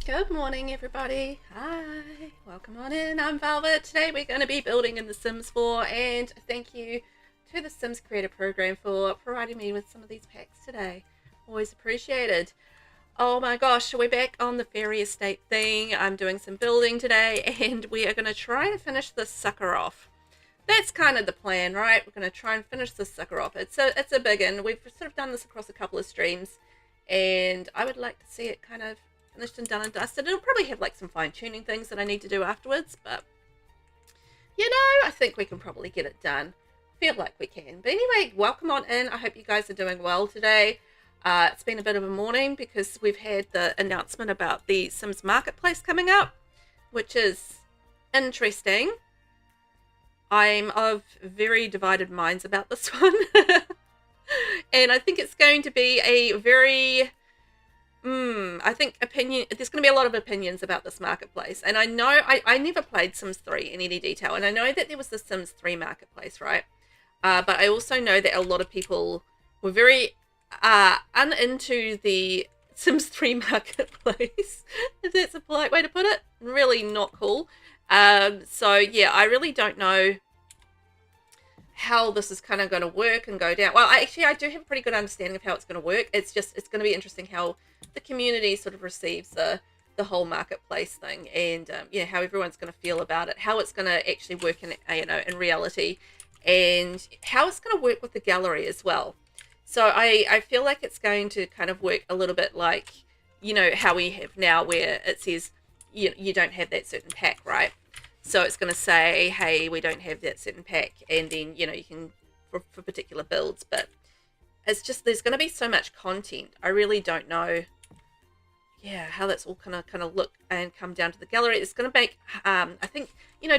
Good morning, everybody. Hi, welcome on in. I'm Velvet. Today we're going to be building in The Sims 4, and thank you to the Sims Creator Program for providing me with some of these packs today. Always appreciated. Oh my gosh, we're back on the fairy estate thing. I'm doing some building today, and we are going to try and finish this sucker off. That's kind of the plan, right? We're going to try and finish this sucker off. It's a big one. We've sort of done this across a couple of streams, and I would like to see it kind of finished and done and dusted. It'll probably have like some fine-tuning things that I need to do afterwards, but you know, I think we can probably get it done. Feel like we can. But anyway, welcome on in. I hope you guys are doing well today. It's been a bit of a morning because we've had the announcement about the Sims Marketplace coming up, which is interesting. I'm of very divided minds about this one. And I think it's going to be a very I think there's going to be a lot of opinions about this marketplace. And I know I never played Sims 3 in any detail, and I know that there was the Sims 3 marketplace, right? But I also know that a lot of people were very uninto the Sims 3 marketplace, if that's a polite way to put it. Really not cool. So yeah, I really don't know how this is kind of going to work and go down. Well, I do have a pretty good understanding of how it's going to work. It's going to be interesting how the community sort of receives the whole marketplace thing, and how everyone's going to feel about it, how it's going to actually work in in reality, and how it's going to work with the gallery as well. So I feel like it's going to kind of work a little bit like how we have now, where it says you don't have that certain pack, right? So it's going to say, hey, we don't have that certain pack, and then you can for particular builds. But it's just, there's going to be so much content. I really don't know how that's all kind of look and come down to the gallery. It's going to make I think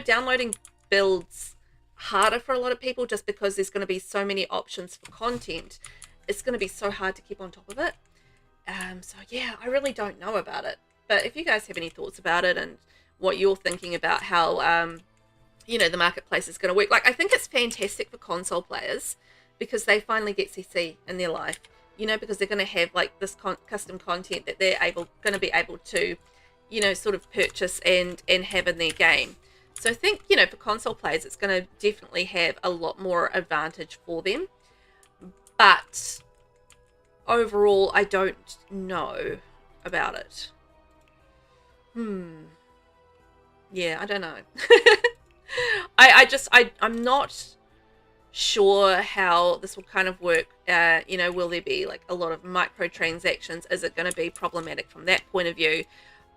downloading builds harder for a lot of people, just because there's going to be so many options for content. It's going to be so hard to keep on top of it. So yeah, I really don't know about it. But if you guys have any thoughts about it and what you're thinking about how the marketplace is going to work, like, I think it's fantastic for console players because they finally get CC in their life, because they're going to have like this custom content that they're going to be able to sort of purchase and have in their game. So I think for console players it's going to definitely have a lot more advantage for them, but overall I don't know about it. Yeah, I don't know. I'm not sure how this will kind of work. Will there be like a lot of microtransactions? Is it going to be problematic from that point of view?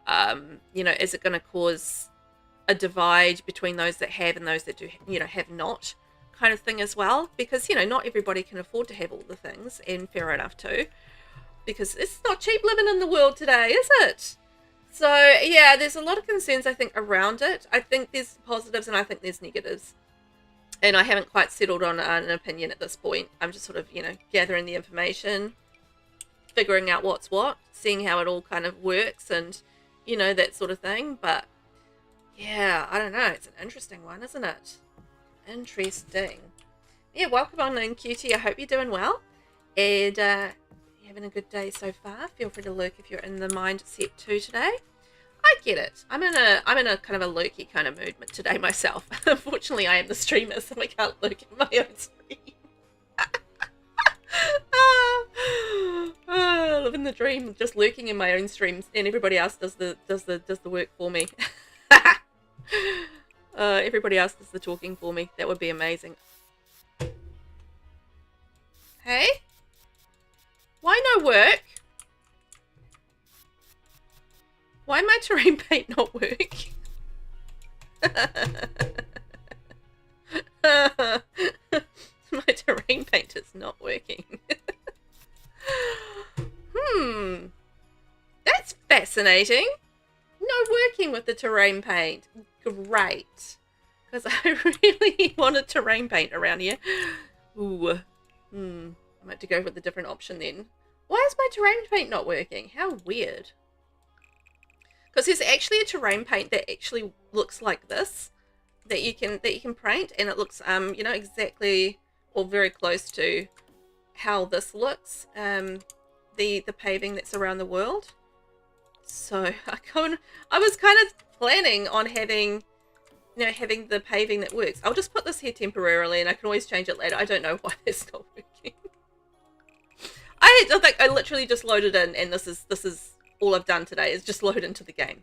Is it going to cause a divide between those that have and those that do, have not, kind of thing as well? Because, not everybody can afford to have all the things, and fair enough too, because it's not cheap living in the world today, is it? So yeah, there's a lot of concerns, I think, around it. I think there's positives and I think there's negatives. And I haven't quite settled on an opinion at this point. I'm just sort of, gathering the information, figuring out what's what, seeing how it all kind of works and, that sort of thing. But yeah, I don't know. It's an interesting one, isn't it? Interesting. Yeah, welcome on in, Cutie. I hope you're doing well. And having a good day so far. Feel free to lurk if you're in the mindset too today. I get it. I'm in a kind of a lurky kind of mood today myself. Unfortunately, I am the streamer, so I can't lurk in my own stream. I live in the dream, just lurking in my own streams, and everybody else does the work for me. Everybody else does the talking for me. That would be amazing. Hey? Why no work? Why my terrain paint not work? My terrain paint is not working. That's fascinating. No working with the terrain paint. Great. Because I really wanted terrain paint around here. Ooh. I might have to go with a different option then. Why is my terrain paint not working? How weird. Because there's actually a terrain paint that actually looks like this, that you can paint, and it looks exactly or very close to how this looks. The paving that's around the world. So I was kind of planning on having, having the paving that works. I'll just put this here temporarily, and I can always change it later. I don't know why it's not working. I think I literally just loaded in, and this is all I've done today is just load into the game.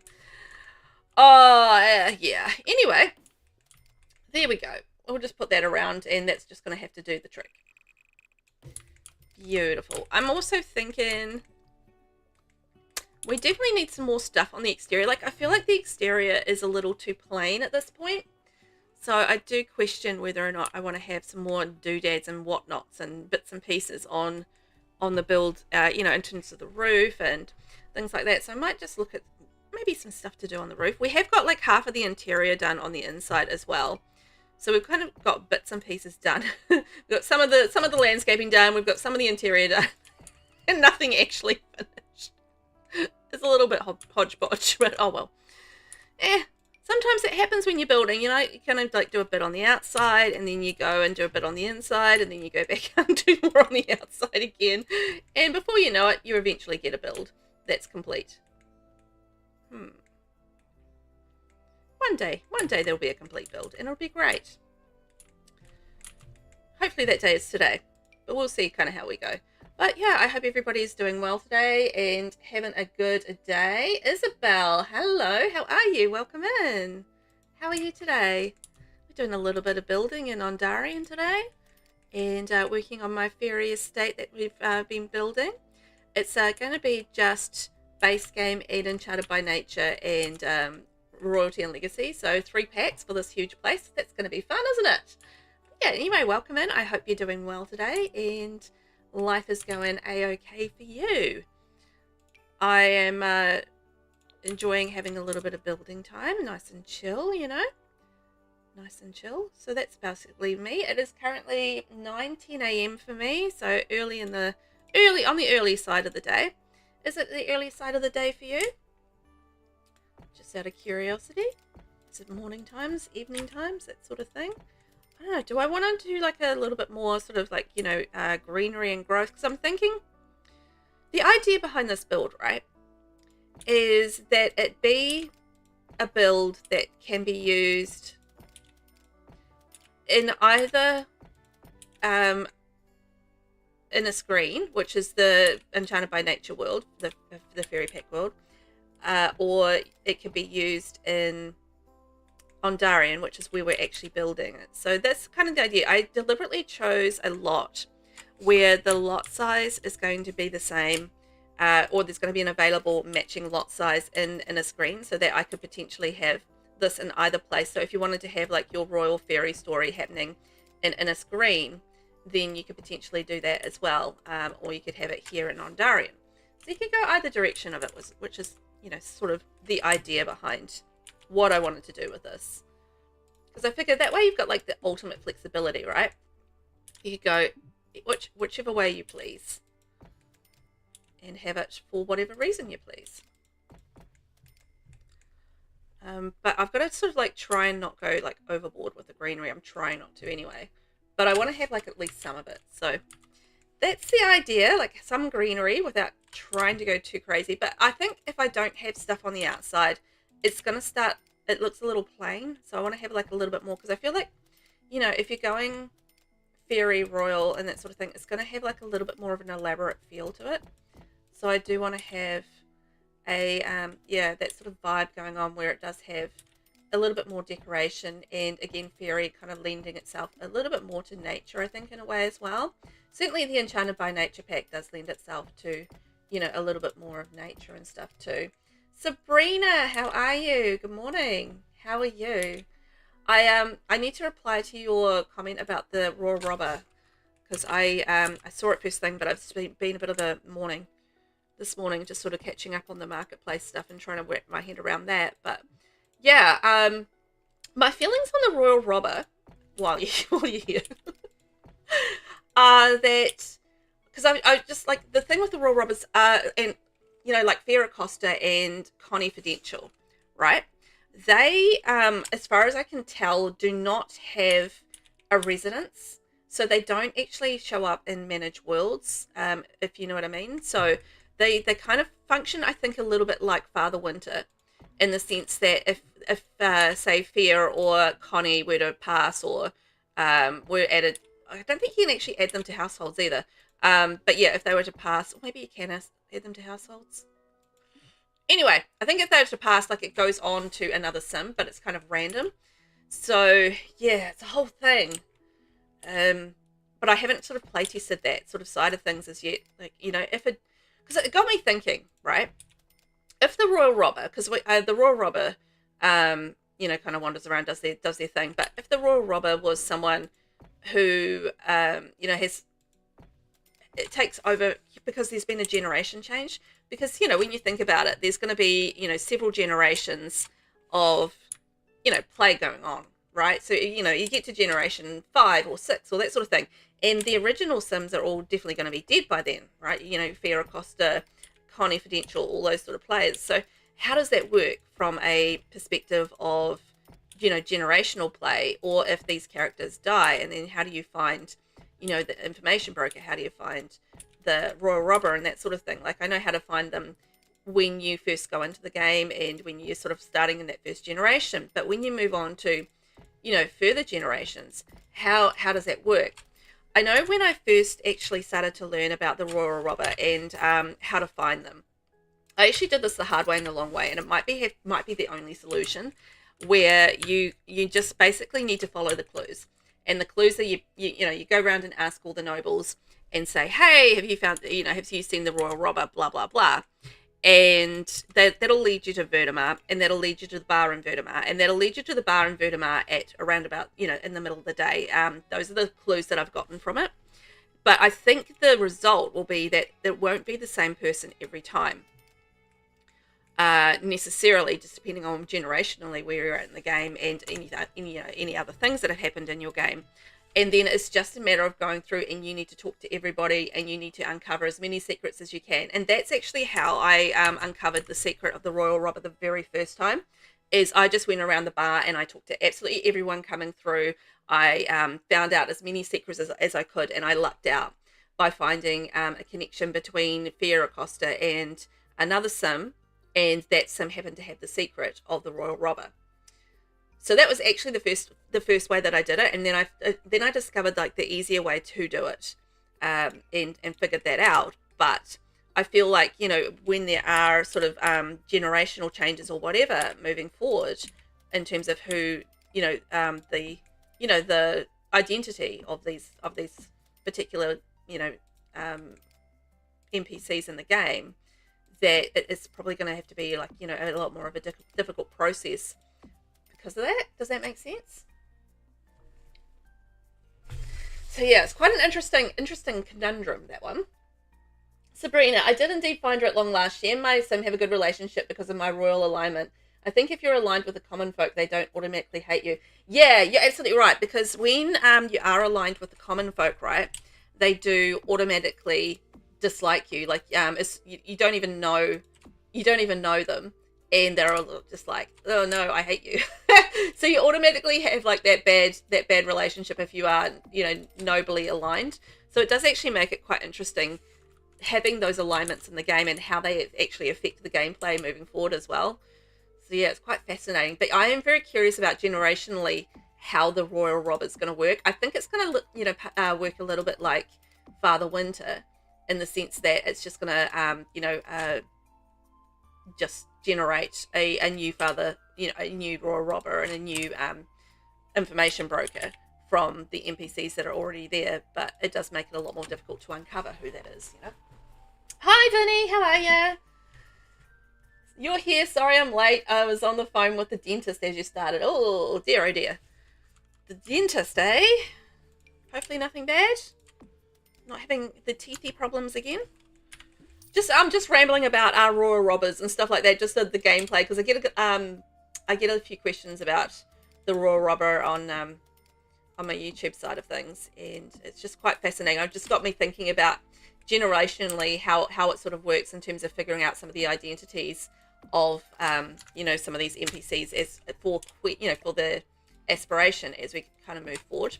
Yeah. Anyway, there we go. We'll just put that around, and that's just going to have to do the trick. Beautiful. I'm also thinking we definitely need some more stuff on the exterior. Like, I feel like the exterior is a little too plain at this point. So I do question whether or not I want to have some more doodads and whatnots and bits and pieces on the build, in terms of the roof and things like that. So I might just look at maybe some stuff to do on the roof. We have got like half of the interior done on the inside as well. So we've kind of got bits and pieces done. We've got some of the landscaping done. We've got some of the interior done, and nothing actually finished. It's a little bit hodgepodge, but oh well. Sometimes it happens when you're building. You kind of like do a bit on the outside, and then you go and do a bit on the inside, and then you go back and do more on the outside again. And before you know it, you eventually get a build that's complete. One day there'll be a complete build, and it'll be great. Hopefully that day is today, but we'll see kind of how we go. But yeah, I hope everybody is doing well today and having a good day. Isabel, hello, how are you? Welcome in. How are you today? We're doing a little bit of building in Ondarian today, and working on my fairy estate that we've been building. It's going to be just base game, Eden, Chartered by Nature, and Royalty and Legacy. So 3 packs for this huge place. That's going to be fun, isn't it? Yeah, anyway, welcome in. I hope you're doing well today and life is going a-okay for you. I am enjoying having a little bit of building time. Nice and chill, Nice and chill. So that's basically me. It is currently 9:10 a.m. for me. So on the early side of the day. Is it the early side of the day for you? Just out of curiosity. Is it morning times, evening times, that sort of thing? I don't know. Do I want to do like a little bit more sort of like, greenery and growth? Because I'm thinking the idea behind this build, right, is that it be a build that can be used in either in a screen, which is the Enchanted by Nature world, the fairy pack world, or it could be used in Ondarian, which is where we're actually building it. So that's kind of the idea. I deliberately chose a lot where the lot size is going to be the same, or there's going to be an available matching lot size in a screen, so that I could potentially have this in either place. So if you wanted to have like your royal fairy story happening in a screen, then you could potentially do that as well, or you could have it here in Ondarian. So you could go either direction of it, which is sort of the idea behind what I wanted to do with this, because I figured that way you've got like the ultimate flexibility, right? You could go whichever way you please and have it for whatever reason you please. But I've got to sort of like try and not go like overboard with the greenery. I'm trying not to anyway, but I want to have like at least some of it. So that's the idea, like some greenery without trying to go too crazy. But I think if I don't have stuff on the outside, it's going to start, it looks a little plain. So I want to have like a little bit more, because I feel like, if you're going fairy, royal and that sort of thing, it's going to have like a little bit more of an elaborate feel to it. So I do want to have a, that sort of vibe going on where it does have a little bit more decoration, and again, fairy kind of lending itself a little bit more to nature, I think, in a way as well. Certainly the Enchanted by Nature pack does lend itself to, a little bit more of nature and stuff too. Sabrina, how are you? Good morning. How are you? I need to reply to your comment about the raw robber, because I saw it first thing, but I've been a bit of a morning this morning, just sort of catching up on the marketplace stuff and trying to wrap my head around that. But yeah, my feelings on the royal robber while you're here are that, because I just like the thing with the royal robbers, and like Farrah Costa and Connie Fidential, right? They, as far as I can tell, do not have a residence. So they don't actually show up in Manage Worlds, if you know what I mean. So they kind of function, I think, a little bit like Father Winter, in the sense that if say Fear or Connie were to pass, or were added, I don't think you can actually add them to households either. But yeah, if they were to pass, or maybe you can add them to households. Anyway, I think if they were to pass, like, it goes on to another sim, but it's kind of random. So yeah, it's a whole thing. But I haven't sort of play tested that sort of side of things as yet. Like, you know, if it, because it got me thinking, right? If the Royal Robber, because the Royal Robber, you know, kind of wanders around, does their thing. But if the Royal Robber was someone who, you know, it takes over because there's been a generation change. Because, you know, when you think about it, there's going to be, you know, several generations of, you know, play going on, right? So, you know, you get to generation 5 or 6 or that sort of thing. And the original Sims are all definitely going to be dead by then, right? You know, Farrah Costa, Connie Fidential, all those sort of players. So how does that work from a perspective of, you know, generational play, or if these characters die, and then how do you find, you know, the information broker? How do you find the Royal Robber and that sort of thing? Like, I know how to find them when you first go into the game and when you're sort of starting in that first generation. But when you move on to, you know, further generations, how does that work? I know when I first actually started to learn about the Royal Robber and how to find them, I actually did this the hard way and the long way, and it might be the only solution, where you just basically need to follow the clues. And the clues are you know, you go around and ask all the nobles and say, hey, have you found, you know, have you seen the Royal Robber, blah blah blah, and that'll lead you to Vertimar, and that'll lead you to the bar in Vertimar, and that'll lead you to the bar in Vertimar at around about, you know, in the middle of the day. Those are the clues that I've gotten from it. But I think the result will be that it won't be the same person every time. Necessarily, just depending on generationally where you're at in the game, and any other things that have happened in your game. And then it's just a matter of going through, and you need to talk to everybody, and you need to uncover as many secrets as you can. And that's actually how I uncovered the secret of the Royal Robber the very first time. Is I just went around the bar and I talked to absolutely everyone coming through. I found out as many secrets as I could, and I lucked out by finding a connection between Farrah Costa and another sim, and that sim happened to have the secret of the Royal Robber. So that was actually the first way that I did it, and then I discovered, like, the easier way to do it, and figured that out. But I feel like, you know, when there are sort of generational changes or whatever moving forward, in terms of who, you know, the identity of these particular, you know, NPCs in the game, that it's probably going to have to be, like, you know, a lot more of a difficult process because of that. Does that make sense? So yeah, it's quite an interesting conundrum, that one. Sabrina, I did indeed find her at long last. She and my sim have a good relationship because of my royal alignment. I think if you're aligned with the common folk, they don't automatically hate you. Yeah, you're absolutely right, because when you are aligned with the common folk, right, they do automatically dislike you. Like, you don't even know them, and they're all just like, oh no, I hate you. So you automatically have, like, that bad relationship if you are, you know, nobly aligned. So it does actually make it quite interesting having those alignments in the game and how they actually affect the gameplay moving forward as well. So yeah, it's quite fascinating. But I am very curious about generationally how the Royal Robber is going to work. I think it's going to, you know, work a little bit like Father Winter, in the sense that it's just going to, just generate a new father, you know, a new Royal Robber and a new information broker from the NPCs that are already there. But it does make it a lot more difficult to uncover who that is, you know. Hi, Vinny, how are you? You're here. Sorry I'm late. I was on the phone with the dentist as you started. Oh dear, oh dear. The dentist, eh? Hopefully nothing bad. Not having the teethy problems again. I'm just rambling about our Royal Robbers and stuff like that, just the gameplay, because I get a few questions about the Royal Robber on my YouTube side of things, and it's just quite fascinating. I've just got me thinking about generationally how it sort of works in terms of figuring out some of the identities of you know, some of these NPCs as for the aspiration as we kind of move forward.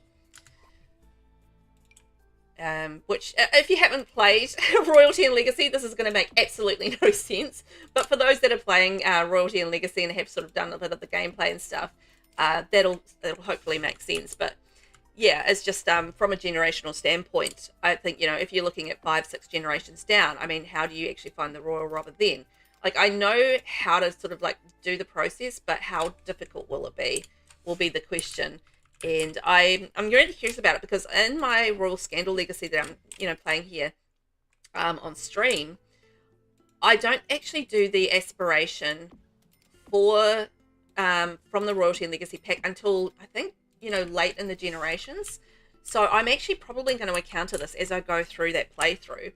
which if you haven't played Royalty and Legacy, this is going to make absolutely no sense. But for those that are playing Royalty and Legacy and have sort of done a bit of the gameplay and stuff, that'll hopefully make sense. But yeah, it's just from a generational standpoint, I think, you know, if you're looking at 5-6 generations down, I mean, how do you actually find the royal robber then? Like, I know how to sort of like do the process, but how difficult will it be? Will be the question. And I'm really curious about it, because in my Royal Scandal Legacy that I'm, you know, playing here on stream, I don't actually do the aspiration for from the Royalty and Legacy pack until, I think, you know, late in the generations. So I'm actually probably going to encounter this as I go through that playthrough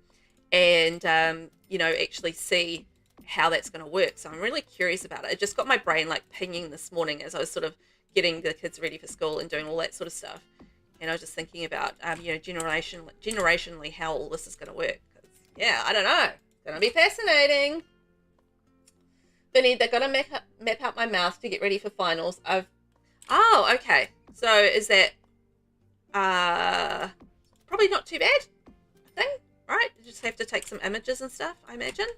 and, you know, actually see how that's going to work. So I'm really curious about it. It just got my brain like pinging this morning as I was sort of getting the kids ready for school and doing all that sort of stuff. And I was just thinking about, you know, generationally how all this is going to work. Yeah, I don't know. It's going to be fascinating. Vinny, they're going to map out my mouth to get ready for finals. Oh, okay. So is that probably not too bad, I think, right? You just have to take some images and stuff, I imagine.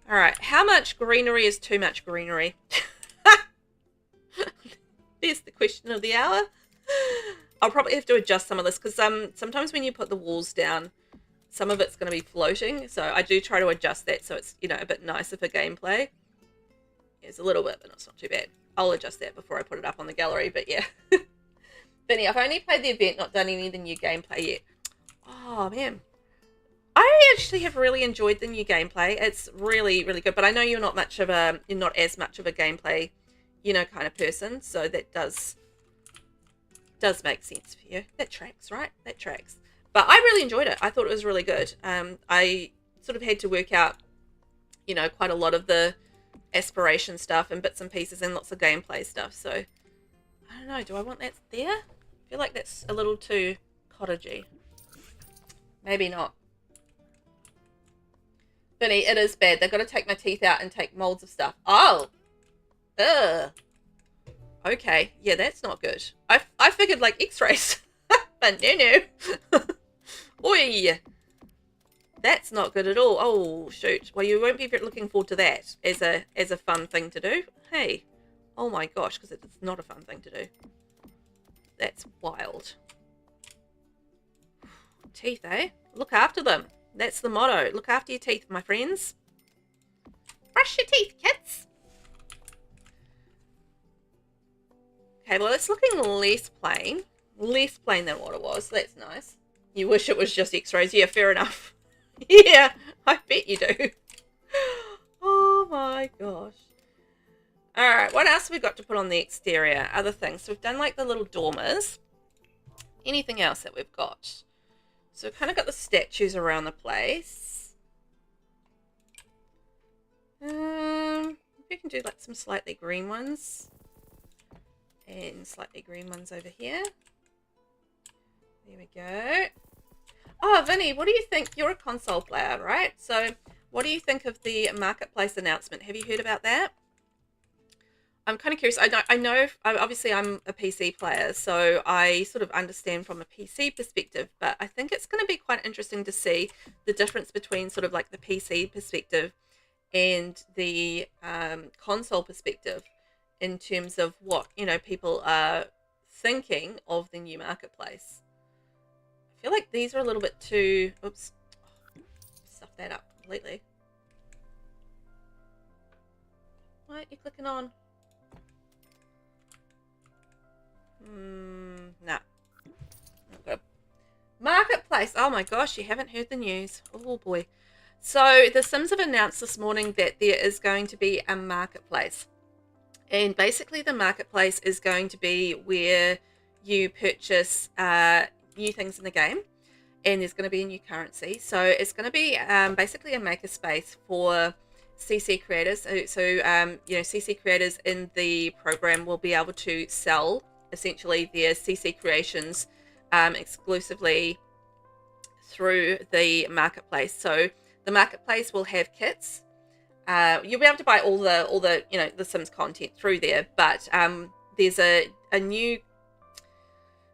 All right. How much greenery is too much greenery? There's the question of the hour. I'll probably have to adjust some of this because sometimes when you put the walls down, some of it's going to be floating. So I do try to adjust that so it's, you know, a bit nicer for gameplay. It's a little bit, but it's not too bad. I'll adjust that before I put it up on the gallery. But yeah. Vinny, I've only played the event, not done any of the new gameplay yet. Oh, man. I actually have really enjoyed the new gameplay. It's really, really good. But I know you're not as much of a gameplay, you know, kind of person. So that does make sense for you. That tracks, right? That tracks. But I really enjoyed it. I thought it was really good. I sort of had to work out, you know, quite a lot of the aspiration stuff and bits and pieces and lots of gameplay stuff. So I don't know. Do I want that there? I feel like that's a little too cottagey. Maybe not. Vinny, it is bad. They've got to take my teeth out and take molds of stuff. Oh. Ugh. Okay. Yeah, that's not good. I figured like x-rays. But no. Oi. That's not good at all. Oh, shoot. Well, you won't be looking forward to that as a fun thing to do. Hey. Oh my gosh, because it's not a fun thing to do. That's wild. Teeth, eh? Look after them. That's the motto. Look after your teeth, my friends. Brush your teeth, kids. Okay, well, it's looking less plain. Less plain than what it was. That's nice. You wish it was just x-rays. Yeah, fair enough. Yeah, I bet you do. Oh my gosh. Alright, what else have we got to put on the exterior? Other things. So we've done like the little dormers. Anything else that we've got? So we've kind of got the statues around the place. We can do like some slightly green ones. And slightly green ones over here. There we go. Oh, Vinny, what do you think? You're a console player, right? So what do you think of the marketplace announcement? Have you heard about that? I'm kind of curious. I know, obviously I'm a PC player, so I sort of understand from a PC perspective, but I think it's going to be quite interesting to see the difference between sort of like the PC perspective and the console perspective in terms of what, you know, people are thinking of the new marketplace. I feel like these are a little bit too, oops, stuff that up completely. What are you clicking on? Nah. Not good. Marketplace. Oh my gosh, you haven't heard the news. Oh boy. So the Sims have announced this morning that there is going to be a marketplace. And basically the marketplace is going to be where you purchase new things in the game. And there's going to be a new currency. So it's going to be basically a makerspace for CC creators. So you know, CC creators in the program will be able to sell essentially their CC creations exclusively through the marketplace. So the marketplace will have kits. You'll be able to buy all the you know, the Sims content through there, but there's a new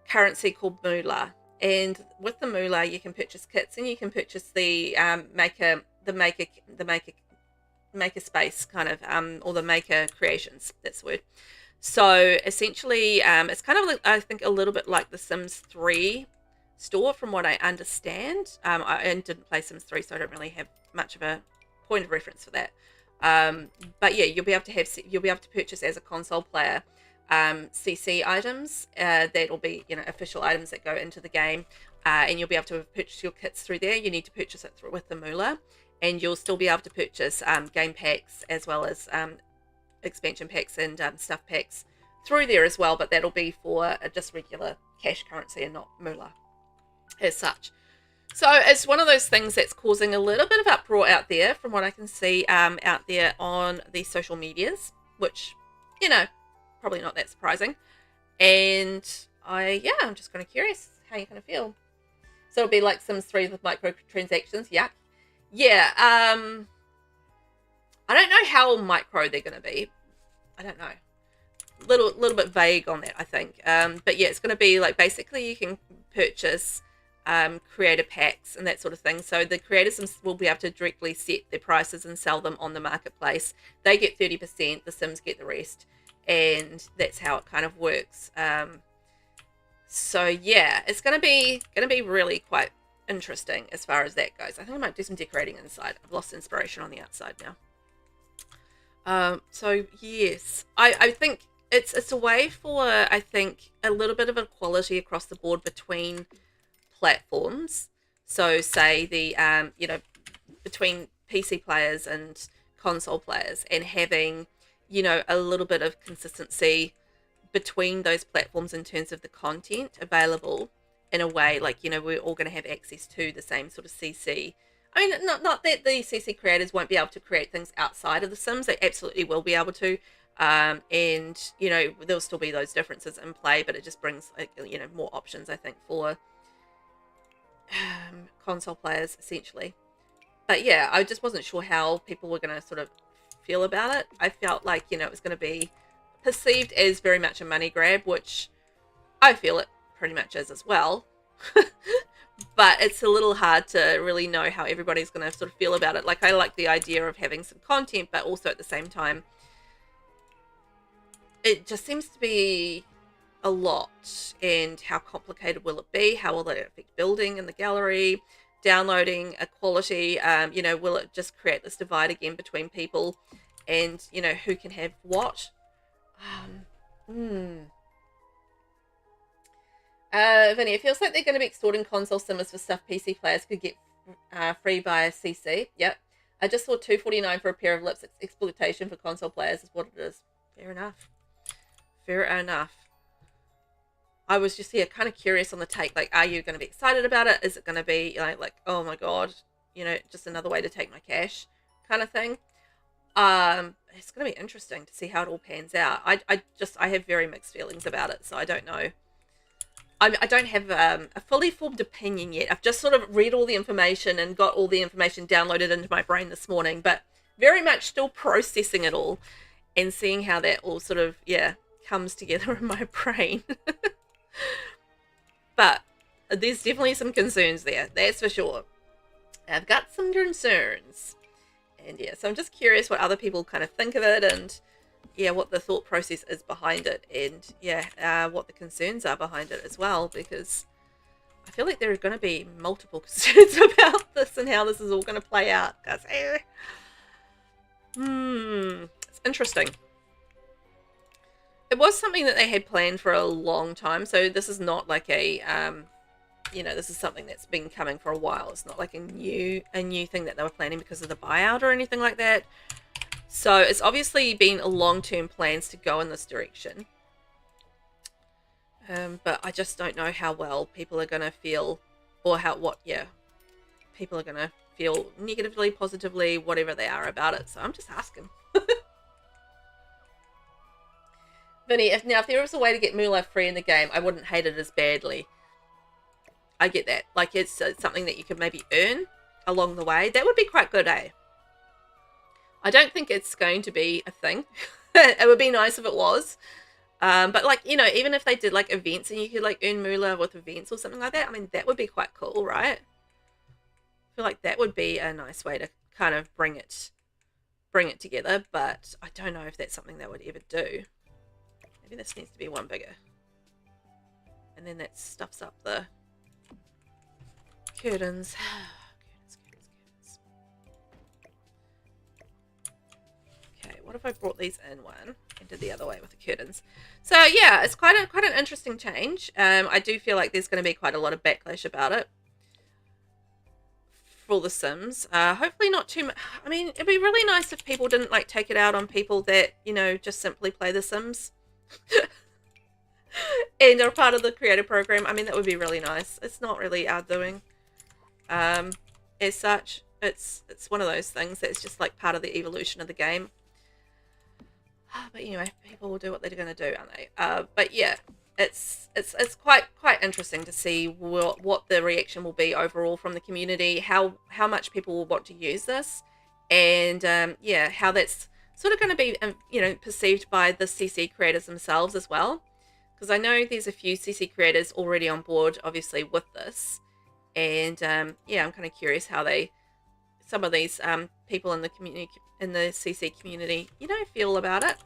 currency called Moolah, And with the moolah, you can purchase kits, and you can purchase the maker space kind of, or the maker creations. That's the word. So essentially, it's kind of like, I think, a little bit like the Sims 3 store, from what I understand. I didn't play Sims 3, so I don't really have much of a point of reference for that. But yeah, you'll be able to purchase as a console player CC items that'll be, official items that go into the game, and you'll be able to purchase your kits through there. You need to purchase it with the moolah, and you'll still be able to purchase game packs as well as expansion packs and stuff packs through there as well, but that'll be for just regular cash currency and not moolah as such. So it's one of those things that's causing a little bit of uproar out there, from what I can see out there on the social medias, which, probably not that surprising. And I'm just kind of curious how you're going to feel. So it'll be like Sims 3 with microtransactions. Yeah. I don't know how micro they're going to be. I don't know. Little bit vague on that, I think. But yeah, it's going to be like, basically you can purchase creator packs and that sort of thing. So the creators will be able to directly set their prices and sell them on the marketplace. They get 30%, the Sims get the rest, and that's how it kind of works. So yeah, it's gonna be really quite interesting as far as that goes. I think I might do some decorating inside. I've lost inspiration on the outside now. So yes, I think it's a way for, I think, a little bit of equality across the board between platforms. So say the between PC players and console players, and having a little bit of consistency between those platforms in terms of the content available, in a way like, we're all going to have access to the same sort of CC. I mean, not that the CC creators won't be able to create things outside of the Sims. They absolutely will be able to, and there'll still be those differences in play, but it just brings more options, I think, for console players essentially. But yeah, I just wasn't sure how people were going to sort of feel about it. I felt like it was going to be perceived as very much a money grab, which I feel it pretty much is as well. But it's a little hard to really know how everybody's going to sort of feel about it. Like, I like the idea of having some content, but also at the same time, it just seems to be a lot. And how complicated will it be? How will it affect building in the gallery, downloading, equality? Will it just create this divide again between people, and who can have what? Vinny, it feels like they're going to be extorting console simmers for stuff PC players could get free via CC. Yep. I just saw $2.49 for a pair of lips. Exploitation for console players is what it is. Fair enough. Fair enough. I was just kind of curious on the take. Like, are you going to be excited about it? Is it going to be like, oh my god, just another way to take my cash kind of thing? It's going to be interesting to see how it all pans out. I have very mixed feelings about it, so I don't know. I don't have a fully formed opinion yet. I've just sort of read all the information and got all the information downloaded into my brain this morning, but very much still processing it all and seeing how that all sort of, comes together in my brain. But there's definitely some concerns there, that's for sure. I've got some concerns. And so I'm just curious what other people kind of think of it, and what the thought process is behind it, and what the concerns are behind it as well, because I feel like there are going to be multiple concerns about this and how this is all going to play out. It's interesting. It was something that they had planned for a long time, so this is not like a this is something that's been coming for a while. It's not like a new thing that they were planning because of the buyout or anything like that. So it's obviously been a long-term plans to go in this direction. But I just don't know how well people are going to feel, or people are going to feel negatively, positively, whatever they are about it. So I'm just asking. Vinny, if there was a way to get moolah free in the game, I wouldn't hate it as badly. I get that. Like, it's something that you could maybe earn along the way. That would be quite good, eh? I don't think it's going to be a thing. It would be nice if it was. But like, you know, even if they did like events and you could like earn moolah with events or something like that, I mean, that would be quite cool, right? I feel like that would be a nice way to kind of bring it together, but I don't know if that's something they would ever do. Maybe this needs to be one bigger. And then that stuffs up the curtains. Curtains. Okay, what if I brought these in one and did the other way with the curtains? So yeah, it's quite an interesting change. I do feel like there's going to be quite a lot of backlash about it for The Sims. Hopefully not too much. I mean, it'd be really nice if people didn't like take it out on people that, you know, just simply play The Sims and are part of the creator program. I mean, that would be really nice. It's not really our doing. As such, it's one of those things that's just like part of the evolution of the game. But anyway, people will do what they're going to do, aren't they? But yeah, it's quite interesting to see what the reaction will be overall from the community, how much people will want to use this, and yeah, how that's sort of going to be you know, perceived by the CC creators themselves as well, because I know there's a few CC creators already on board, obviously, with this, and yeah, I'm kind of curious how some of these people in the community, in the CC community, you know, feel about it.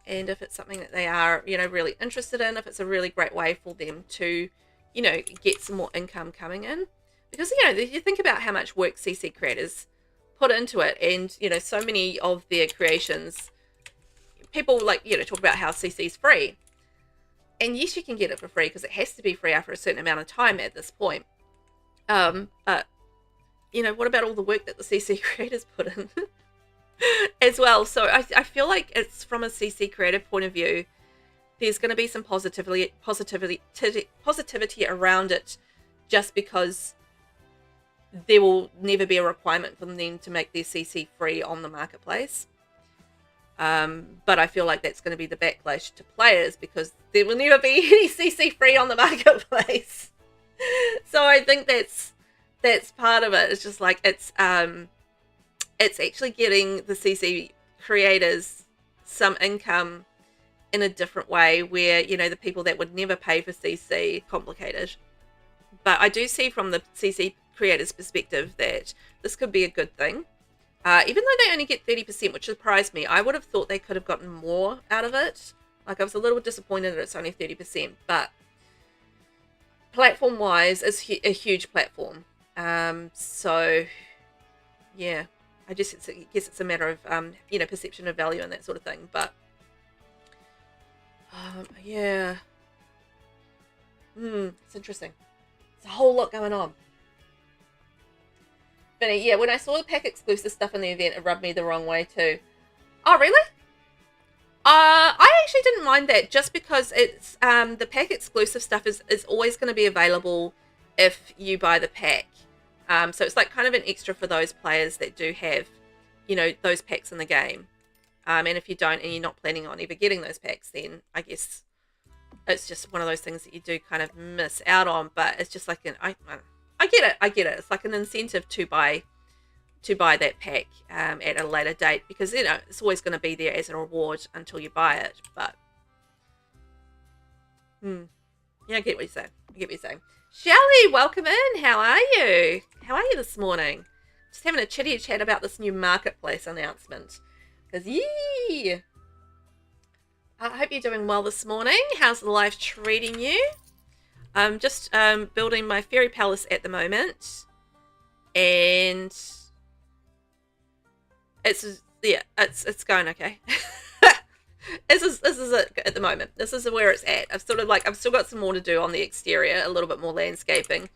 And if it's something that they are, you know, really interested in, if it's a really great way for them to, you know, get some more income coming in. Because, you know, you think about how much work CC creators put into it, and, you know, so many of their creations, people like, you know, talk about how CC is free. And yes, you can get it for free because it has to be free after a certain amount of time at this point. But, you know, what about all the work that the CC creators put in? As well. So I feel like it's, from a CC creative point of view, there's going to be some positivity around it, just because there will never be a requirement for them to make their CC free on the marketplace. But I feel like that's going to be the backlash to players, because there will never be any CC free on the marketplace. So I think that's part of it. It's just like it's actually getting the CC creators some income in a different way, where, you know, the people that would never pay for CC, complicated. But I do see from the CC creators' perspective that this could be a good thing. Even though they only get 30%, which surprised me. I would have thought they could have gotten more out of it. Like, I was a little disappointed that it's only 30%, but platform-wise, it's a huge platform. So, yeah. I guess it's a matter of, you know, perception of value and that sort of thing. But, yeah. It's interesting. There's a whole lot going on. But yeah, when I saw the pack exclusive stuff in the event, it rubbed me the wrong way too. Oh, really? I actually didn't mind that, just because it's the pack exclusive stuff is always going to be available if you buy the pack. So it's like kind of an extra for those players that do have, you know, those packs in the game. And if you don't, and you're not planning on ever getting those packs, then I guess it's just one of those things that you do kind of miss out on. But it's just like I get it. It's like an incentive to buy that pack at a later date, because, you know, it's always going to be there as a reward until you buy it. But yeah, I get what you're saying. Shelley, welcome in. How are you? How are you this morning? Just having a chitty chat about this new marketplace announcement. Because, yee! I hope you're doing well this morning. How's the life treating you? I'm just building my fairy palace at the moment. And it's going okay. This is it at the moment. This is where it's at. I've still got some more to do on the exterior, a little bit more landscaping,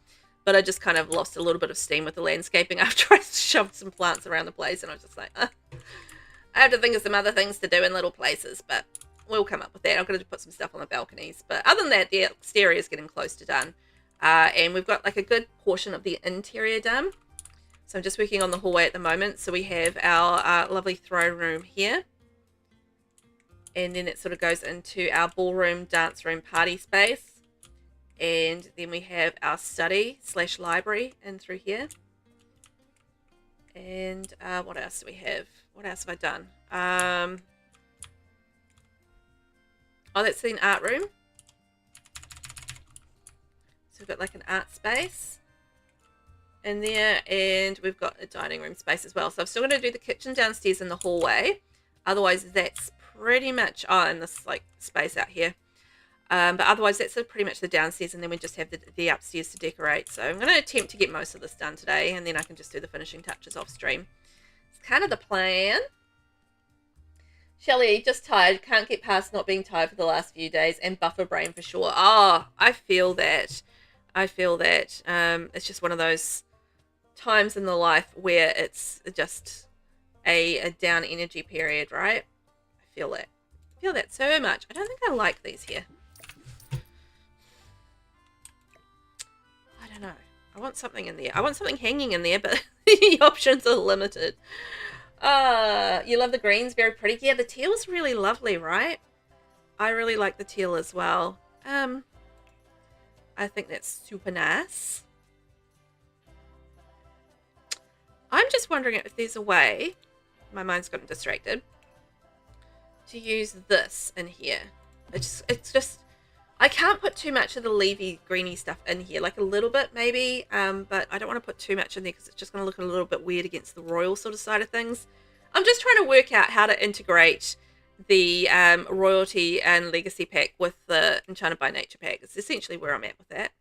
but I just kind of lost a little bit of steam with the landscaping after I shoved some plants around the place, and I was just like, I have to think of some other things to do in little places, but we'll come up with that. I'm going to put some stuff on the balconies, but other than that, the exterior is getting close to done, and we've got like a good portion of the interior done. So I'm just working on the hallway at the moment. So we have our lovely throne room here. And then it sort of goes into our ballroom, dance room, party space. And then we have our study / library in through here. And what else do we have? What else have I done? Oh, that's an art room. So we've got like an art space in there, and we've got a dining room space as well. So I'm still going to do the kitchen downstairs in the hallway. Otherwise, that's pretty much, oh, and this like space out here. But otherwise, that's pretty much the downstairs, and then we just have the upstairs to decorate. So I'm going to attempt to get most of this done today, and then I can just do the finishing touches off stream. It's kind of the plan. Shelley, just tired. Can't get past not being tired for the last few days, and buffer brain for sure. Oh, I feel that. I feel that. It's just one of those times in the life where it's just a down energy period, right? I feel that. I feel that so much. I don't think I like these here. I don't know. I want something in there. I want something hanging in there, but the options are limited. You love the greens, very pretty. Yeah, the teal's really lovely, right? I really like the teal as well. I think that's super nice. I'm just wondering if there's a way, my mind's gotten distracted, to use this in here. It's just, I can't put too much of the leafy greeny stuff in here, like a little bit maybe, but I don't want to put too much in there because it's just going to look a little bit weird against the royal sort of side of things. I'm just trying to work out how to integrate the royalty and legacy pack with the Enchanted by Nature pack. It's essentially where I'm at with that.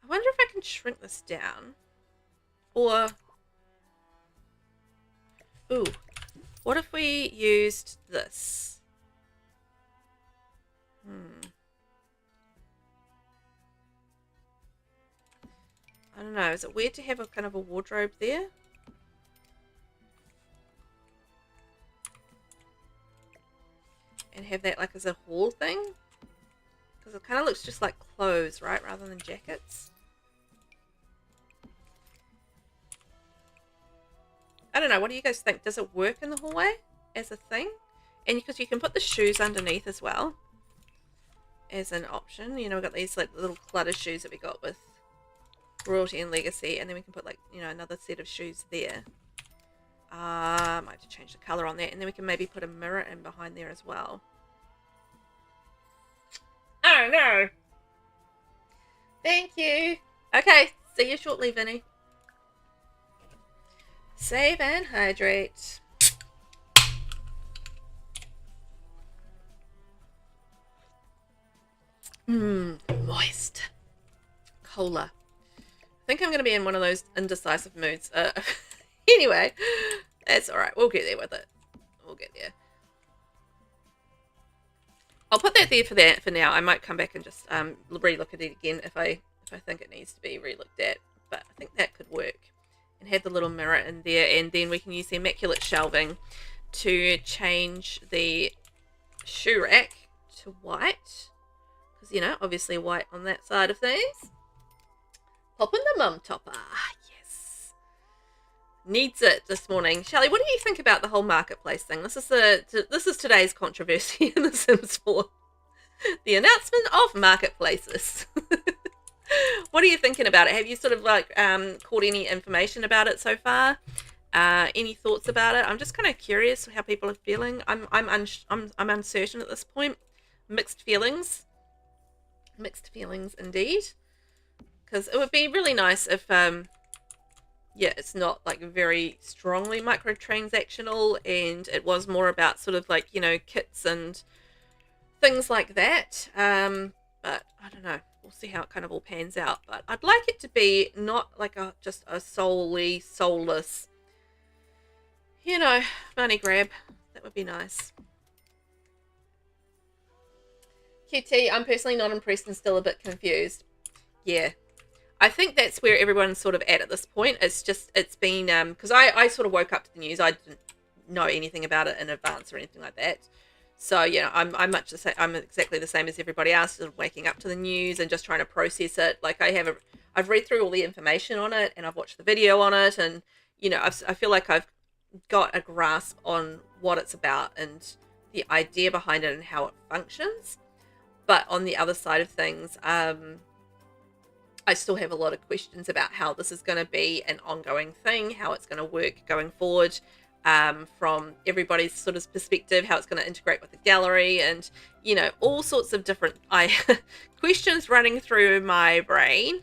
I wonder if I can shrink this down, or ooh, what if we used this? I don't know, is it weird to have a kind of a wardrobe there? And have that like as a haul thing? Because it kind of looks just like clothes, right? Rather than jackets. I don't know, what do you guys think? Does it work in the hallway as a thing? And because you can put the shoes underneath as well as an option. You know, we've got these like little clutter shoes that we got with royalty and legacy, and then we can put like, you know, another set of shoes there. I might have to change the color on that, and then we can maybe put a mirror in behind there as well. Oh no! Thank you. Okay, see you shortly, Vinny. Save and hydrate. Moist. Cola. I think I'm going to be in one of those indecisive moods. Anyway, that's alright. We'll get there with it. We'll get there. I'll put that there for now. I might come back and just re-look at it again if I think it needs to be re-looked at. But I think that could work. And have the little mirror in there, and then we can use the immaculate shelving to change the shoe rack to white. Because, you know, obviously white on that side of things. Pop in the mum topper. Yes. Needs it this morning. Shelley, what do you think about the whole marketplace thing? This is today's controversy in The Sims 4. The announcement of marketplaces. What are you thinking about it? Have you sort of like caught any information about it so far? Any thoughts about it? I'm just kind of curious how people are feeling. I'm uncertain at this point. Mixed feelings indeed. Because it would be really nice if yeah, it's not like very strongly microtransactional, and it was more about sort of like, you know, kits and things like that. But I don't know. We'll see how it kind of all pans out. But I'd like it to be not like just a solely soulless, you know, money grab. That would be nice. QT, I'm personally not impressed and still a bit confused. Yeah. I think that's where everyone's sort of at this point. It's just, it's been, because I sort of woke up to the news. I didn't know anything about it in advance or anything like that. So, yeah, I'm much the same. I'm exactly the same as everybody else, sort of waking up to the news and just trying to process it. Like I've read through all the information on it, and I've watched the video on it, and, you know, I feel like I've got a grasp on what it's about and the idea behind it and how it functions. But on the other side of things, I still have a lot of questions about how this is going to be an ongoing thing, how it's going to work going forward. from everybody's sort of perspective, how it's going to integrate with the gallery, and all sorts of different questions running through my brain.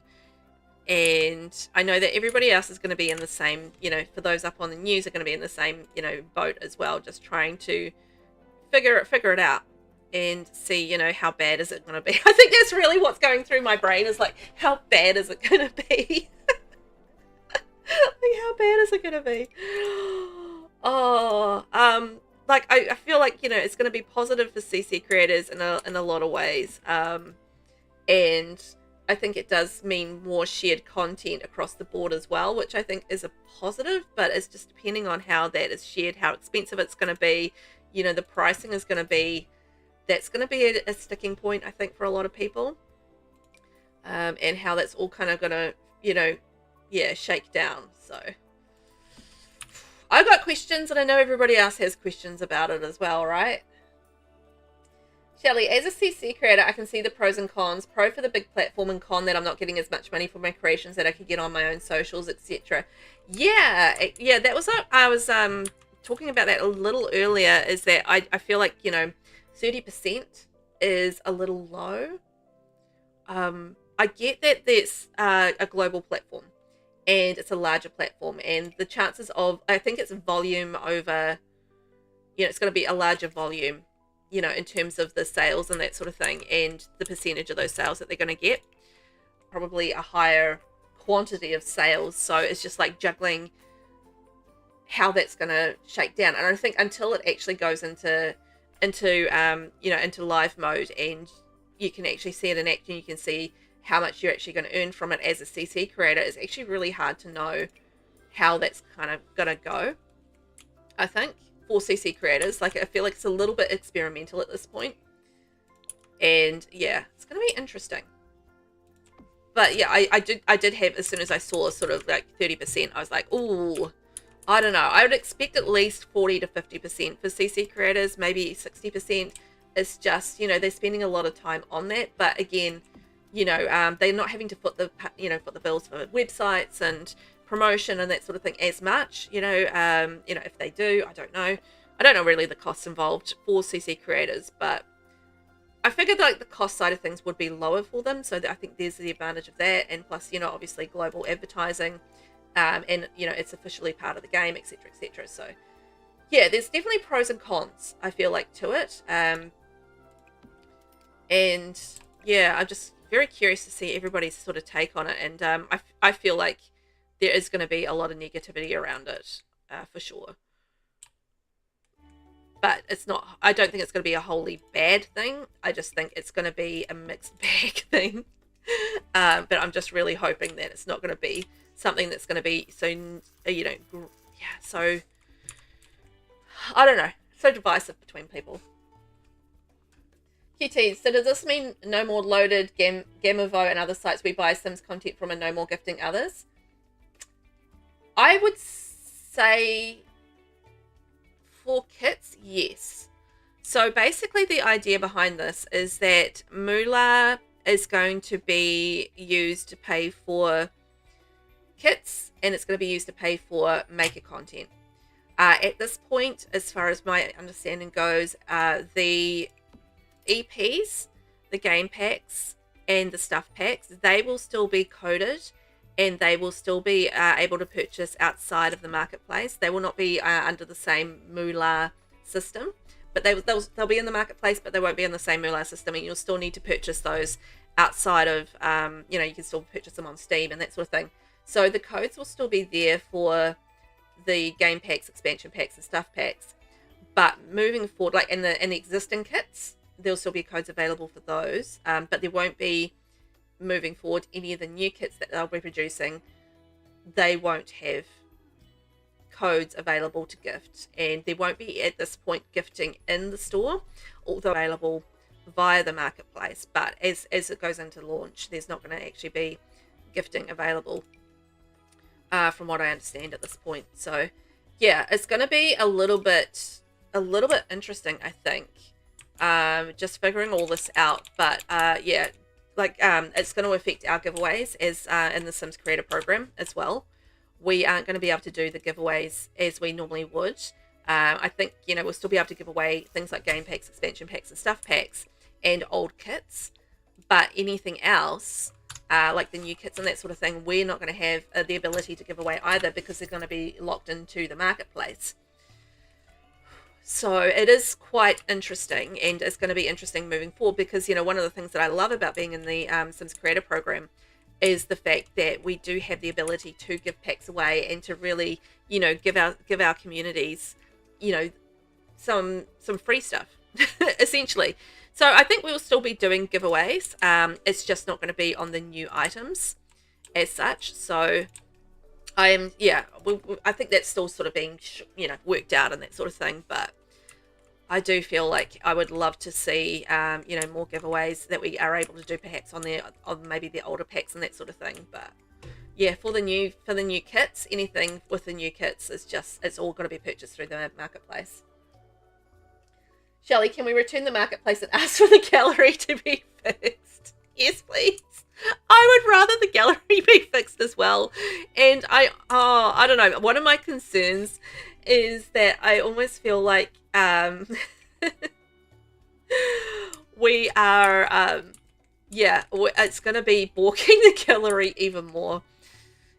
And I know that everybody else is going to be in the same, for those up on the news are going to be in the same, boat as well, just trying to figure it out and see, how bad is it going to be. I think that's really what's going through my brain, is like, how bad is it going to be? Like, how bad is it going to be? Oh, like I feel like, it's going to be positive for CC creators in a lot of ways. And I think it does mean more shared content across the board as well, which I think is a positive, but it's just depending on how that is shared, how expensive it's going to be, the pricing is going to be, that's going to be a sticking point, I think, for a lot of people. And how that's all kind of going to, shake down. So I've got questions, and I know everybody else has questions about it as well, right? Shelley, as a CC creator, I can see the pros and cons. Pro for the big platform, and con that I'm not getting as much money for my creations that I could get on my own socials, etc. Yeah, that was what I was talking about that a little earlier, is that I feel like, 30% is a little low. I get that there's a global platform and it's a larger platform, and the chances of, I think it's volume over, it's going to be a larger volume, in terms of the sales and that sort of thing, and the percentage of those sales that they're going to get, probably a higher quantity of sales. So it's just like juggling how that's going to shake down. And I think until it actually goes into live mode, and you can actually see it in action, you can see how much you're actually going to earn from it as a CC creator, it's actually really hard to know how that's kind of going to go, I think, for CC creators. Like, I feel like it's a little bit experimental at this point. And yeah, it's going to be interesting. But yeah, I did have, as soon as I saw sort of like 30%, I was like, ooh, I don't know. I would expect at least 40 to 50% for CC creators, maybe 60%. It's just, they're spending a lot of time on that. But again, they're not having to foot the bills for websites and promotion and that sort of thing as much. If they do, I don't know. I don't know really the costs involved for CC creators, but I figured like the cost side of things would be lower for them. So I think there's the advantage of that. And plus, obviously global advertising, and it's officially part of the game, etc., etc. So yeah, there's definitely pros and cons, I feel like, to it. And yeah, I'm just very curious to see everybody's sort of take on it. And I feel like there is going to be a lot of negativity around it, for sure. But it's not, I don't think it's going to be a wholly bad thing. I just think it's going to be a mixed bag thing. But I'm just really hoping that it's not going to be something that's going to be so, so, I don't know, so divisive between people. QT, so does this mean no more loaded Gamevo and other sites we buy Sims content from, and no more gifting others? I would say for kits, yes. So basically the idea behind this is that Moolah is going to be used to pay for kits, and it's going to be used to pay for maker content. At this point, as far as my understanding goes, the EPs, the game packs, and the stuff packs, they will still be coded, and they will still be able to purchase outside of the marketplace. They will not be under the same Moolah system, but they'll be in the marketplace, but they won't be in the same Moolah system, and you'll still need to purchase those outside of, you can still purchase them on Steam and that sort of thing. So the codes will still be there for the game packs, expansion packs, and stuff packs, but moving forward, like in the existing kits, there'll still be codes available for those, but there won't be, moving forward, any of the new kits that they'll be producing, they won't have codes available to gift, and there won't be at this point gifting in the store, although available via the marketplace. But as it goes into launch, there's not going to actually be gifting available, from what I understand at this point. So yeah, it's going to be a little bit interesting, I think, just figuring all this out. But yeah, like it's going to affect our giveaways as in the Sims Creator program as well, we aren't going to be able to do the giveaways as we normally would. I think, you know, we'll still be able to give away things like game packs, expansion packs, and stuff packs, and old kits. But anything else, like the new kits and that sort of thing, we're not going to have the ability to give away either, because they're going to be locked into the marketplace. So it is quite interesting, and it's going to be interesting moving forward, because, you know, one of the things that I love about being in the Sims Creator Program is the fact that we do have the ability to give packs away and to really, you know, give our communities, you know, some free stuff, essentially. So I think we will still be doing giveaways. It's just not going to be on the new items as such. So I think that's still sort of being, you know, worked out and that sort of thing. But I do feel like I would love to see, you know, more giveaways that we are able to do, perhaps on maybe the older packs and that sort of thing. But yeah, for the new kits, anything with the new kits is it's all going to be purchased through the marketplace. Shelley, can we return the marketplace and ask for the gallery to be fixed? Yes, please. I would rather the gallery be fixed as well. And I don't know. One of my concerns is that I almost feel like we are, it's going to be balking the gallery even more,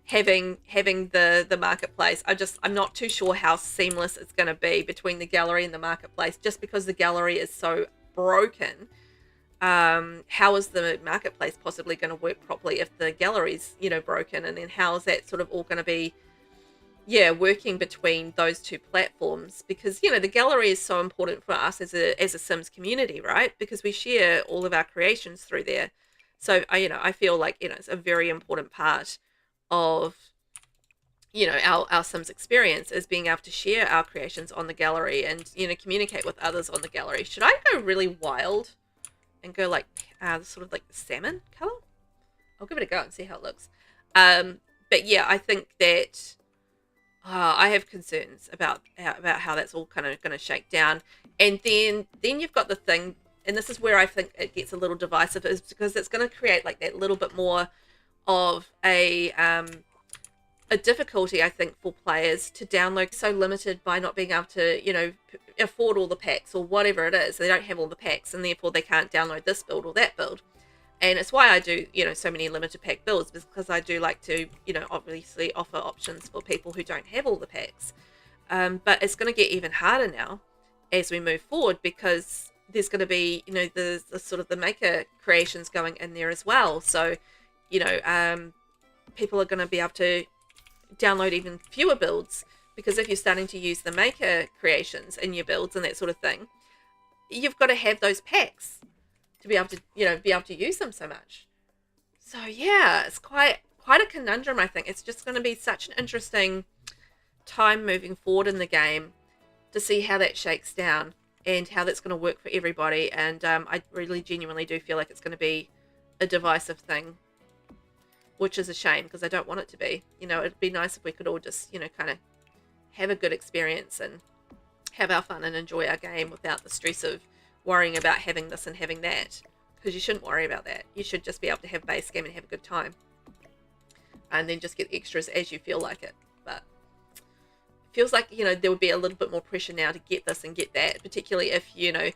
having the marketplace. I'm not too sure how seamless it's going to be between the gallery and the marketplace, just because the gallery is so broken. How is the marketplace possibly going to work properly if the gallery's, you know, broken? And then how is that sort of all going to be, working between those two platforms? Because, you know, the gallery is so important for us as a Sims community, right? Because we share all of our creations through there. So I feel like, you know, it's a very important part of, you know, our Sims experience is being able to share our creations on the gallery and, you know, communicate with others on the gallery. Should I go really wild and go like sort of like the salmon color? I'll give it a go and see how it looks. But yeah, I think that I have concerns about how that's all kind of going to shake down. And then you've got the thing, and this is where I think it gets a little divisive, is because it's going to create like that little bit more of a difficulty, I think, for players to download. So limited by not being able to, you know, afford all the packs or whatever it is. They don't have all the packs, and therefore they can't download this build or that build. And it's why I do, you know, so many limited pack builds, because I do like to, you know, obviously offer options for people who don't have all the packs. But it's going to get even harder now as we move forward, because there's going to be, you know, the sort of the maker creations going in there as well. So, you know, people are going to be able to download even fewer builds, because if you're starting to use the maker creations in your builds and that sort of thing, you've got to have those packs to be able to, you know, use them so much. So yeah, it's quite a conundrum. I think it's just going to be such an interesting time moving forward in the game to see how that shakes down and how that's going to work for everybody. And I really genuinely do feel like it's going to be a divisive thing, which is a shame, because I don't want it to be. You know, it'd be nice if we could all just, you know, kind of have a good experience and have our fun and enjoy our game without the stress of worrying about having this and having that, because you shouldn't worry about that. You should just be able to have base game and have a good time, and then just get extras as you feel like it. But it feels like, you know, there would be a little bit more pressure now to get this and get that, particularly if, you know,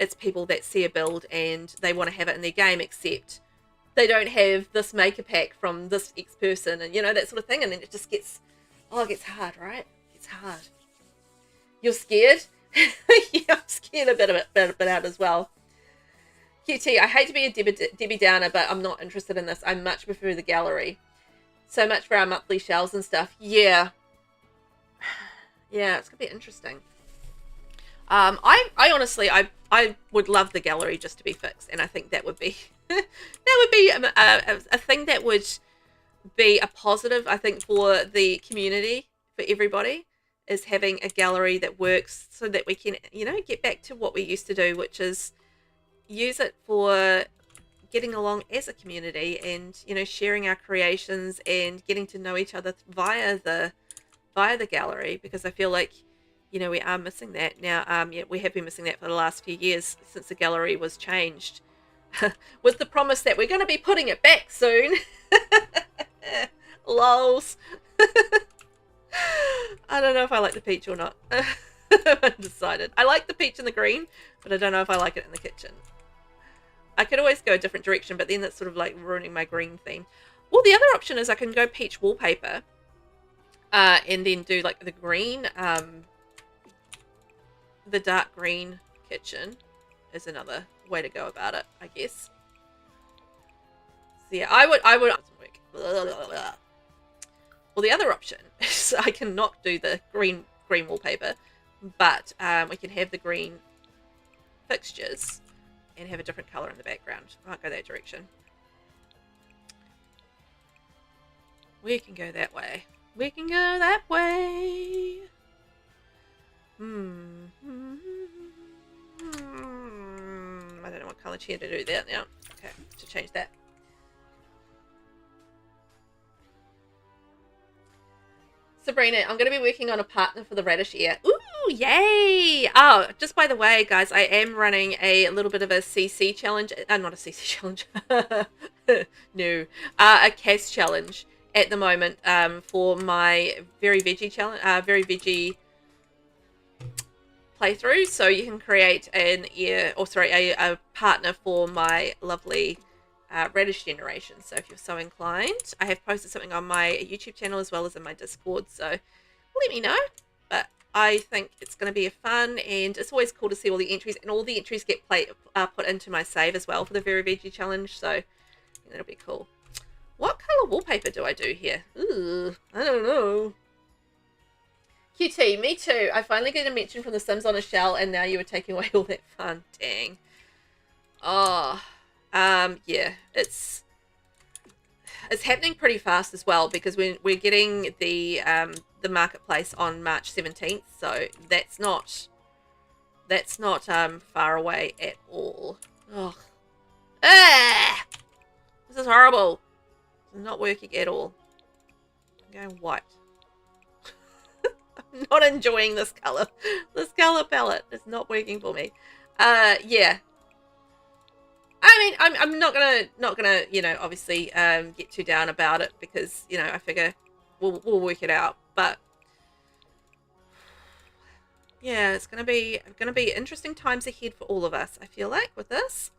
it's people that see a build and they want to have it in their game, except they don't have this maker pack from this X person, and, you know, that sort of thing. And then it just gets, it gets hard, right? It gets hard. You're scared? Yeah, I'm scared a bit out as well. QT, I hate to be a Debbie Downer, but I'm not interested in this. I much prefer the gallery. So much for our monthly shells and stuff. Yeah. Yeah, it's going to be interesting. I honestly, I would love the gallery just to be fixed, and I think that would be a thing that would be a positive, I think, for the community, for everybody, is having a gallery that works, so that we can, you know, get back to what we used to do, which is use it for getting along as a community and, you know, sharing our creations and getting to know each other via the gallery, because I feel like, you know, we are missing that now. Yeah, we have been missing that for the last few years since the gallery was changed, with the promise that we're going to be putting it back soon. Lols. I don't know if I like the peach or not. Undecided. I like the peach and the green, but I don't know if I like it in the kitchen. I could always go a different direction, but then that's sort of like ruining my green theme. Well, the other option is I can go peach wallpaper, and then do like the green, the dark green kitchen is another way to go about it, I guess. So yeah, I would. Well, the other option is I can not do the green wallpaper, but we can have the green fixtures and have a different color in the background. I might go that direction. We can go that way. We can go that way. I don't know what color chair to do that now. Okay, to change that. Sabrina, I'm going to be working on a partner for the radish ear. Ooh, yay! Oh, just by the way, guys, I am running a little bit of a CC challenge. Not a CC challenge. No. A CAS challenge at the moment for my Very Veggie challenge, Very Veggie playthrough. So you can create an ear, or sorry, a partner for my lovely radish generation. So if you're so inclined, I have posted something on my YouTube channel as well as in my Discord, so let me know. But I think it's going to be a fun, and it's always cool to see all the entries, and all the entries get put into my save as well for the Very Veggie challenge, so that'll be cool. What color wallpaper do I do here? Ooh, I don't know. QT, me too. I finally get a mention from The Sims on a shell, and now you were taking away all that fun. Dang. Oh, yeah, it's happening pretty fast as well, because we're getting the marketplace on March 17th, so that's not far away at all. Ugh. Ah! This is horrible. It's not working at all. I'm going white. I'm not enjoying this color. This color palette is not working for me. Yeah. I mean, I'm not gonna, you know, obviously get too down about it, because, you know, I figure we'll work it out. But yeah, it's gonna be interesting times ahead for all of us, I feel like, with this.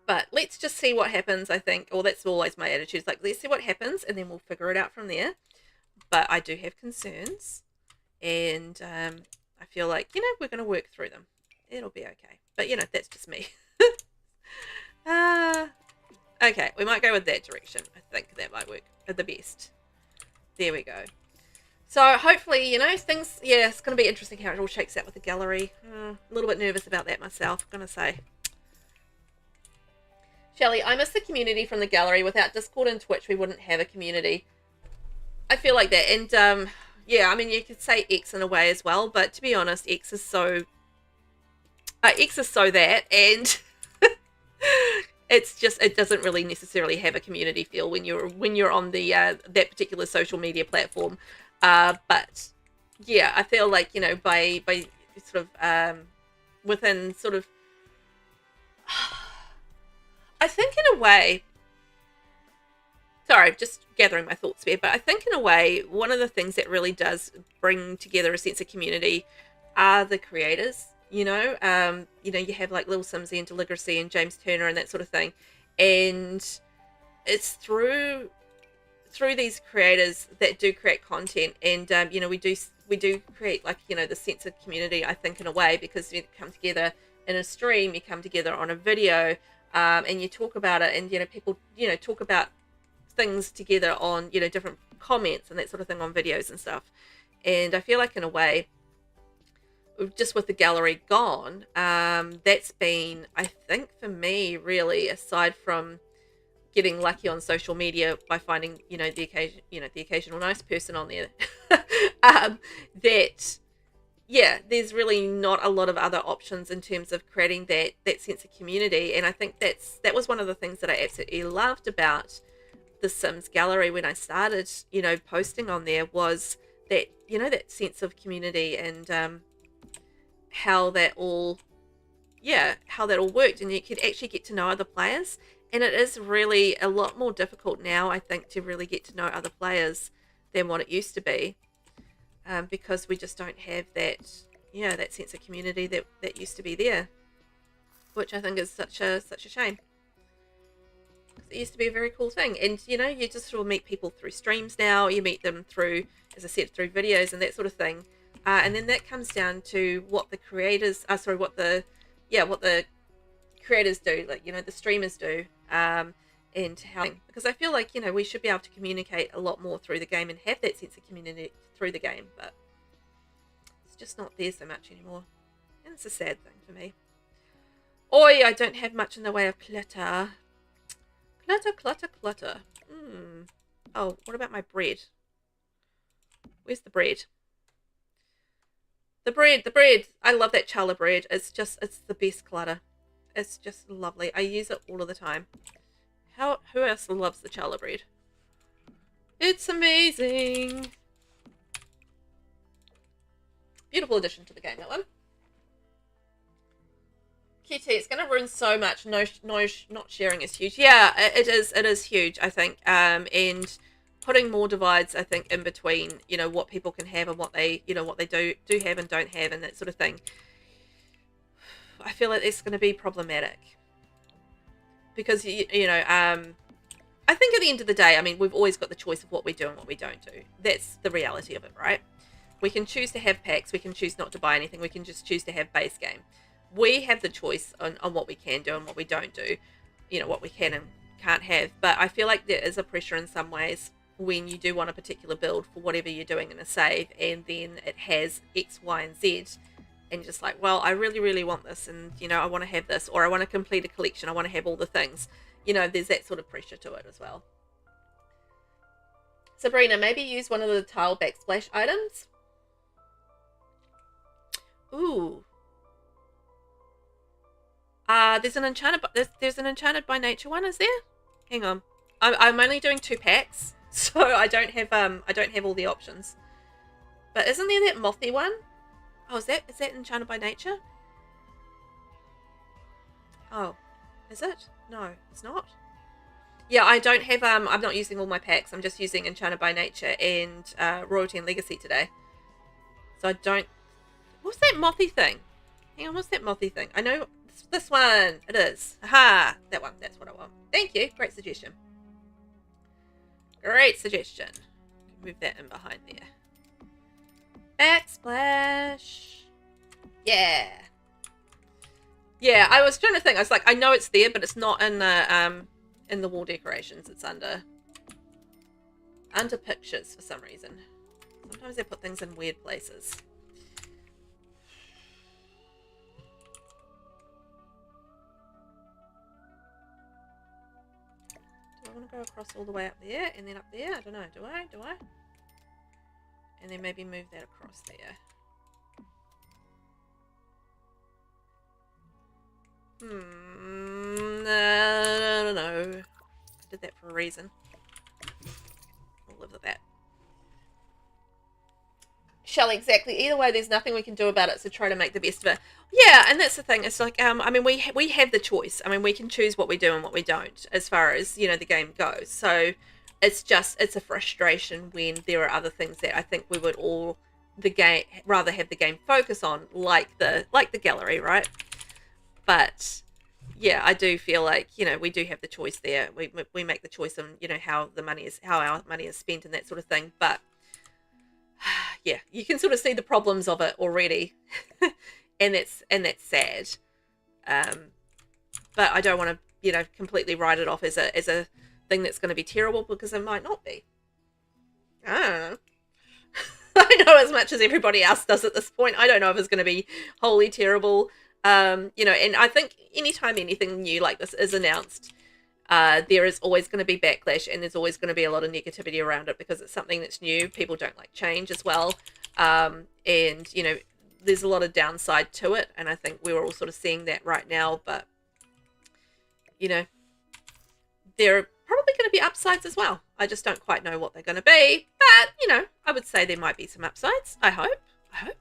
But let's just see what happens, I think. Well, that's always my attitude. It's like, let's see what happens, and then we'll figure it out from there. But I do have concerns, and I feel like, you know, we're going to work through them. It'll be okay. But, you know, that's just me. Okay, we might go with that direction. I think that might work the best. There we go. So hopefully, you know, things, yeah, it's going to be interesting how it all shakes out with the gallery. A little bit nervous about that myself, I'm going to say. Shelley, I miss the community from the gallery. Without Discord and Twitch, we wouldn't have a community. I feel like that. And, yeah, I mean, you could say X in a way as well, but to be honest, X is so that, and it's just, it doesn't really necessarily have a community feel when you're on the that particular social media platform. But yeah, I feel like, you know, by sort of within sort of, I think in a way, sorry, just gathering my thoughts here, but I think in a way, one of the things that really does bring together a sense of community are the creators. You know, you have like Little Simsy and Deligracy and James Turner and that sort of thing, and it's through these creators that do create content, and you know, we do create, like, you know, the sense of community, I think, in a way, because you come together in a stream, you come together on a video, and you talk about it, and, you know, people, you know, talk about things together on, you know, different comments and that sort of thing on videos and stuff. And I feel like in a way, just with the gallery gone, that's been, I think, for me, really, aside from getting lucky on social media by finding, you know, the occasional nice person on there, that, yeah, there's really not a lot of other options in terms of creating that sense of community. And I think that was one of the things that I absolutely loved about the Sims gallery when I started, you know, posting on there, was that, you know, that sense of community, and how that all worked, and you could actually get to know other players. And it is really a lot more difficult now, I think, to really get to know other players than what it used to be, because we just don't have that, that sense of community that used to be there, which I think is such a shame. It used to be a very cool thing, and you just sort of meet people through streams now. You meet them through, as I said, through videos and that sort of thing, and then that comes down to what the creators, what the creators do, like the streamers do, and how, because I feel like we should be able to communicate a lot more through the game and have that sense of community through the game, but it's just not there so much anymore, and it's a sad thing for me. Oi, I don't have much in the way of clutter. Clutter. Oh, what about my bread? Where's the bread? The bread. I love that challah bread. It's the best clutter. It's just lovely. I use it all of the time. Who else loves the challah bread? It's amazing. Beautiful addition to the game, that one. QT, it's going to ruin so much. No, not sharing is huge. Yeah, it is huge, I think. And putting more divides, I think, in between, what people can have and what they do have and don't have and that sort of thing. I feel like it's going to be problematic. Because, I think at the end of the day, I mean, we've always got the choice of what we do and what we don't do. That's the reality of it, right? We can choose to have packs. We can choose not to buy anything. We can just choose to have base game. We have the choice on what we can do and what we don't do, what we can and can't have. But I feel like there is a pressure in some ways when you do want a particular build for whatever you're doing in a save, and then it has X, Y, and Z, and you're just like, well, I really, really want this, and, I want to have this, or I want to complete a collection, I want to have all the things. There's that sort of pressure to it as well. Sabrina, maybe use one of the tile backsplash items. Ooh. There's an enchanted by nature one, is there? Hang on. I'm only doing 2 packs, so I don't have all the options. But isn't there that mothy one? Oh, is that enchanted by nature? Oh, is it? No, it's not. Yeah, I don't have I'm not using all my packs. I'm just using enchanted by nature and royalty and legacy today. So I don't. What's that mothy thing? Hang on, what's that mothy thing? I know. This one, it is. Aha, that one, that's what I want. Thank you, great suggestion. Great suggestion. Move that in behind there. Backsplash. Yeah. Yeah, I was trying to think. I was like, I know it's there, but it's not in the wall decorations. It's under pictures for some reason. Sometimes they put things in weird places. I want to go across all the way up there and then up there. I don't know. Do I? And then maybe move that across there. No. I did that for a reason. I'll live with that. Shelley, exactly. Either way, there's nothing we can do about it, so try to make the best of it. Yeah, and that's the thing. It's like, I mean, we have the choice. I mean, we can choose what we do and what we don't, as far as, the game goes. So it's a frustration when there are other things that I think we would all rather have the game focus on, like the gallery, right? But yeah, I do feel like, we do have the choice there. We make the choice on, how our money is spent and that sort of thing. But yeah, you can sort of see the problems of it already. and that's sad. But I don't want to, completely write it off as a thing that's going to be terrible, because it might not be. I don't know. I know as much as everybody else does at this point. I don't know if it's going to be wholly terrible. And I think anytime anything new like this is announced, there is always going to be backlash, and there's always going to be a lot of negativity around it, because it's something that's new. People don't like change as well. And, there's a lot of downside to it, and I think we're all sort of seeing that right now. But, there are probably going to be upsides as well. I just don't quite know what they're going to be. But, I would say there might be some upsides. I hope. I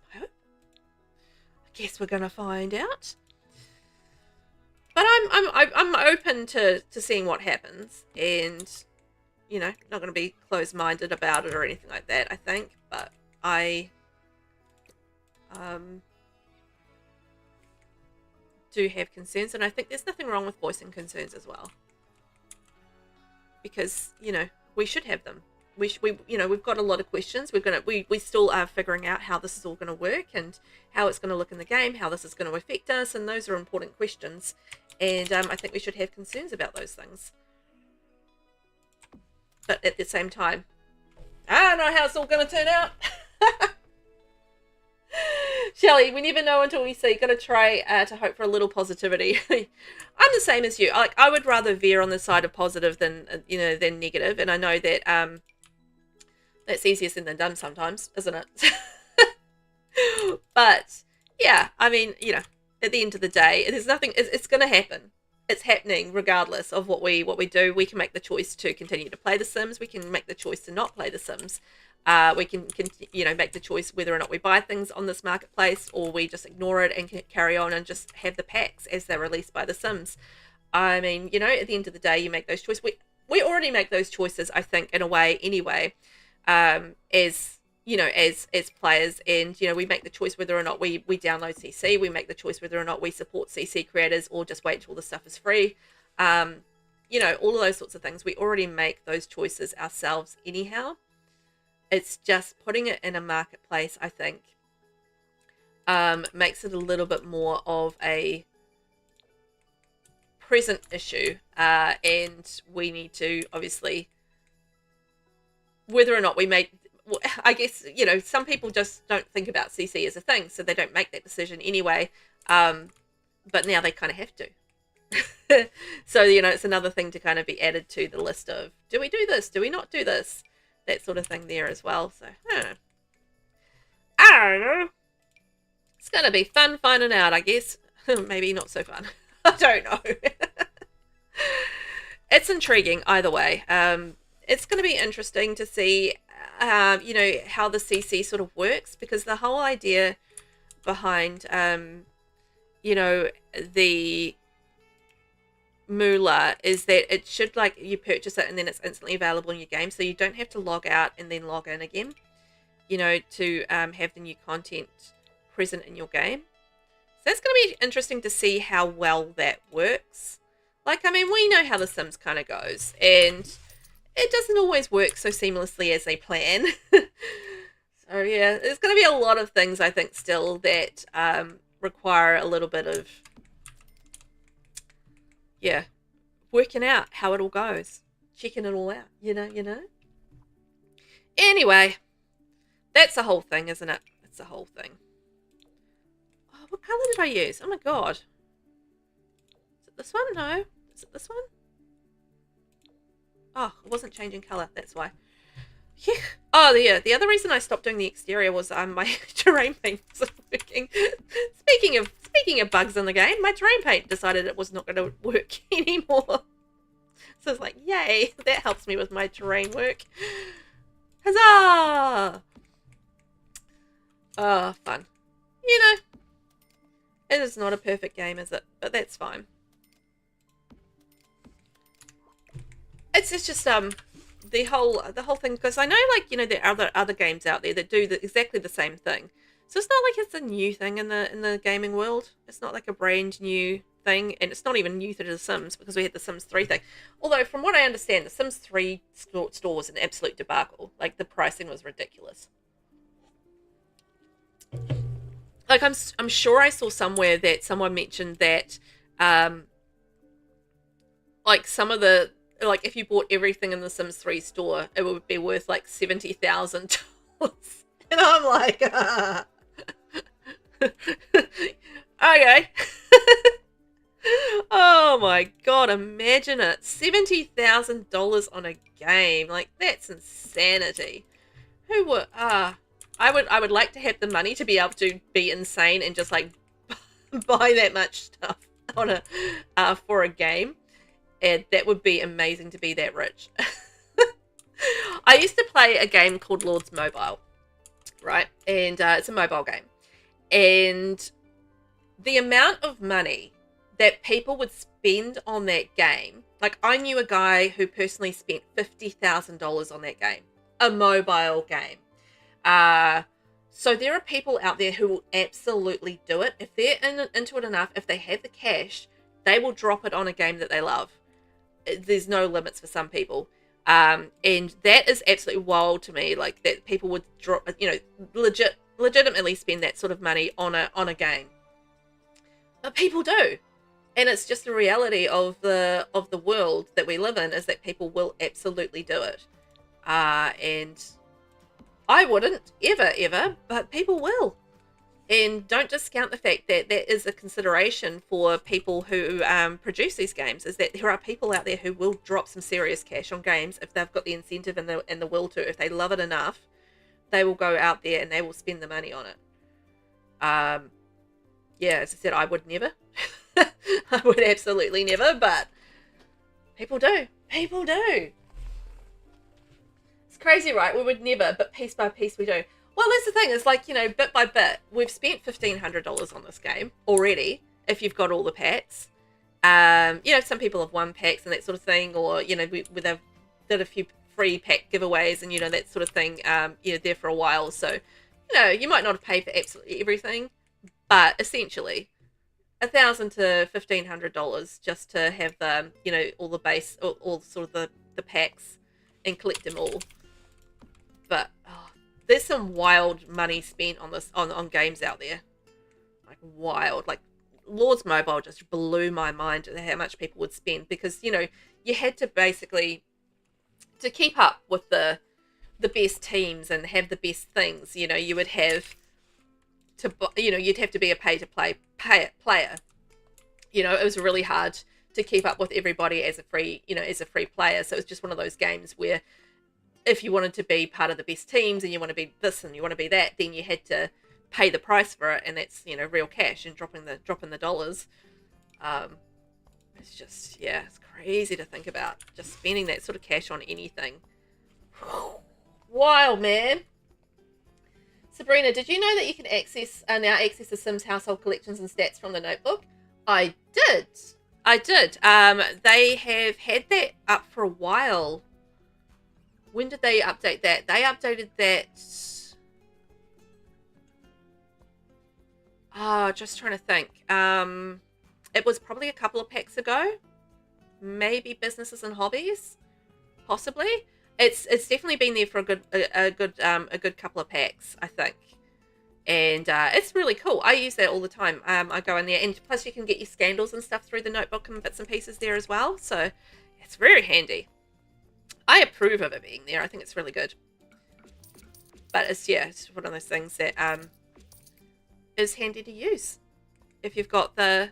guess we're going to find out. But I'm open to seeing what happens, and you know, not going to be closed-minded about it or anything like that, I think. But I do have concerns, and I think there's nothing wrong with voicing concerns as well, because you know, we should have them. We you know, we've got a lot of questions. We still are figuring out how this is all going to work and how it's going to look in the game, how this is going to affect us, and those are important questions. And I think we should have concerns about those things. But at the same time, I don't know how it's all going to turn out. Shelley, we never know until we see. Got to try to hope for a little positivity. I'm the same as you. Like, I would rather veer on the side of positive than than negative. And I know that that's easier said than done sometimes, isn't it? But yeah, I mean, you know, at the end of the day, there's nothing. It's going to happen. It's happening regardless of what we do. We can make the choice to continue to play The Sims. We can make the choice to not play The Sims. We can make the choice whether or not we buy things on this marketplace, or we just ignore it and carry on and just have the packs as they're released by The Sims. I mean, you know, at the end of the day, you make those choices. We already make those choices, I think, in a way anyway, as you know, as players, and you know, we make the choice whether or not we download CC. We make the choice whether or not we support CC creators or just wait till the stuff is free. You know, all of those sorts of things. We already make those choices ourselves anyhow. It's just putting it in a marketplace, I think, makes it a little bit more of a present issue. And we need to, obviously, whether or not we make, I guess, you know, some people just don't think about CC as a thing, so they don't make that decision anyway. But now they kind of have to. So, you know, it's another thing to kind of be added to the list of, do we do this? Do we not do this? That sort of thing there as well. So, I don't know. It's going to be fun finding out, I guess. Maybe not so fun. I don't know. It's intriguing either way. It's going to be interesting to see, you know, how the CC sort of works, because the whole idea behind, you know, the moolah is that it should, like, you purchase it and then it's instantly available in your game, so you don't have to log out and then log in again, you know, to have the new content present in your game. So that's going to be interesting to see how well that works. Like, I mean, we know how The Sims kind of goes, and it doesn't always work so seamlessly as they plan. So yeah, there's going to be a lot of things, I think, still that require a little bit of, yeah, working out how it all goes, checking it all out, you know. Anyway, that's the whole thing, isn't it? It's the whole thing. Oh, what colour did I use? Oh my god. Is it this one? No. Is it this one? Oh, it wasn't changing colour, that's why. Yeah. Oh, yeah. The other reason I stopped doing the exterior was my terrain paint wasn't working. Speaking of bugs in the game, my terrain paint decided it was not going to work anymore. So it's like, yay, that helps me with my terrain work. Huzzah! Oh, fun. You know, it is not a perfect game, is it? But that's fine. It's just the whole thing, because I know, like, you know, there are other games out there that do exactly the same thing. So it's not like it's a new thing in the gaming world. It's not like a brand new thing, and it's not even new to The Sims, because we had the Sims 3 thing. Although, from what I understand, the Sims 3 store was an absolute debacle. Like, the pricing was ridiculous. Like, I'm sure I saw somewhere that someone mentioned that, like, some of the, like, if you bought everything in the Sims 3 store, it would be worth like $70,000. And I'm like, okay. Oh my god, imagine it. $70,000 on a game. Like, that's insanity. Who would, I would like to have the money to be able to be insane and just, like, buy that much stuff on a for a game. And that would be amazing to be that rich. I used to play a game called Lords Mobile, right? And it's a mobile game. And the amount of money that people would spend on that game. Like, I knew a guy who personally spent $50,000 on that game, a mobile game. So there are people out there who will absolutely do it. If they're into it enough, if they have the cash, they will drop it on a game that they love. There's no limits for some people. And that is absolutely wild to me. Like, that people would drop, legitimately spend that sort of money on a game. But people do. And it's just the reality of the world that we live in, is that people will absolutely do it. And I wouldn't ever, but people will. And don't discount the fact that that is a consideration for people who produce these games, is that there are people out there who will drop some serious cash on games if they've got the incentive and the will to. If they love it enough, they will go out there and they will spend the money on it. Yeah, as I said, I would never. I would absolutely never, but people do. People do. It's crazy, right? We would never, but piece by piece we do. Well, that's the thing. It's like, bit by bit, we've spent $1,500 on this game already, if you've got all the packs. Some people have won packs and that sort of thing, or, we did a few free pack giveaways and, that sort of thing, there for a while. So, you might not have paid for absolutely everything, but essentially $1,000 to $1,500 just to have the, all the base, all sort of the packs and collect them all. But there's some wild money spent on this on games out there, like wild. Like Lords Mobile just blew my mind at how much people would spend, because you had to basically, to keep up with the best teams and have the best things, you would have to, you'd have to be a pay to play player. It was really hard to keep up with everybody as a free player. So it was just one of those games where if you wanted to be part of the best teams and you want to be this and you want to be that, then you had to pay the price for it, and that's real cash and dropping the dollars. It's just, it's crazy to think about just spending that sort of cash on anything. Wild, man. Sabrina, did you know that you can now access the Sims household collections and stats from the notebook? I did. They have had that up for a while. When did they update that? They updated that. Just trying to think. It was probably a couple of packs ago. Maybe businesses and hobbies, possibly. It's definitely been there for a good couple of packs, I think. And it's really cool. I use that all the time. I go in there, and plus you can get your scandals and stuff through the notebook and bits and pieces there as well. So it's very handy. I approve of it being there. I think it's really good. But it's one of those things that is handy to use if you've got the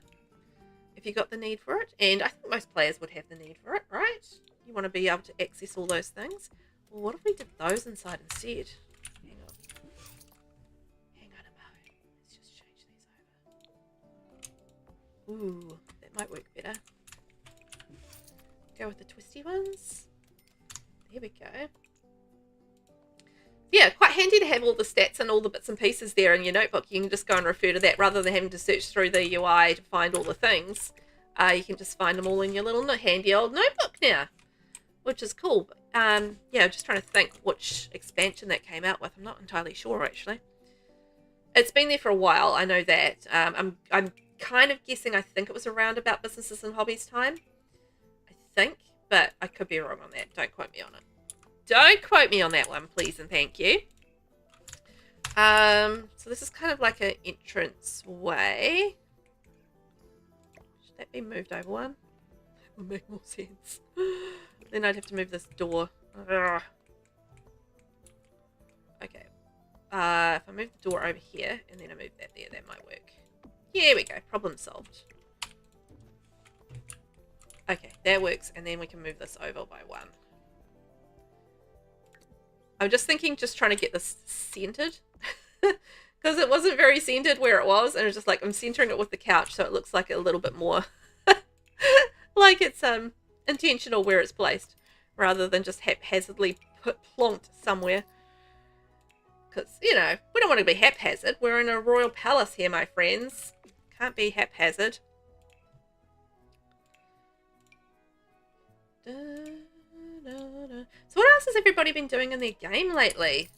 need for it. And I think most players would have the need for it, right? You want to be able to access all those things. Well, what if we did those inside instead? Hang on a moment. Let's just change these over. Ooh, that might work better. Go with the twisty ones. There we go. Yeah, quite handy to have all the stats and all the bits and pieces there in your notebook. You can just go and refer to that rather than having to search through the UI to find all the things. You can just find them all in your little handy old notebook now, which is cool. Just trying to think which expansion that came out with. I'm not entirely sure, actually. It's been there for a while, I know that. I'm kind of guessing, I think it was around about businesses and hobbies time. I think. But I could be wrong on that. Don't quote me on it. Don't quote me on that one, please and thank you. So this is kind of like an entrance way. Should that be moved over one? That would make more sense. Then I'd have to move this door. Ugh. Okay. If I move the door over here and then I move that there, that might work. Here we go. Problem solved. Okay, that works, and then we can move this over by one. I'm just trying to get this centered, because it wasn't very centered where it was, and it's just like I'm centering it with the couch so it looks like a little bit more like it's intentional where it's placed, rather than just haphazardly plonked somewhere. Because, we don't want to be haphazard. We're in a royal palace here, my friends. Can't be haphazard. So what else has everybody been doing in their game lately?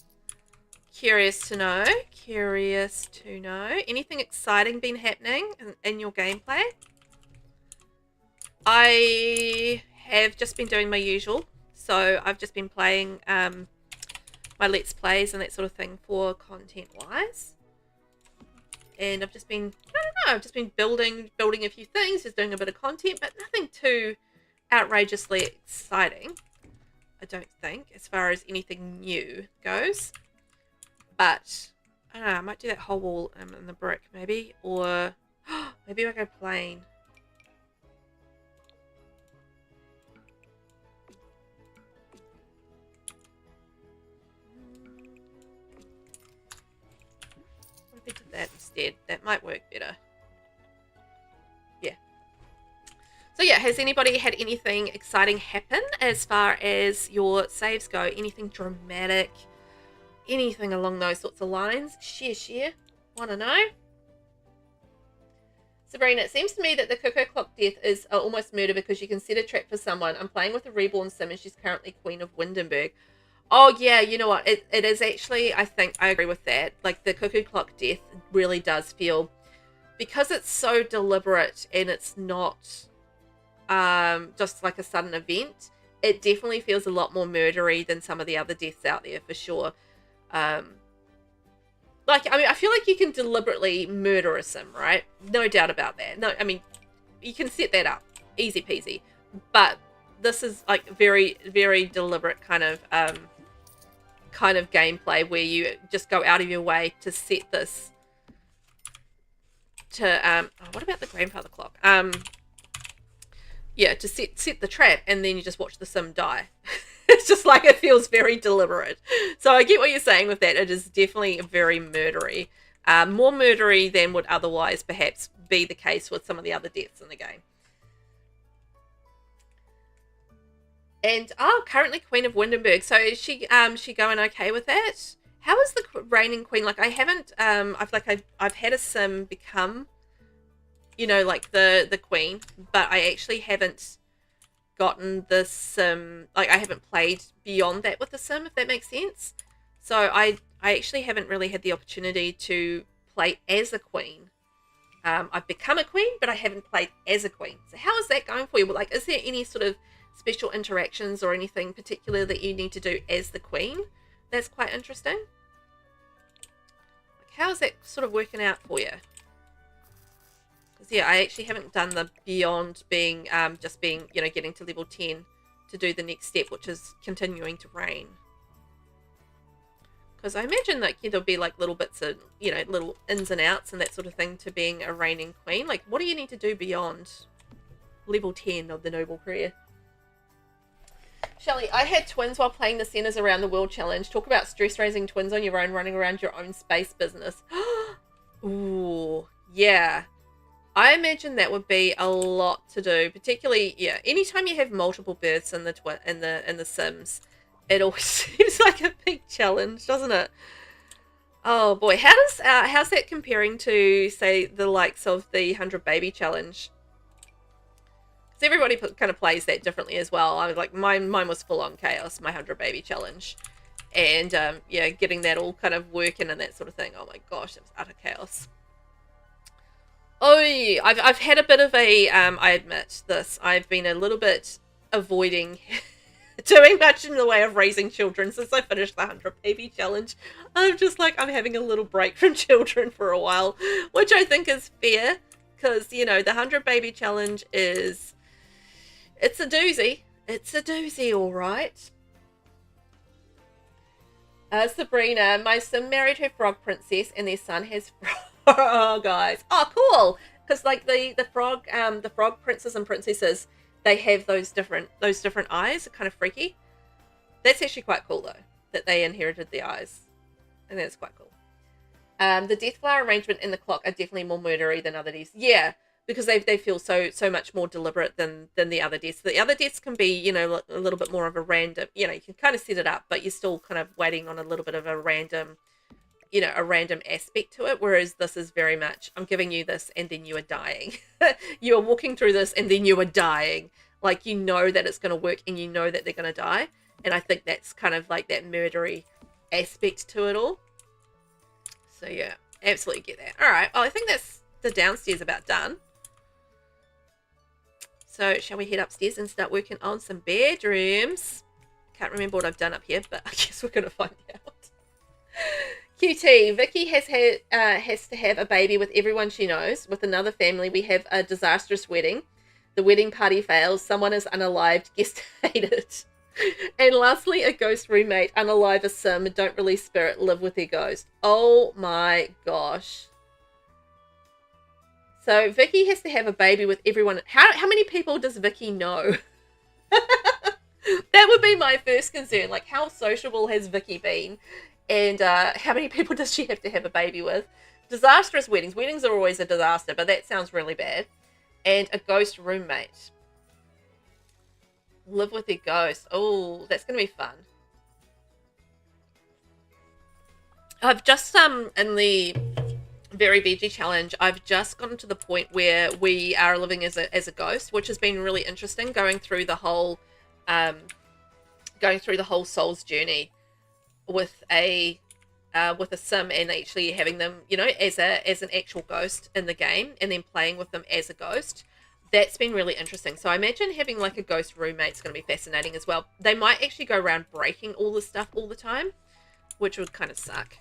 Curious to know. Curious to know. Anything exciting been happening in your gameplay? I have just been doing my usual. So I've just been playing my Let's Plays and that sort of thing for content-wise. And I've just been, I don't know, I've just been building a few things, just doing a bit of content, but nothing too outrageously exciting, I don't think, as far as anything new goes. But I don't know, I might do that whole wall in the brick maybe, or maybe I'll go plain. What if I did that instead? That might work better. Yeah. So yeah, has anybody had anything exciting happen as far as your saves go? Anything dramatic? Anything along those sorts of lines? Share. Want to know? Sabrina, it seems to me that the cuckoo clock death is almost murder because you can set a trap for someone. I'm playing with a reborn sim and she's currently Queen of Windenburg. Oh, yeah, you know what? It is actually, I think, I agree with that. Like, the cuckoo clock death really does feel, because it's so deliberate and it's not just like a sudden event, it definitely feels a lot more murdery than some of the other deaths out there, for sure. Like, I mean, I feel like you can deliberately murder a sim, right? No doubt about that. No, I mean, you can set that up. Easy peasy. But this is, like, very, very deliberate kind of gameplay where you just go out of your way to set this to, oh, what about the grandfather clock? Yeah, to set the trap and then you just watch the sim die. It's just like, it feels very deliberate. So I get what you're saying with that. It is definitely very murdery. More murdery than would otherwise perhaps be the case with some of the other deaths in the game. And, currently Queen of Windenburg. So is she going okay with that? How is the reigning queen? Like, I haven't, I've had a sim become, you know, like the queen, but I actually haven't gotten the sim, like, I haven't played beyond that with the sim, if that makes sense. So I actually haven't really had the opportunity to play as a queen. I've become a queen, but I haven't played as a queen. So how is that going for you? Like, is there any sort of special interactions or anything particular that you need to do as the queen? That's quite interesting. Like, how is that sort of working out for you? Because, yeah, I actually haven't done the beyond being, just being, you know, getting to level 10 to do the next step, which is continuing to reign. Because I imagine that, yeah, there'll be, like, little bits of, you know, little ins and outs and that sort of thing to being a reigning queen. Like, what do you need to do beyond level 10 of the Noble Career? Shelley, I had twins while playing the Centers Around the World Challenge. Talk about stress-raising twins on your own, running around your own space business. Ooh, yeah. I imagine that would be a lot to do, particularly, yeah, anytime you have multiple births in the Sims, it always seems like a big challenge, doesn't it? Oh boy, how's that comparing to, say, the likes of the 100 Baby Challenge? Because everybody kind of plays that differently as well. I was like, mine was full on chaos, my 100 Baby Challenge, and yeah, getting that all kind of working and that sort of thing. Oh my gosh, it was utter chaos. Oh, yeah. I've had a bit of a, I admit this, I've been a little bit avoiding doing much in the way of raising children since I finished the 100 Baby Challenge. I'm just like, I'm having a little break from children for a while, which I think is fair, because, you know, the 100 Baby Challenge is, it's a doozy. It's a doozy, all right. Sabrina, my sim married her frog princess and their son has oh, guys. Oh, cool. Because, like, the frog princes and princesses, they have those different eyes. Kind of freaky. That's actually quite cool, though, that they inherited the eyes. And that's quite cool. The death flower arrangement in the clock are definitely more murdery than other deaths. Yeah, because they feel so much more deliberate than the other deaths. The other deaths can be, you know, a little bit more of a random, you know, you can kind of set it up, but you're still kind of waiting on a little bit of a random, you know, a random aspect to it, whereas this is very much, I'm giving you this and then you are dying. You are walking through this and then you are dying. Like, you know that it's going to work and you know that they're going to die. And I think that's kind of like that murdery aspect to it all. So yeah, absolutely get that. All right, well, I think that's the downstairs about done. So shall we head upstairs and start working on some bedrooms? Can't remember what I've done up here, but I guess we're going to find out. QT, Vicky has to have a baby with everyone she knows. With another family, we have a disastrous wedding. The wedding party fails. Someone is unalived. Guest hated. And lastly, a ghost roommate. Unalive a sim. Don't release spirit. Live with their ghost. Oh my gosh. So Vicky has to have a baby with everyone. How many people does Vicky know? That would be my first concern. Like, how sociable has Vicky been? And how many people does she have to have a baby with? Disastrous weddings. Weddings are always a disaster, but that sounds really bad. And a ghost roommate. Live with their ghost. Oh, that's going to be fun. I've just, in the Very Veggie Challenge, I've just gotten to the point where we are living as a ghost, which has been really interesting, going through the whole soul's journey with a sim, and actually having them, you know, as an actual ghost in the game, and then playing with them as a ghost. That's been really interesting. So I imagine having like a ghost roommate is going to be fascinating as well. They might actually go around breaking all this stuff all the time, which would kind of suck.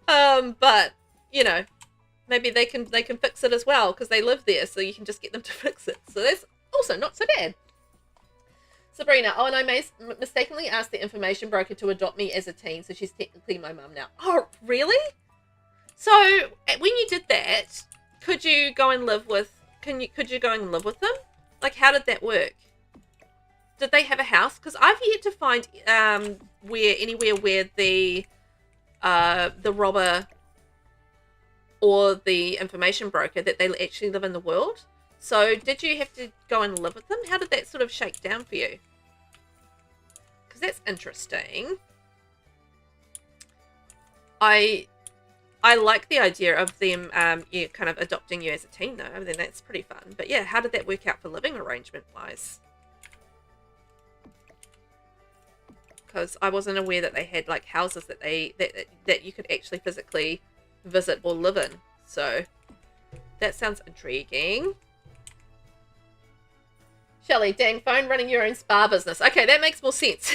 But you know, maybe they can fix it as well, because they live there, so you can just get them to fix it. So that's also not so bad. Sabrina, oh, and I mistakenly asked the information broker to adopt me as a teen, so she's technically my mum now. Oh, really? So when you did that, could you go and live with? Could you go and live with them? Like, how did that work? Did they have a house? Because I've yet to find anywhere where the robber or the information broker, that they actually live in the world. So did you have to go and live with them? How did that sort of shake down for you? Because that's interesting. I like the idea of them kind of adopting you as a teen, though. I mean, that's pretty fun. But yeah, how did that work out for living arrangement wise? Because I wasn't aware that they had like houses that that you could actually physically visit or live in. So that sounds intriguing. Shelley, dang, phone running your own spa business. Okay, that makes more sense.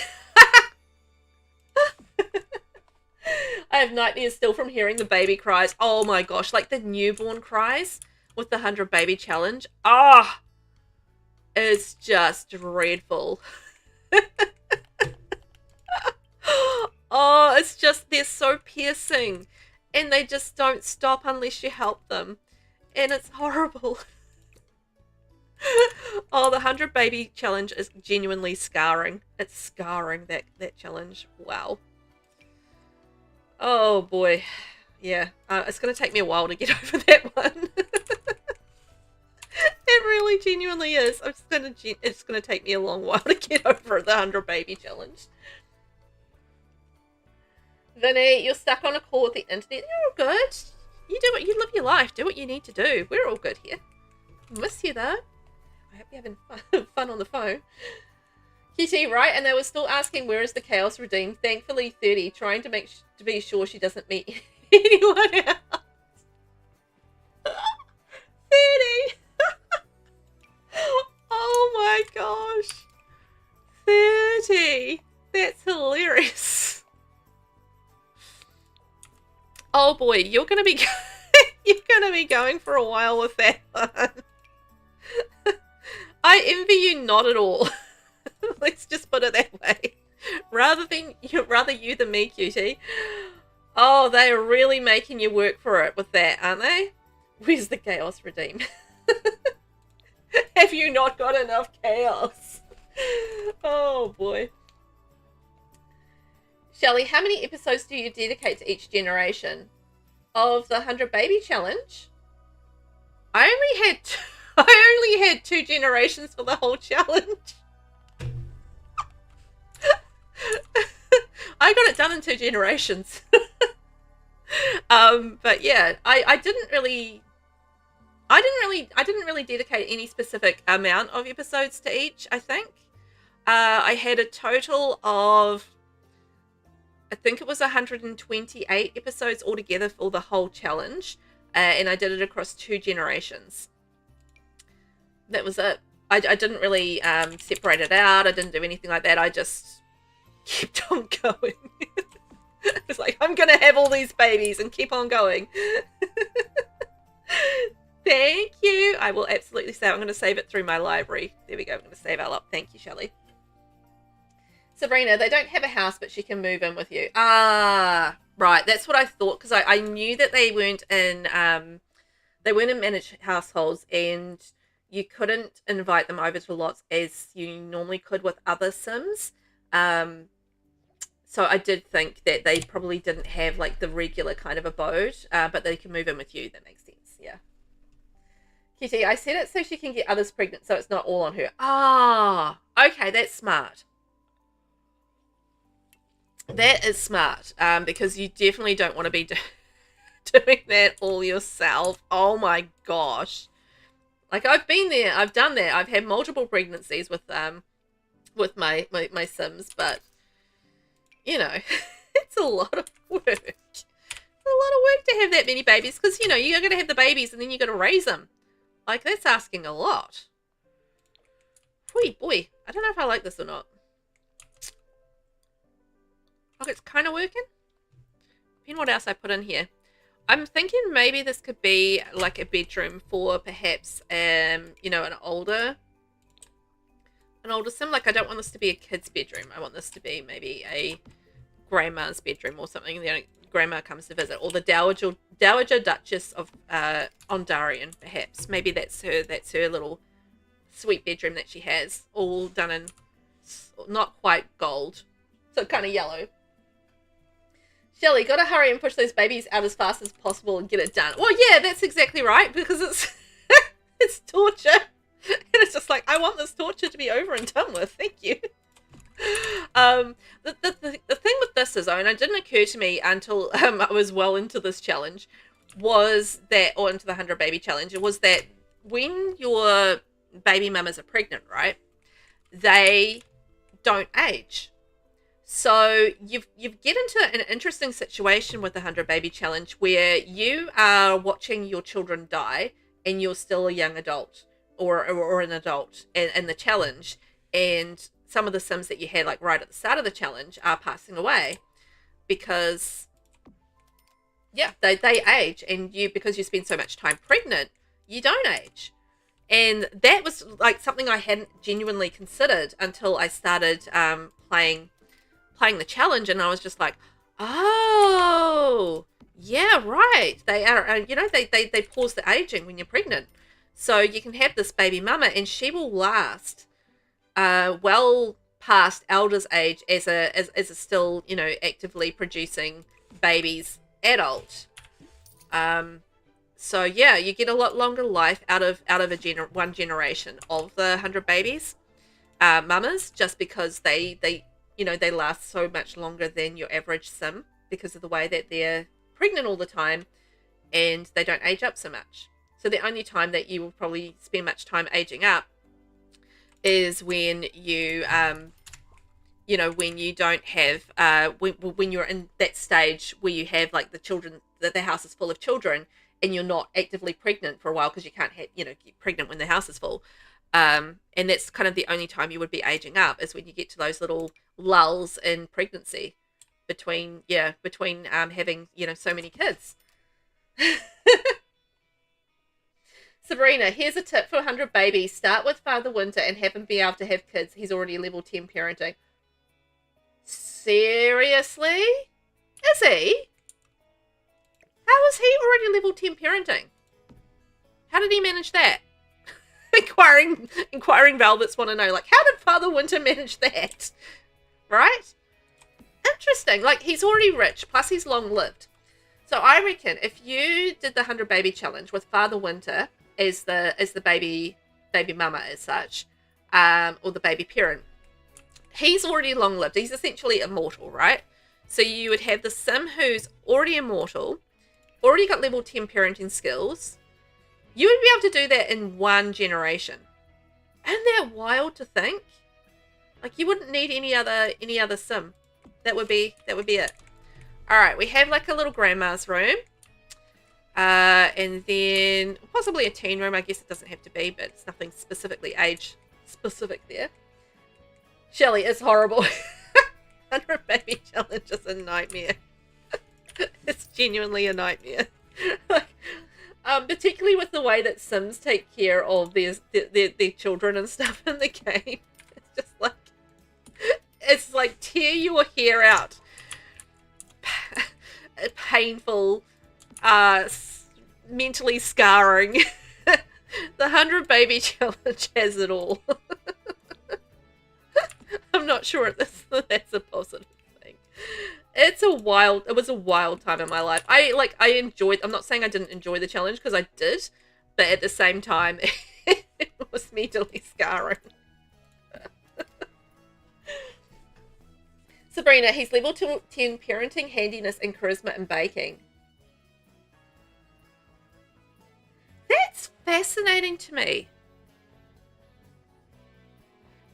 I have nightmares still from hearing the baby cries. Oh my gosh, like the newborn cries with the 100 baby challenge. Ah, it's just dreadful. Oh, it's just, they're so piercing, and they just don't stop unless you help them, and it's horrible. Oh, the 100 baby challenge is genuinely scarring. It's scarring, that challenge. Wow. Oh boy. Yeah, it's going to take me a while to get over that one. It really genuinely is. It's going to take me a long while to get over the 100 baby challenge. Vinny, you're stuck on a call with the internet. You're all good. You live your life. Do what you need to do. We're all good here. Miss you though. I hope you're having fun on the phone. Kitty, right? And they were still asking, where is the Chaos Redeemed? Thankfully 30, trying to be sure she doesn't meet anyone else. 30. Oh my gosh. 30. That's hilarious. Oh boy, you're gonna be going for a while with that one. I envy you not at all. Let's just put it that way. Rather you than me, cutie. Oh, they are really making you work for it with that, aren't they? Where's the Chaos Redeem? Have you not got enough chaos? Oh boy. Shelley, how many episodes do you dedicate to each generation of the 100 baby challenge? I only had 2 generations for the whole challenge. I got it done in 2 generations. But yeah, I didn't really I didn't really dedicate any specific amount of episodes to each, I think. I had a total of, I think it was 128 episodes altogether for the whole challenge, and I did it across 2 generations. That was it. I didn't really separate it out. I didn't do anything like that. I just kept on going. It's like, I'm going to have all these babies and keep on going. Thank you. I will absolutely save. I'm going to save it through my library. There we go. I'm going to save our up. Thank you, Shelley. Sabrina, they don't have a house, but she can move in with you. Ah, right. That's what I thought, because I knew that they weren't in managed households, and you couldn't invite them over to lots as you normally could with other Sims. So I did think that they probably didn't have like the regular kind of abode, but they can move in with you. That makes sense. Yeah. Kitty, I said it so she can get others pregnant, so it's not all on her. Ah, okay, that's smart. That is smart, because you definitely don't want to be doing that all yourself. Oh my gosh. Like, I've been there, I've done that. I've had multiple pregnancies with my Sims, but you know, it's a lot of work. It's a lot of work to have that many babies, because you know, you're going to have the babies and then you're going to raise them. Like, that's asking a lot. Boy, I don't know if I like this or not. Look, it's kind of working. Depending what else I put in here. I'm thinking maybe this could be like a bedroom for perhaps, you know, an older Sim. Like, I don't want this to be a kid's bedroom. I want this to be maybe a grandma's bedroom or something. You know, grandma comes to visit, or the Dowager Duchess of Ondarian, perhaps. Maybe that's her little sweet bedroom that she has, all done in not quite gold, so kind of yellow. Shelley, gotta hurry and push those babies out as fast as possible and get it done. Well, yeah, that's exactly right, because it's it's torture. And it's just like, I want this torture to be over and done with. Thank you. The thing with this is, and it didn't occur to me until I was well into this challenge, was that, or into the 100 baby challenge, was that when your baby mamas are pregnant, right, they don't age. So you get into an interesting situation with the 100 baby challenge where you are watching your children die and you're still a young adult or an adult in the challenge, and some of the Sims that you had like right at the start of the challenge are passing away because, yeah, they age, and because you spend so much time pregnant, you don't age. And that was like something I hadn't genuinely considered until I started playing the challenge, and I was just like, oh, yeah, right. They are, you know, they pause the aging when you're pregnant. So you can have this baby mama, and she will last well past Elder's age as a still, you know, actively producing babies adult. So yeah, you get a lot longer life out of one generation of the 100 babies mamas, just because they you know, they last so much longer than your average Sim because of the way that they're pregnant all the time and they don't age up so much. So the only time that you will probably spend much time aging up is when you, you know, when you don't have, when you're in that stage where you have like the children, that the house is full of children and you're not actively pregnant for a while because you can't have, you know, get pregnant when the house is full. And that's kind of the only time you would be aging up, is when you get to those little lulls in pregnancy between having, you know, so many kids. Sabrina, here's a tip for 100 babies. Start with Father Winter and have him be able to have kids. He's already level 10 parenting. Seriously? Is he? How is he already level 10 parenting? How did he manage that? Inquiring Velvets want to know, like, how did Father Winter manage that? Right? Interesting. Like, he's already rich, plus he's long-lived. So I reckon if you did the 100 baby challenge with Father Winter as the baby mama as such, or the baby parent, he's already long-lived. He's essentially immortal, right? So you would have the Sim who's already immortal, already got level 10 parenting skills. You would be able to do that in one generation. Isn't that wild to think? Like, you wouldn't need any other sim. That would be it. All right, we have like a little grandma's room. And then possibly a teen room. I guess it doesn't have to be, but it's nothing specifically age specific there. Shelley, it's horrible. 100 baby challenge is a nightmare. It's genuinely a nightmare. Particularly with the way that Sims take care of their children and stuff in the game. It's like tear your hair out. Painful, mentally scarring. The 100 baby challenge has it all. I'm not sure that's a positive thing. It was a wild time in my life. I enjoyed, I'm not saying I didn't enjoy the challenge, because I did, but at the same time, it was mentally scarring. Sabrina, he's level 10 parenting, handiness, and charisma and baking. That's fascinating to me.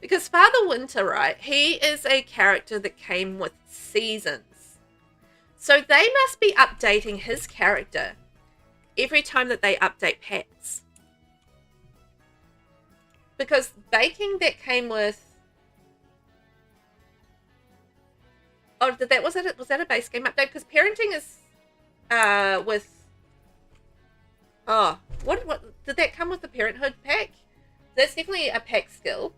Because Father Winter, right, he is a character that came with seasons. So they must be updating his character every time that they update pets. Because baking, that came with... Oh, was that a base game update? Because parenting is with... Oh, what did that come with the Parenthood pack? That's definitely a pack skill.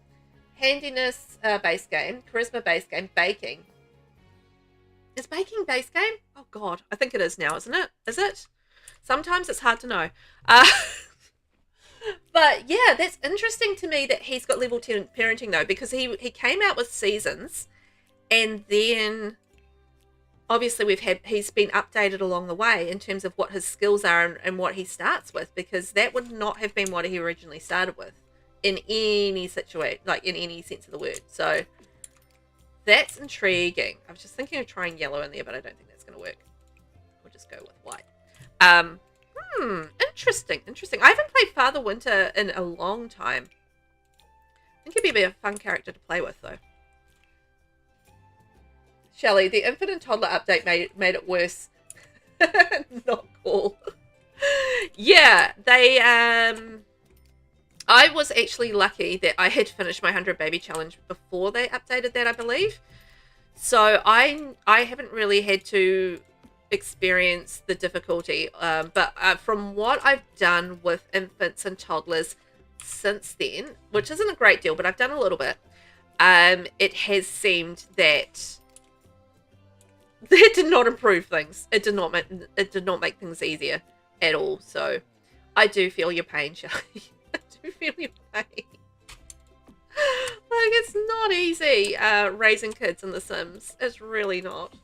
Handiness base game, charisma base game, baking. Is baking base game? Oh God, I think it is now, isn't it? Is it? Sometimes it's hard to know. But yeah, that's interesting to me that he's got level 10 parenting though, because he came out with seasons, and then obviously he's been updated along the way in terms of what his skills are and what he starts with, because that would not have been what he originally started with in any situation, like in any sense of the word. So that's intriguing. I was just thinking of trying yellow in there, but I don't think that's going to work. We'll just go with white. Interesting. I haven't played Father Winter in a long time. I think he'd be a fun character to play with, though. Shelley, the infant and toddler update made it worse. Not cool. Yeah, they I was actually lucky that I had finished my 100 baby challenge before they updated that, I believe. So I haven't really had to experience the difficulty. But from what I've done with infants and toddlers since then, which isn't a great deal, but I've done a little bit, it has seemed that it did not improve things. It did not make things easier at all. So I do feel your pain, Shelley. I do feel your pain. Like, it's not easy raising kids in The Sims. It's really not.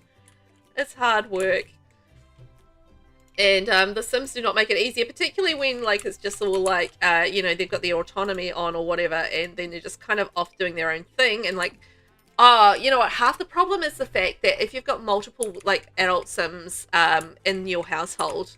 It's hard work. And The Sims do not make it easier, particularly when, like, it's just all like, you know, they've got their autonomy on or whatever, and then they're just kind of off doing their own thing. And, like, you know what? Half the problem is the fact that if you've got multiple, like, adult Sims in your household,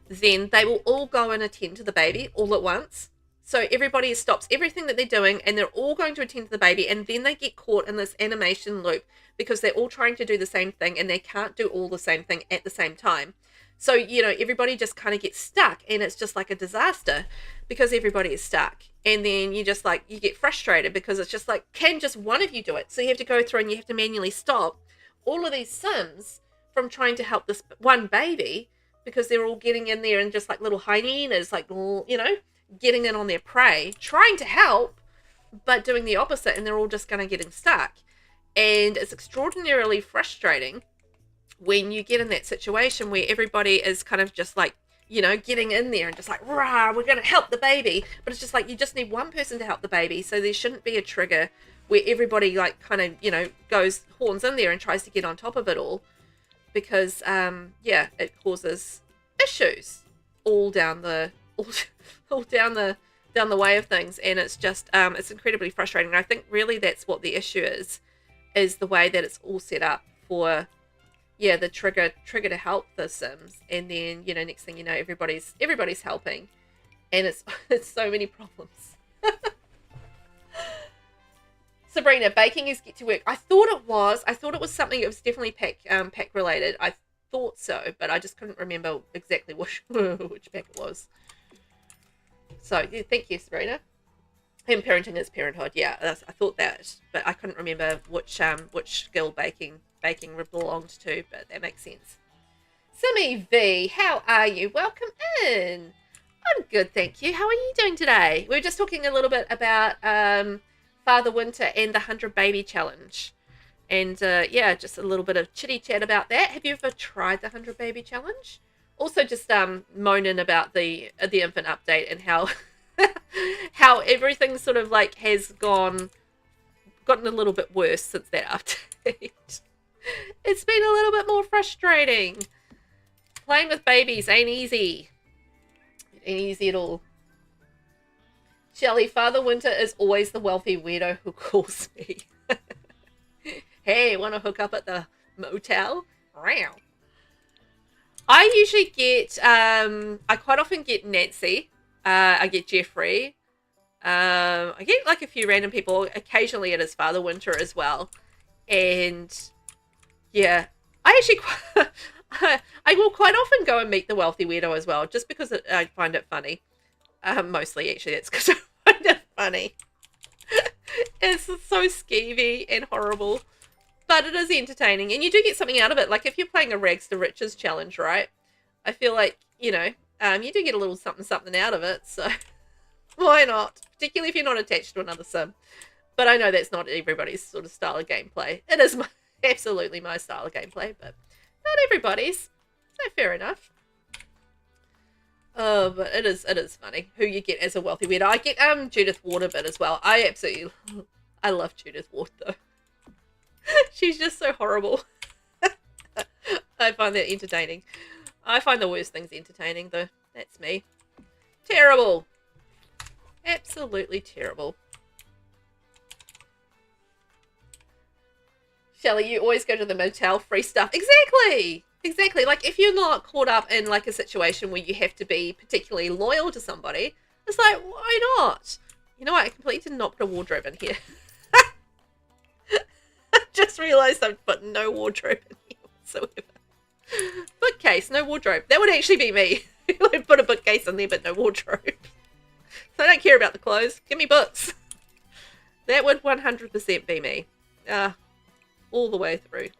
then they will all go and attend to the baby all at once. So everybody stops everything that they're doing, and they're all going to attend to the baby, and then they get caught in this animation loop because they're all trying to do the same thing, and they can't do all the same thing at the same time. So, you know, everybody just kind of gets stuck, and it's just like a disaster because everybody is stuck. And then you just, like, you get frustrated because it's just like, can just one of you do it? So you have to go through and you have to manually stop all of these Sims from trying to help this one baby because they're all getting in there and just like little hyenas, like, you know, getting in on their prey, trying to help, but doing the opposite, and they're all just kind of getting stuck. And it's extraordinarily frustrating when you get in that situation where everybody is kind of just like, you know, getting in there and just like, rah, we're going to help the baby. But it's just like, you just need one person to help the baby. So there shouldn't be a trigger where everybody like kind of, you know, horns in there and tries to get on top of it all. Because, yeah, it causes issues all down the way of things. And it's just, it's incredibly frustrating. And I think really that's what the issue is the way that it's all set up for, yeah, the trigger to help the Sims, and then, you know, next thing you know, everybody's helping, and it's so many problems. Sabrina, baking is get to work. I thought it was something. It was definitely pack related. I thought so, but I just couldn't remember exactly which pack it was. So yeah, thank you, Sabrina. And parenting is parenthood. Yeah, I thought that, but I couldn't remember which skill baking belonged to. But that makes sense. Simmy V, how are you? Welcome in. I'm good, thank you. How are you doing today? We were just talking a little bit about Father Winter and the 100 Baby Challenge. And yeah, just a little bit of chitty chat about that. Have you ever tried the 100 Baby Challenge? Also just moaning about the infant update and how how everything sort of like has gotten a little bit worse since that update. It's been a little bit more frustrating. Playing with babies ain't easy. It ain't easy at all. Shelley, Father Winter is always the wealthy weirdo who calls me. Hey, want to hook up at the motel? Wow. I usually get, I quite often get Nancy. I get Jeffrey. I get like a few random people. Occasionally it is Father Winter as well. And yeah, I actually I will quite often go and meet the wealthy weirdo as well, just because I find it funny. Mostly, actually, it's because I find it funny. It's so skeevy and horrible, but it is entertaining, and you do get something out of it. Like if you're playing a rags to riches challenge, right? I feel like, you know, you do get a little something out of it, so why not? Particularly if you're not attached to another sim. But I know that's not everybody's sort of style of gameplay. It is absolutely my style of gameplay, but not everybody's. So fair enough. Oh, but it is funny who you get as a wealthy weirdo. I get Judith Waterbit as well. I love Judith Water though. She's just so horrible. I find that entertaining. I find the worst things entertaining though. That's me. Terrible. Absolutely terrible. Shelley, you always go to the motel, free stuff. Exactly. Exactly. Like, if you're not caught up in, like, a situation where you have to be particularly loyal to somebody, it's like, why not? You know what? I completely did not put a wardrobe in here. I just realised I've put no wardrobe in here whatsoever. Bookcase, no wardrobe. That would actually be me. I'd put a bookcase in there, but no wardrobe. So I don't care about the clothes. Give me books. That would 100% be me. All the way through.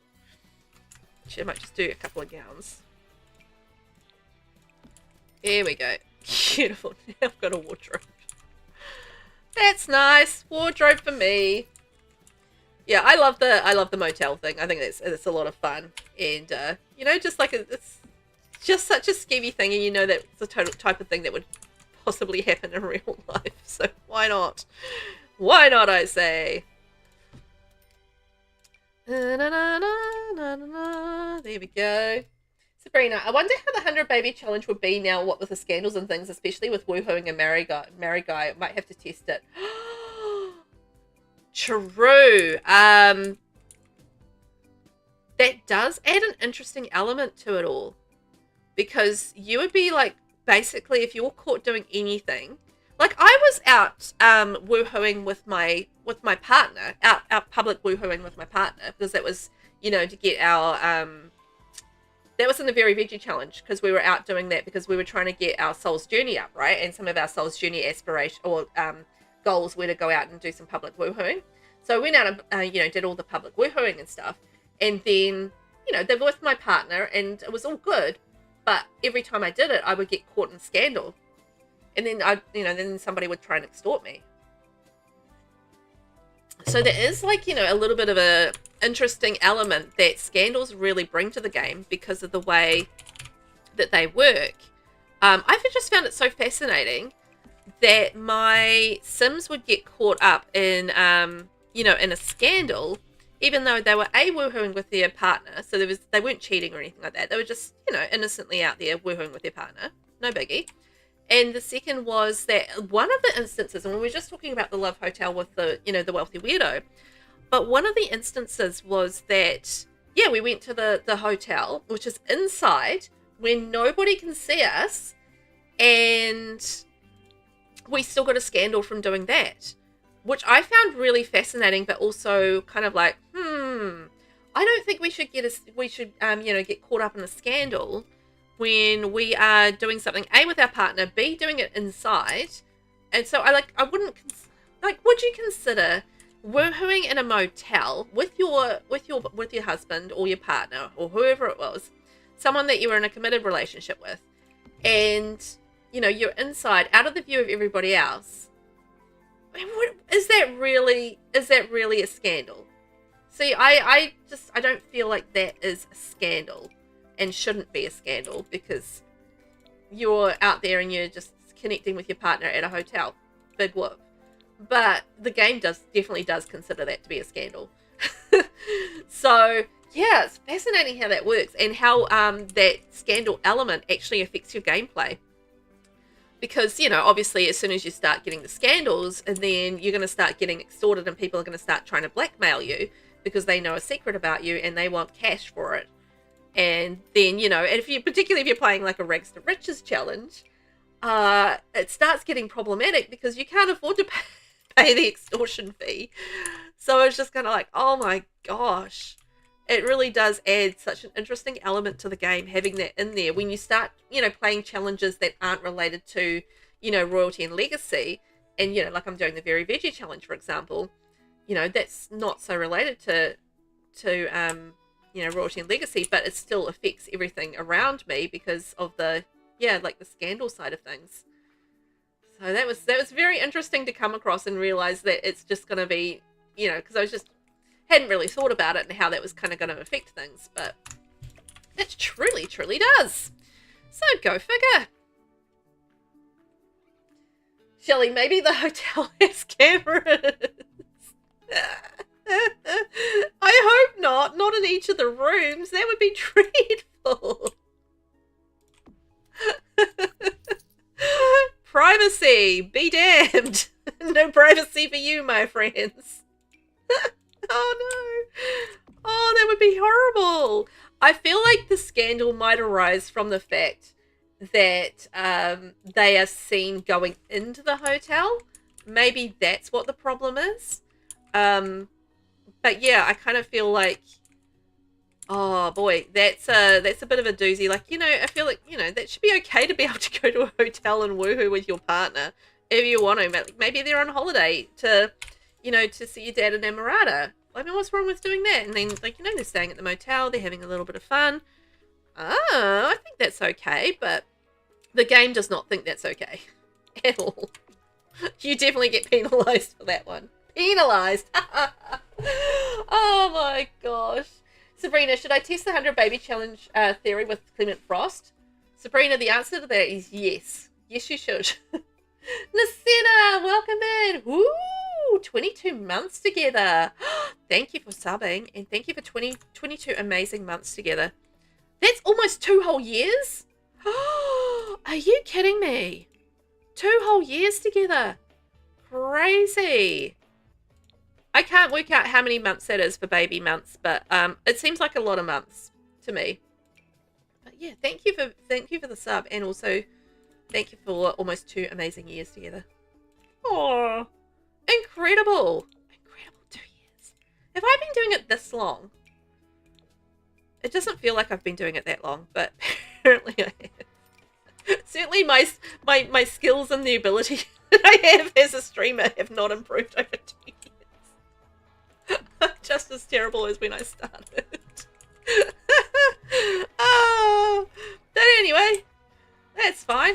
Actually, I might just do a couple of gowns. Here we go. Beautiful. Now I've got a wardrobe. That's nice. Wardrobe for me. Yeah, I love the motel thing. I think it's a lot of fun, and you know, just like it's just such a skeevy thing, and you know that it's the total type of thing that would possibly happen in real life. So why not? Why not? I say. There we go. Sabrina, I wonder how the 100 Baby Challenge would be now, what with the scandals and things, especially with woohooing a married guy. I might have to test it. True. That does add an interesting element to it all. Because you would be like, basically, if you were caught doing anything, like I was out woohooing with my partner, out public woohooing with my partner, because that was, you know, to get our that was in the Very Veggie Challenge, because we were out doing that because we were trying to get our Soul's Journey up, right? And some of our Soul's Journey aspiration or goals were to go out and do some public woohooing. So we went out and you know, did all the public woohooing and stuff, and then, you know, they were with my partner and it was all good, but every time I did it, I would get caught in scandal. And then then somebody would try and extort me. So there is, like, you know, a little bit of a interesting element that scandals really bring to the game because of the way that they work. I've just found it so fascinating that my Sims would get caught up in, you know, in a scandal, even though they were woohooing with their partner. So they weren't cheating or anything like that. They were just, you know, innocently out there woohooing with their partner. No biggie. And the second was that one of the instances, and we were just talking about the Love Hotel with the, you know, the wealthy weirdo, but one of the instances was that, yeah, we went to the hotel, which is inside where nobody can see us, and we still got a scandal from doing that, which I found really fascinating, but also kind of like, I don't think we should get get caught up in a scandal when we are doing something A with our partner, B doing it inside. And so would you consider woohooing in a motel with your husband or your partner or whoever it was, someone that you were in a committed relationship with, and you're inside out of the view of everybody else? Is that really a scandal? See, I don't feel like that is a scandal and shouldn't be a scandal, because you're out there and you're just connecting with your partner at a hotel. Big whoop. But the game definitely does consider that to be a scandal. So yeah, it's fascinating how that works, and how that scandal element actually affects your gameplay. Because, obviously as soon as you start getting the scandals, and then you're going to start getting extorted, and people are going to start trying to blackmail you because they know a secret about you and they want cash for it. And then, and particularly if you're playing like a rags to riches challenge, it starts getting problematic because you can't afford to pay the extortion fee. So it's just kind of like, oh my gosh, it really does add such an interesting element to the game, having that in there when you start, playing challenges that aren't related to, royalty and legacy. And, like I'm doing the Very Veggie challenge, for example, that's not so related to royalty and legacy, but it still affects everything around me because of the scandal side of things. So that was very interesting to come across and realize that it's just going to be, because I hadn't really thought about it and how that was kind of going to affect things, but it truly does. So go figure. Shelley, maybe the hotel has cameras. I hope not in each of the rooms. That would be dreadful. Privacy, be damned. No privacy for you, my friends. Oh no. Oh, that would be horrible. I feel like the scandal might arise from the fact that they are seen going into the hotel. Maybe that's what the problem is. But yeah, I kind of feel like, oh boy, that's a bit of a doozy. Like, I feel like, that should be okay to be able to go to a hotel and woohoo with your partner if you want to. Maybe they're on holiday to see your dad and Emirata. I mean, what's wrong with doing that? And then, they're staying at the motel, they're having a little bit of fun. Oh, I think that's okay, but the game does not think that's okay at all. You definitely get penalised for that one. Penalised. Oh my gosh. Sabrina, should I test the 100 baby challenge theory with Clement Frost? Sabrina, the answer to that is yes. Yes, you should. Nasina, welcome in. Woo! 22 months together. Thank you for subbing, and thank you for 22 amazing months together. That's almost 2 whole years? Are you kidding me? 2 whole years together. Crazy. I can't work out how many months that is for baby months, but it seems like a lot of months to me. But yeah, thank you for the sub, and also thank you for almost 2 amazing years together. Oh, incredible. Incredible 2 years. Have I been doing it this long? It doesn't feel like I've been doing it that long, but apparently I have. Certainly my skills and the ability that I have as a streamer have not improved over 2 years. I'm just as terrible as when I started. Oh, but anyway, that's fine.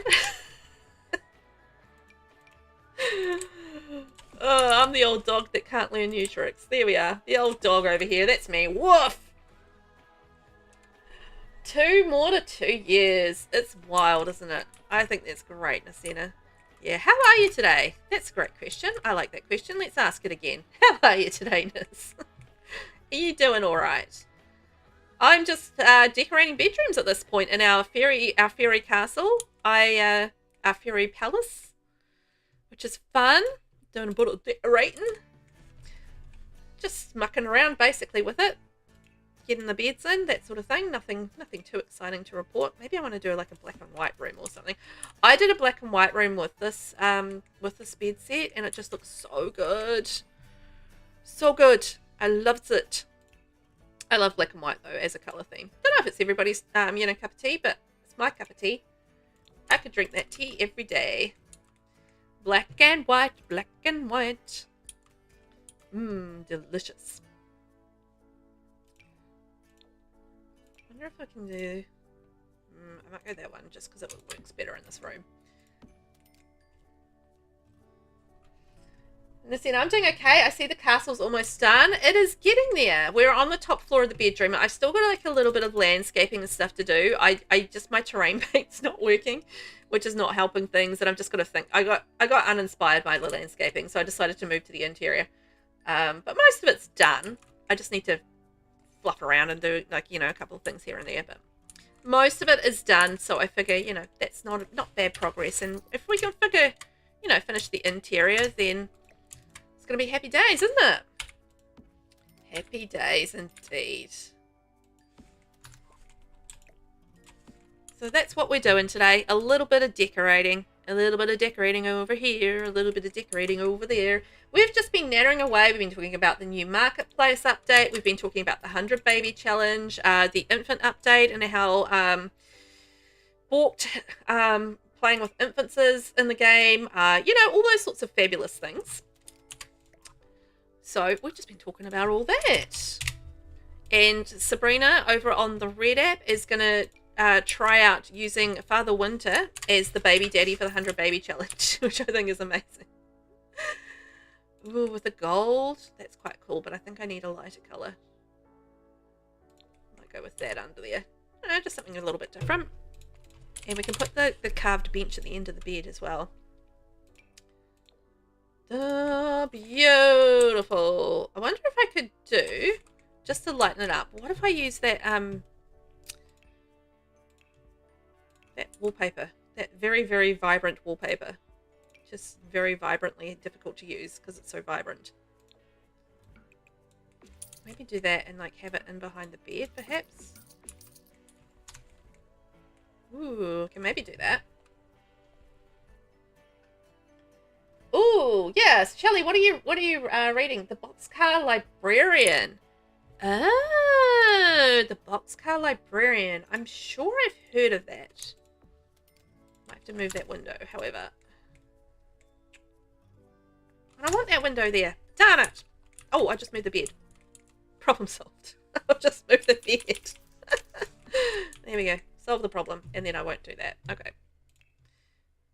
Oh, I'm the old dog that can't learn new tricks. There we are. The old dog over here. That's me. Woof! 2 more to 2 years. It's wild, isn't it? I think that's great, Nasina. Yeah, how are you today? That's a great question. I like that question. Let's ask it again. How are you today, Nis? Are you doing all right? I'm just decorating bedrooms at this point in our fairy castle. Our fairy palace, which is fun. Doing a bit of decorating. Just mucking around basically with it. getting the beds in, that sort of thing. Nothing too exciting to report. Maybe I want to do like a black and white room or something. I did a black and white room with this bed set, and it just looks so good. So good. I loved it. I love black and white though as a colour theme. Don't know if it's everybody's cup of tea, but it's my cup of tea. I could drink that tea every day. Black and white, black and white. Mmm, delicious. I wonder if I can do... I might go that one just because it works better in this room. Listen, I'm doing okay. I see the castle's almost done. It is getting there. We're on the top floor of the bedroom. I've still got like a little bit of landscaping and stuff to do. My terrain paint's not working, which is not helping things. And I'm just got to think. I got uninspired by the landscaping, so I decided to move to the interior. But most of it's done. I just need to fluff around and do like, a couple of things here and there. But most of it is done. So I figure, that's not bad progress. And if we can figure, finish the interior, then gonna be happy days, isn't it? Happy days indeed. So that's what we're doing today. A little bit of decorating. A little bit of decorating over here. A little bit of decorating over there. We've just been nattering away. We've been talking about the new marketplace update. We've been talking about the 100 baby challenge, the infant update, and how balked playing with infants is in the game. All those sorts of fabulous things. So we've just been talking about all that. And Sabrina over on the Red app is going to try out using Father Winter as the baby daddy for the 100 baby challenge, which I think is amazing. Ooh, with the gold. That's quite cool, but I think I need a lighter colour. Might go with that under there. Just something a little bit different. And we can put the carved bench at the end of the bed as well. Beautiful. I wonder if I could do, just to lighten it up, what if I use that that wallpaper, that very, very vibrant wallpaper. Just very vibrantly difficult to use because it's so vibrant. Maybe do that and like have it in behind the bed perhaps. Ooh, can maybe do that. Ooh, yes. Shelley, what are you reading? The Boxcar Librarian. Oh, the Boxcar Librarian. I'm sure I've heard of that. Might have to move that window, however. And I want that window there. Darn it. Oh, I just moved the bed. Problem solved. I've just moved the bed. There we go. Solve the problem. And then I won't do that. Okay.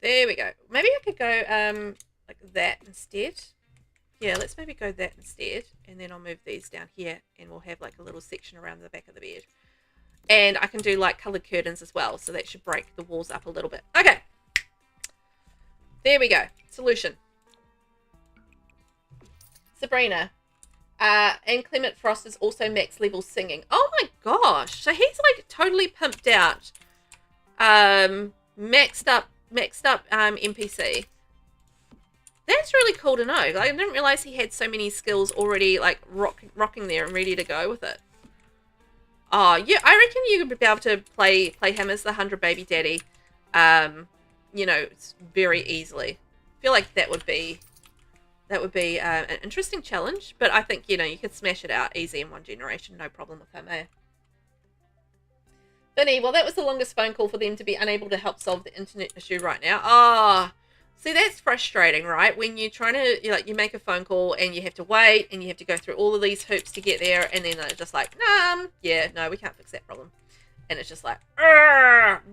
There we go. Maybe I could go like that instead. Yeah, let's maybe go that instead. And then I'll move these down here and we'll have like a little section around the back of the bed. And I can do like coloured curtains as well. So that should break the walls up a little bit. Okay. There we go. Solution. Sabrina. And Clement Frost is also max level singing. Oh my gosh. So he's like totally pimped out. Maxed up NPC. That's really cool to know. Like, I didn't realize he had so many skills already like rocking there and ready to go with it. Oh, yeah, I reckon you could be able to play him as the 100 baby daddy, very easily. I feel like that would be an interesting challenge, but I think, you could smash it out easy in one generation, no problem with him, eh? Vinny, well, that was the longest phone call for them to be unable to help solve the internet issue right now. Ah, see, that's frustrating, right? When you're trying to, you make a phone call and you have to wait and you have to go through all of these hoops to get there, and then they're just like, yeah, no, we can't fix that problem. And it's just like,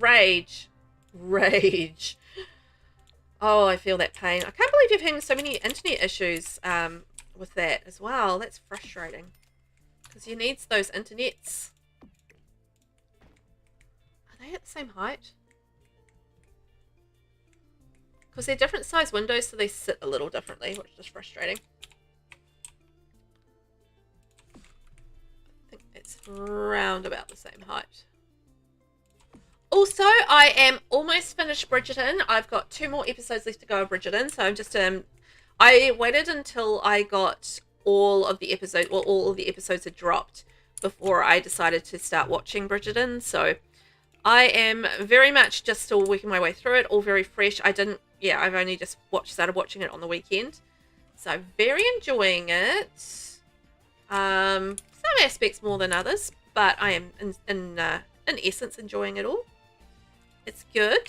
rage. Oh, I feel that pain. I can't believe you're having so many internet issues with that as well. That's frustrating. Because you need those internets. Are they at the same height? Because they're different size windows, so they sit a little differently, which is frustrating. I think it's round about the same height. Also, I am almost finished Bridgerton. I've got 2 more episodes left to go of Bridgerton, so I'm just I waited until I got all of the episodes, or all of the episodes had dropped before I decided to start watching Bridgerton. So I am very much just still working my way through it, all very fresh. I've only just started watching it on the weekend. So very enjoying it. Some aspects more than others, but I am in essence enjoying it all. It's good.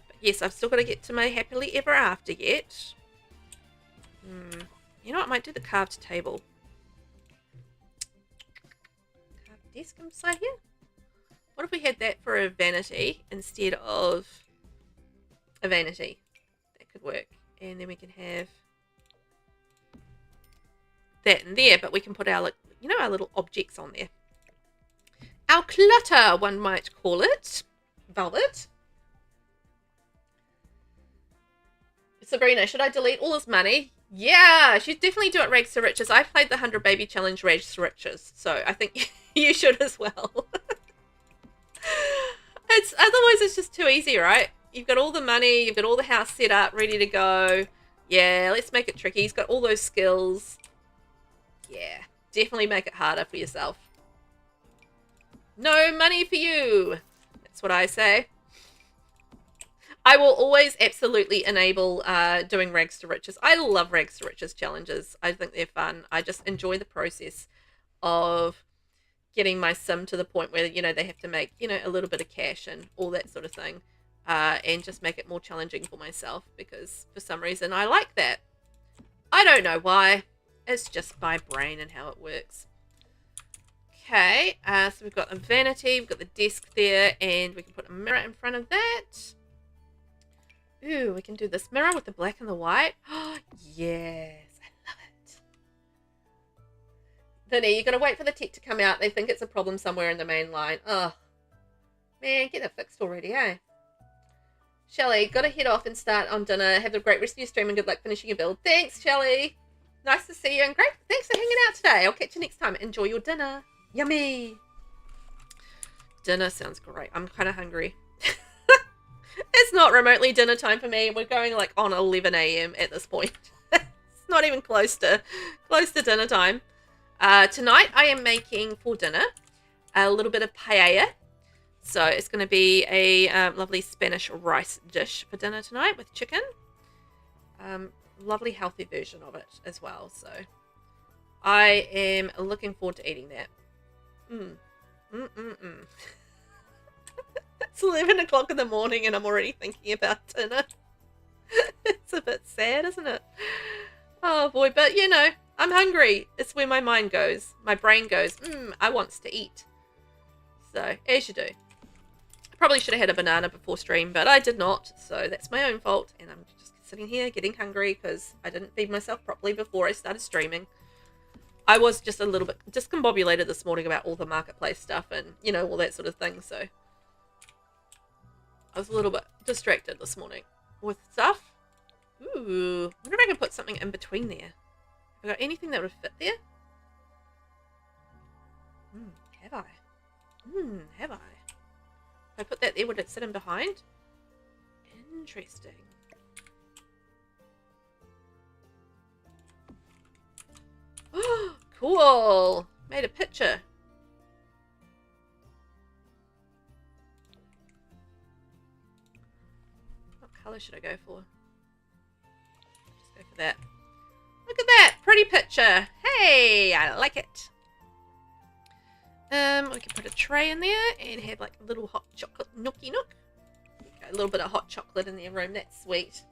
But yes, I've still got to get to my happily ever after yet. You know what? I might do the carved table. Carved desk inside here. What if we had that for a vanity instead of a vanity? That could work. And then we can have that in there, but we can put our, our little objects on there. Our clutter, one might call it. Velvet. Sabrina, should I delete all this money? Yeah, you should definitely do it rags to riches. I played the 100 baby challenge rags to riches, so I think you should as well. Otherwise it's just too easy, right? You've got all the money, you've got all the house set up, ready to go. Yeah, let's make it tricky. He's got all those skills. Yeah, definitely make it harder for yourself. No money for you. That's what I say. I will always absolutely enable doing rags to riches. I love rags to riches challenges. I think they're fun. I just enjoy the process of getting my sim to the point where, they have to make, a little bit of cash and all that sort of thing. And just make it more challenging for myself because for some reason I like that. I don't know why. It's just my brain and how it works. Okay, so we've got a vanity, we've got the desk there, and we can put a mirror in front of that. Ooh, we can do this mirror with the black and the white. Oh, yes, I love it. Vinny, you got to wait for the tech to come out. They think it's a problem somewhere in the main line. Oh, man, get it fixed already, eh? Shelley, got to head off and start on dinner. Have a great rest of your stream and good luck finishing your build. Thanks, Shelley. Nice to see you and great. Thanks for hanging out today. I'll catch you next time. Enjoy your dinner. Yummy. Dinner sounds great. I'm kind of hungry. It's not remotely dinner time for me. We're going like on 11 a.m. at this point. It's not even close to dinner time. Tonight I am making for dinner a little bit of paella. So it's going to be a lovely Spanish rice dish for dinner tonight with chicken. Lovely healthy version of it as well. So I am looking forward to eating that. It's 11 o'clock in the morning and I'm already thinking about dinner. It's a bit sad, isn't it? Oh boy, but I'm hungry. It's where my mind goes. My brain goes, I wants to eat. So, as you do. I probably should have had a banana before stream, but I did not. So that's my own fault. And I'm just sitting here getting hungry because I didn't feed myself properly before I started streaming. I was just a little bit discombobulated this morning about all the marketplace stuff and, all that sort of thing. So I was a little bit distracted this morning with stuff. Ooh, I wonder if I can put something in between there. Have I got anything that would fit there? Have I? Have I? If I put that there, would it sit in behind? Interesting. Oh, cool. Made a picture. What colour should I go for? Just go for that. Look at that. Pretty picture. Hey, I like it. We can put a tray in there and have like a little hot chocolate nookie nook. A little bit of hot chocolate in their room. That's sweet.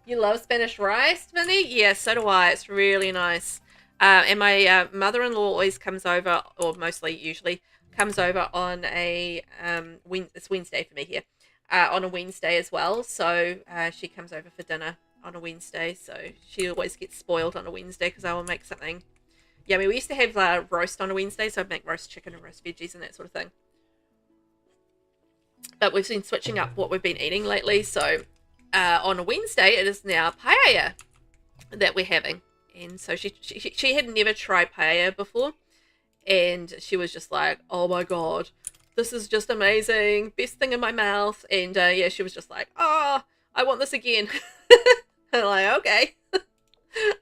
You love Spanish rice, Vinny? Yeah, so do I. It's really nice. And my mother-in-law always comes over, or usually comes over on a it's Wednesday for me here, on a Wednesday as well. So she comes over for dinner on a Wednesday. So she always gets spoiled on a Wednesday because I will make something. Yeah, we used to have roast on a Wednesday, so I'd make roast chicken and roast veggies and that sort of thing. But we've been switching up what we've been eating lately. So on a Wednesday, it is now paella that we're having. And so she had never tried paella before. And she was just like, oh my God, this is just amazing. Best thing in my mouth. And yeah, she was just like, oh, I want this again. I'm like, okay.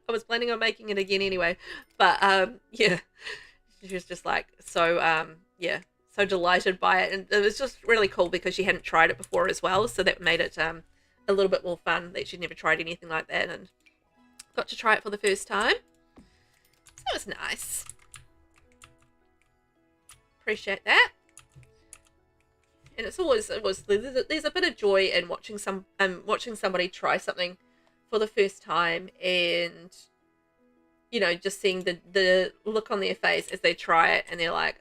I was planning on making it again anyway. But yeah, She was just like so yeah, so delighted by it, and it was just really cool because she hadn't tried it before as well, so that made it a little bit more fun that she'd never tried anything like that and got to try it for the first time. So it was nice. Appreciate that. And it's always there's a bit of joy in watching somebody try something for the first time, and you know, just seeing the look on their face as they try it and they're like,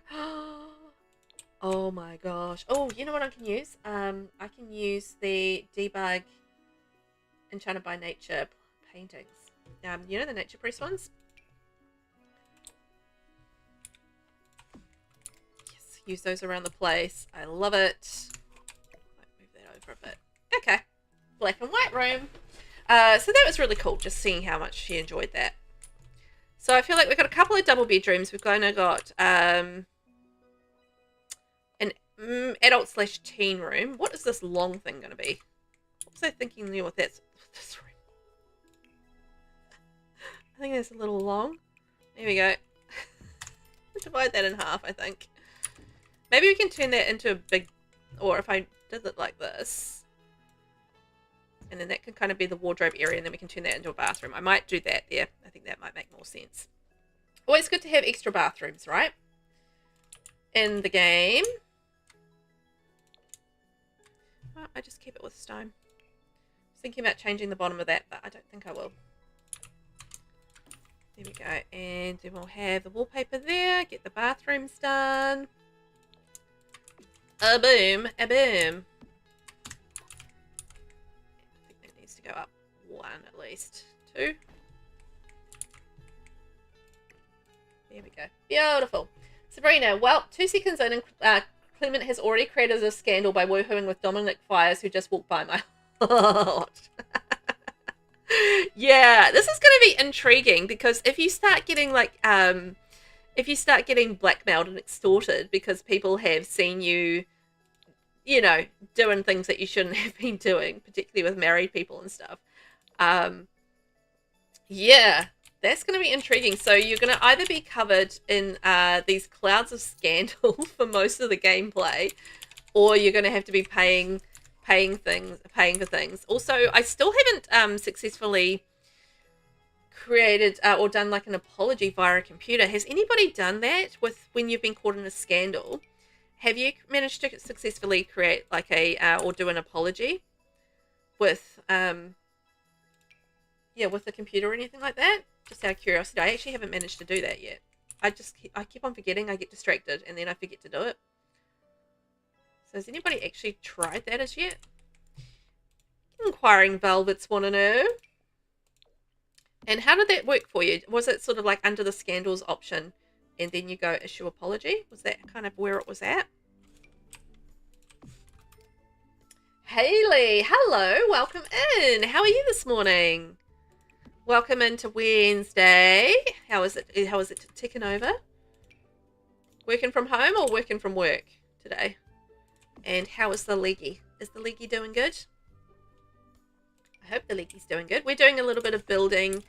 oh my gosh. Oh, you know what I can use? I can use the Debug Enchanted by Nature paintings. You know, the Nature Press ones? Yes, use those around the place. I love it. Might move that over a bit. Okay. Black and white room. So that was really cool, just seeing how much she enjoyed that. So I feel like we've got a couple of double bedrooms. We've kind of got an adult/teen room. What is this long thing going to be? What was I thinking with this room? I think it's a little long. There we go. Divide that in half, I think. Maybe we can turn that into a big, or if I did it like this, and then that can kind of be the wardrobe area, and then we can turn that into a bathroom. I might do that there. I think that might make more sense. Always good to have extra bathrooms, right? In the game. Well, I just keep it with stone. I was thinking about changing the bottom of that, but I don't think I will. There we go. And then we'll have the wallpaper there. Get the bathrooms done. A boom. A boom. I think that needs to go up one at least. Two. There we go. Beautiful. Sabrina, well, 2 seconds in and Clement has already created a scandal by woohooing with Dominic Fires, who just walked by my heart. Yeah, this is going to be intriguing because if you start getting like, if you start getting blackmailed and extorted because people have seen you, you know, doing things that you shouldn't have been doing, particularly with married people and stuff. Yeah, that's going to be intriguing. So you're going to either be covered in these clouds of scandal for most of the gameplay, or you're going to have to be paying for things. Also, I still haven't successfully created or done like an apology via a computer. Has anybody done that with when you've been caught in a scandal? Have you managed to successfully create like a or do an apology with yeah, with the computer or anything like that? Just out of curiosity, I actually haven't managed to do that yet. I keep on forgetting. I get distracted and then I forget to do it. So has anybody actually tried that as yet? Inquiring Velvets want to know. And how did that work for you? Was it sort of like under the scandals option and then you go issue apology? Was that kind of where it was at? Haley, hello, welcome in. How are you this morning? Welcome into Wednesday. How is it? How is it ticking over? Working from home or working from work today? And how is the leggy? Is the leggy doing good? I hope the leggy's doing good. We're doing a little bit of building.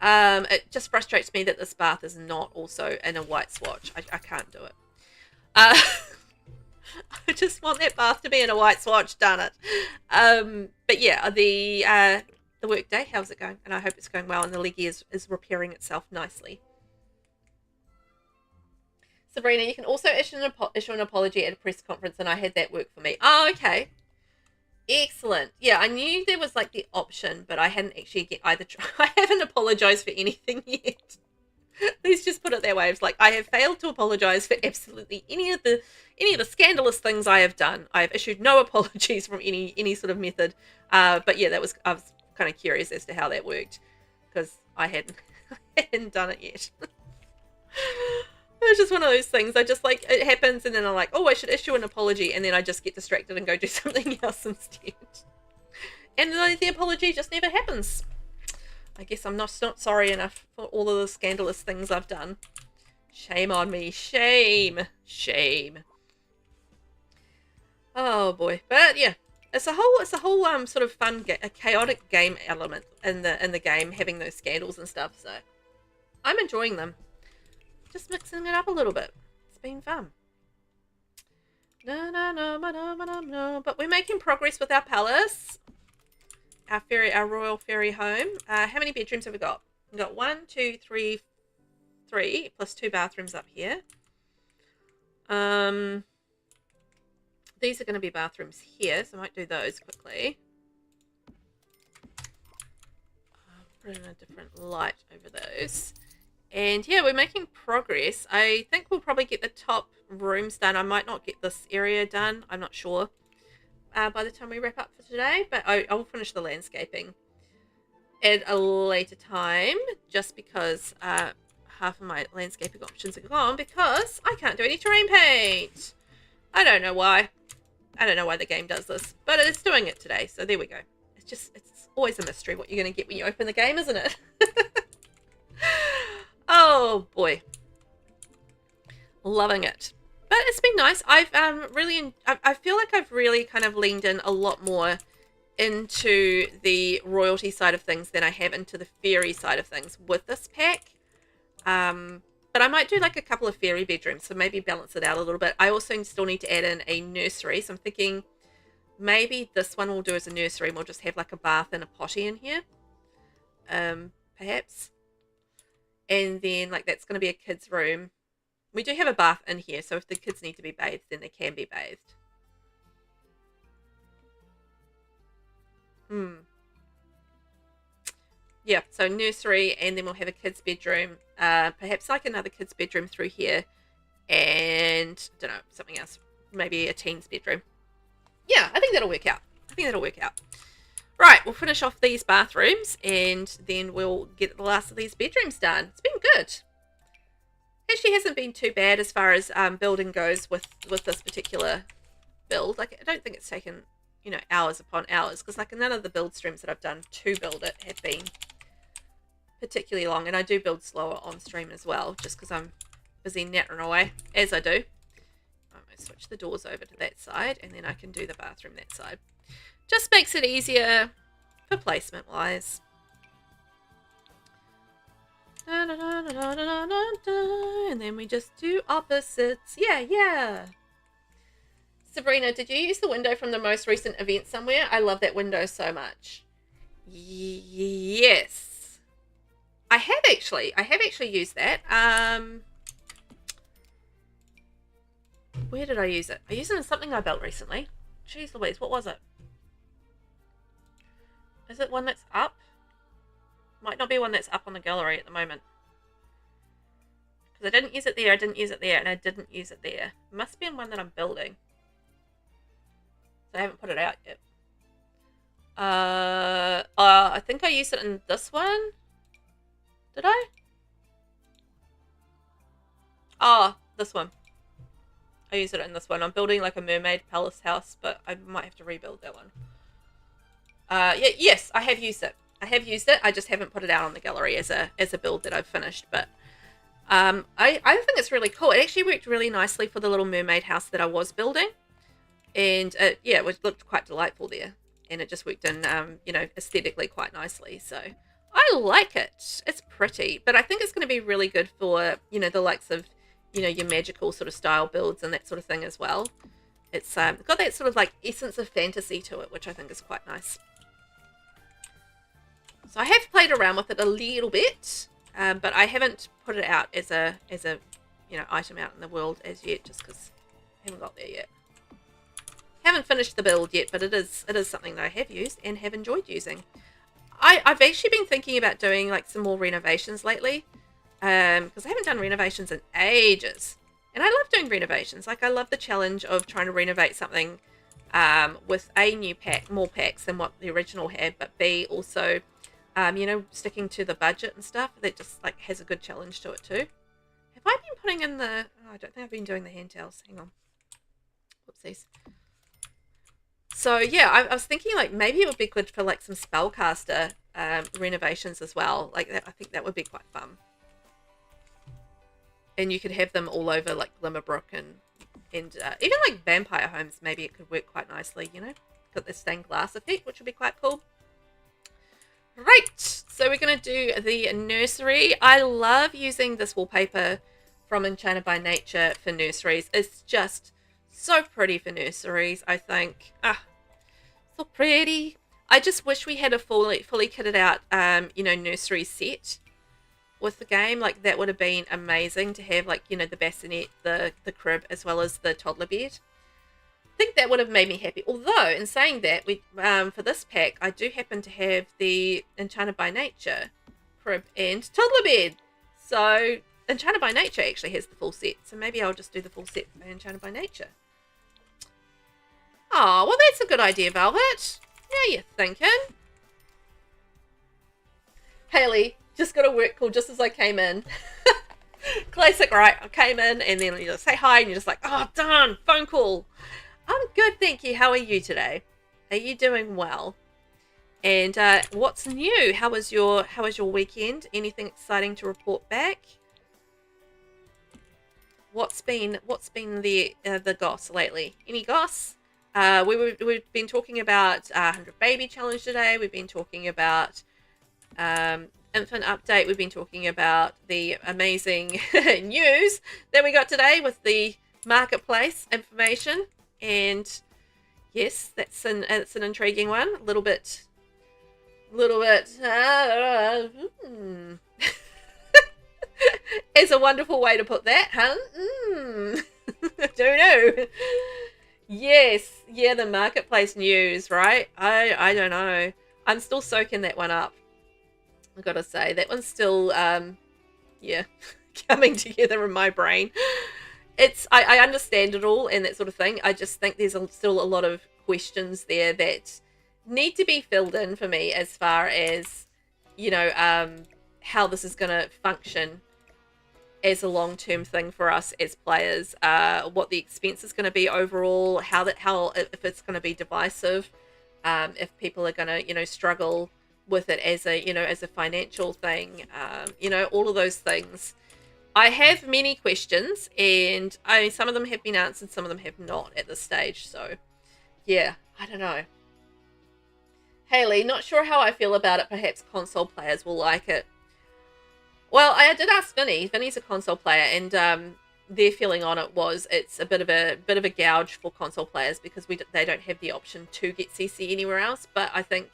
It just frustrates me that this bath is not also in a white swatch. I can't do it. I just want that bath to be in a white swatch, darn it. But yeah, the work day, how's it going? And I hope it's going well and the leggy is repairing itself nicely. Sabrina, you can also issue an apology at a press conference, and I had that work for me. Oh, okay. Excellent. Yeah, I knew there was like the option, but I hadn't actually I haven't apologized for anything yet. Let's just put it that way. It's like I have failed to apologize for absolutely any of the scandalous things I have done. I have issued no apologies from any sort of method. But yeah, I was kind of curious as to how that worked because I hadn't done it yet. It's just one of those things. I just like, it happens and then I'm like, oh, I should issue an apology, and then I just get distracted and go do something else instead. And the apology just never happens. I guess I'm not sorry enough for all of the scandalous things I've done. Shame on me. Shame. Shame. Oh boy. But yeah, it's a whole sort of fun, a chaotic game element in the game, having those scandals and stuff. So I'm enjoying them. just mixing it up a little bit. It's been fun. No. But we're making progress with our palace. Our royal fairy home. How many bedrooms have we got? We've got 1, 2, 3, 3, plus 2 bathrooms up here. These are going to be bathrooms here, so I might do those quickly. Put in a different light over those. And yeah, we're making progress. I think we'll probably get the top rooms done. I might not get this area done. I'm not sure by the time we wrap up for today. But I'll finish the landscaping at a later time. Just because half of my landscaping options are gone. Because I can't do any terrain paint. I don't know why. I don't know why the game does this. But it's doing it today. So there we go. It's always a mystery what you're going to get when you open the game, isn't it? Oh boy, loving it. But it's been nice. I've I feel like I've really kind of leaned in a lot more into the royalty side of things than I have into the fairy side of things with this pack. But I might do like a couple of fairy bedrooms, so maybe balance it out a little bit. I also still need to add in a nursery, so I'm thinking maybe this one we'll do as a nursery and we'll just have like a bath and a potty in here. Perhaps. And then, like, that's going to be a kid's room. We do have a bath in here, so if the kids need to be bathed, then they can be bathed. Yeah, so nursery, and then we'll have a kid's bedroom. Perhaps, like, another kid's bedroom through here. And, I don't know, something else. Maybe a teen's bedroom. Yeah, I think that'll work out. Right, we'll finish off these bathrooms and then we'll get the last of these bedrooms done. It's been good. Actually hasn't been too bad as far as building goes with this particular build. Like, I don't think it's taken, you know, hours upon hours, because like none of the build streams that I've done to build it have been particularly long, and I do build slower on stream as well, just because I'm busy nattering away, as I do. I'm going to switch the doors over to that side, and then I can do the bathroom that side. Just makes it easier for placement wise. And then we just do opposites. Yeah. Sabrina, did you use the window from the most recent event somewhere? I love that window so much. Yes. I have actually used that. Where did I use it? I used it in something I built recently. Jeez Louise, what was it? Is it one that's up? Might not be one that's up on the gallery at the moment. Because I didn't use it there, and I didn't use it there. It must be in one that I'm building. So I haven't put it out yet. I think I used it in this one. Did I? Oh, this one. I used it in this one. I'm building like a mermaid palace house, but I might have to rebuild that one. Yes, I have used it. I just haven't put it out on the gallery as a build that I've finished. But I think it's really cool. It actually worked really nicely for the little mermaid house that I was building, and yeah, it looked quite delightful there, and it just worked in you know, aesthetically quite nicely. So I like it. It's pretty, but I think it's going to be really good for, you know, the likes of, you know, your magical sort of style builds and that sort of thing as well. It's got that sort of like essence of fantasy to it, which I think is quite nice. So I have played around with it a little bit, but I haven't put it out as a you know, item out in the world as yet, just because I haven't got there yet. Haven't finished the build yet, but it is something that I have used and have enjoyed using. I've actually been thinking about doing like some more renovations lately, because I haven't done renovations in ages, and I love doing renovations. Like, I love the challenge of trying to renovate something with A, new pack, more packs than what the original had, but B, also you know, sticking to the budget and stuff. That just like has a good challenge to it too. Have I been putting in the... Oh, I don't think I've been doing the hand towels. Hang on. Whoopsies. So yeah, I was thinking like maybe it would be good for like some spellcaster renovations as well. Like that, I think that would be quite fun. And you could have them all over like Glimmerbrook and even like vampire homes. Maybe it could work quite nicely. You know, got the stained glass effect, which would be quite cool. Right, so we're going to do the nursery. I love using this wallpaper from Enchanted by Nature for nurseries. It's just so pretty for nurseries, I think. So pretty. I just wish we had a fully kitted out, nursery set with the game. Like, that would have been amazing to have, like, the bassinet, the crib, as well as the toddler bed. I think that would have made me happy. Although, in saying that, we for this pack, I do happen to have the Enchanted by Nature crib and toddler bed. So, Enchanted by Nature actually has the full set. So maybe I'll just do the full set for Enchanted by Nature. Oh, well, that's a good idea, Velvet. Yeah, you're thinking. Haley, just got a work call just as I came in. Classic, right? I came in and then you just say hi and you're just like, oh, darn, phone call. I'm good, thank you. How are you today? Are you doing well? And what's new? How was your weekend? Anything exciting to report back? What's been the goss lately? Any goss? We've been talking about 100 Baby Challenge today. We've been talking about Infant Update. We've been talking about the amazing news that we got today with the marketplace information. And yes, it's an intriguing one. A little bit. It's a wonderful way to put that, huh? Don't know. Yes, yeah, the marketplace news, right? I don't know. I'm still soaking that one up. I gotta say, that one's still, coming together in my brain. I understand it all and that sort of thing. I just think there's still a lot of questions there that need to be filled in for me as far as, how this is going to function as a long-term thing for us as players, what the expense is going to be overall, if it's going to be divisive, if people are going to, struggle with it as a financial thing, all of those things. I have many questions, and some of them have been answered, some of them have not at this stage. So, yeah, I don't know. Haley, not sure how I feel about it. Perhaps console players will like it. Well, I did ask Vinny. Vinny's a console player, and their feeling on it was it's a bit of a gouge for console players because they don't have the option to get CC anywhere else. But I think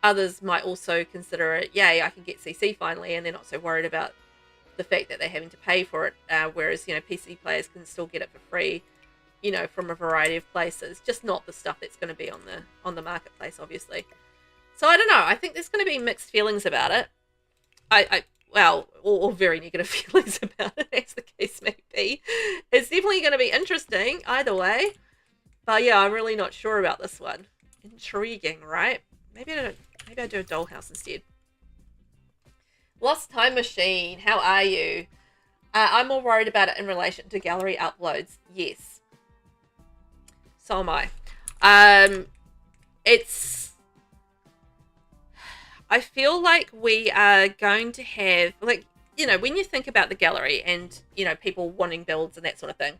others might also consider it. Yay, I can get CC finally, and they're not so worried about the fact that they're having to pay for it, whereas PC players can still get it for free, from a variety of places, just not the stuff that's going to be on the marketplace, obviously. So I don't know. I think there's going to be mixed feelings about it. Or very negative feelings about it, as the case may be. It's definitely going to be interesting either way, but yeah, I'm really not sure about this one. Intriguing, right? Maybe I do a dollhouse instead. Lost Time Machine, how are you? I'm more worried about it in relation to gallery uploads. Yes. So am I. I feel like we are going to have, like, when you think about the gallery and, people wanting builds and that sort of thing,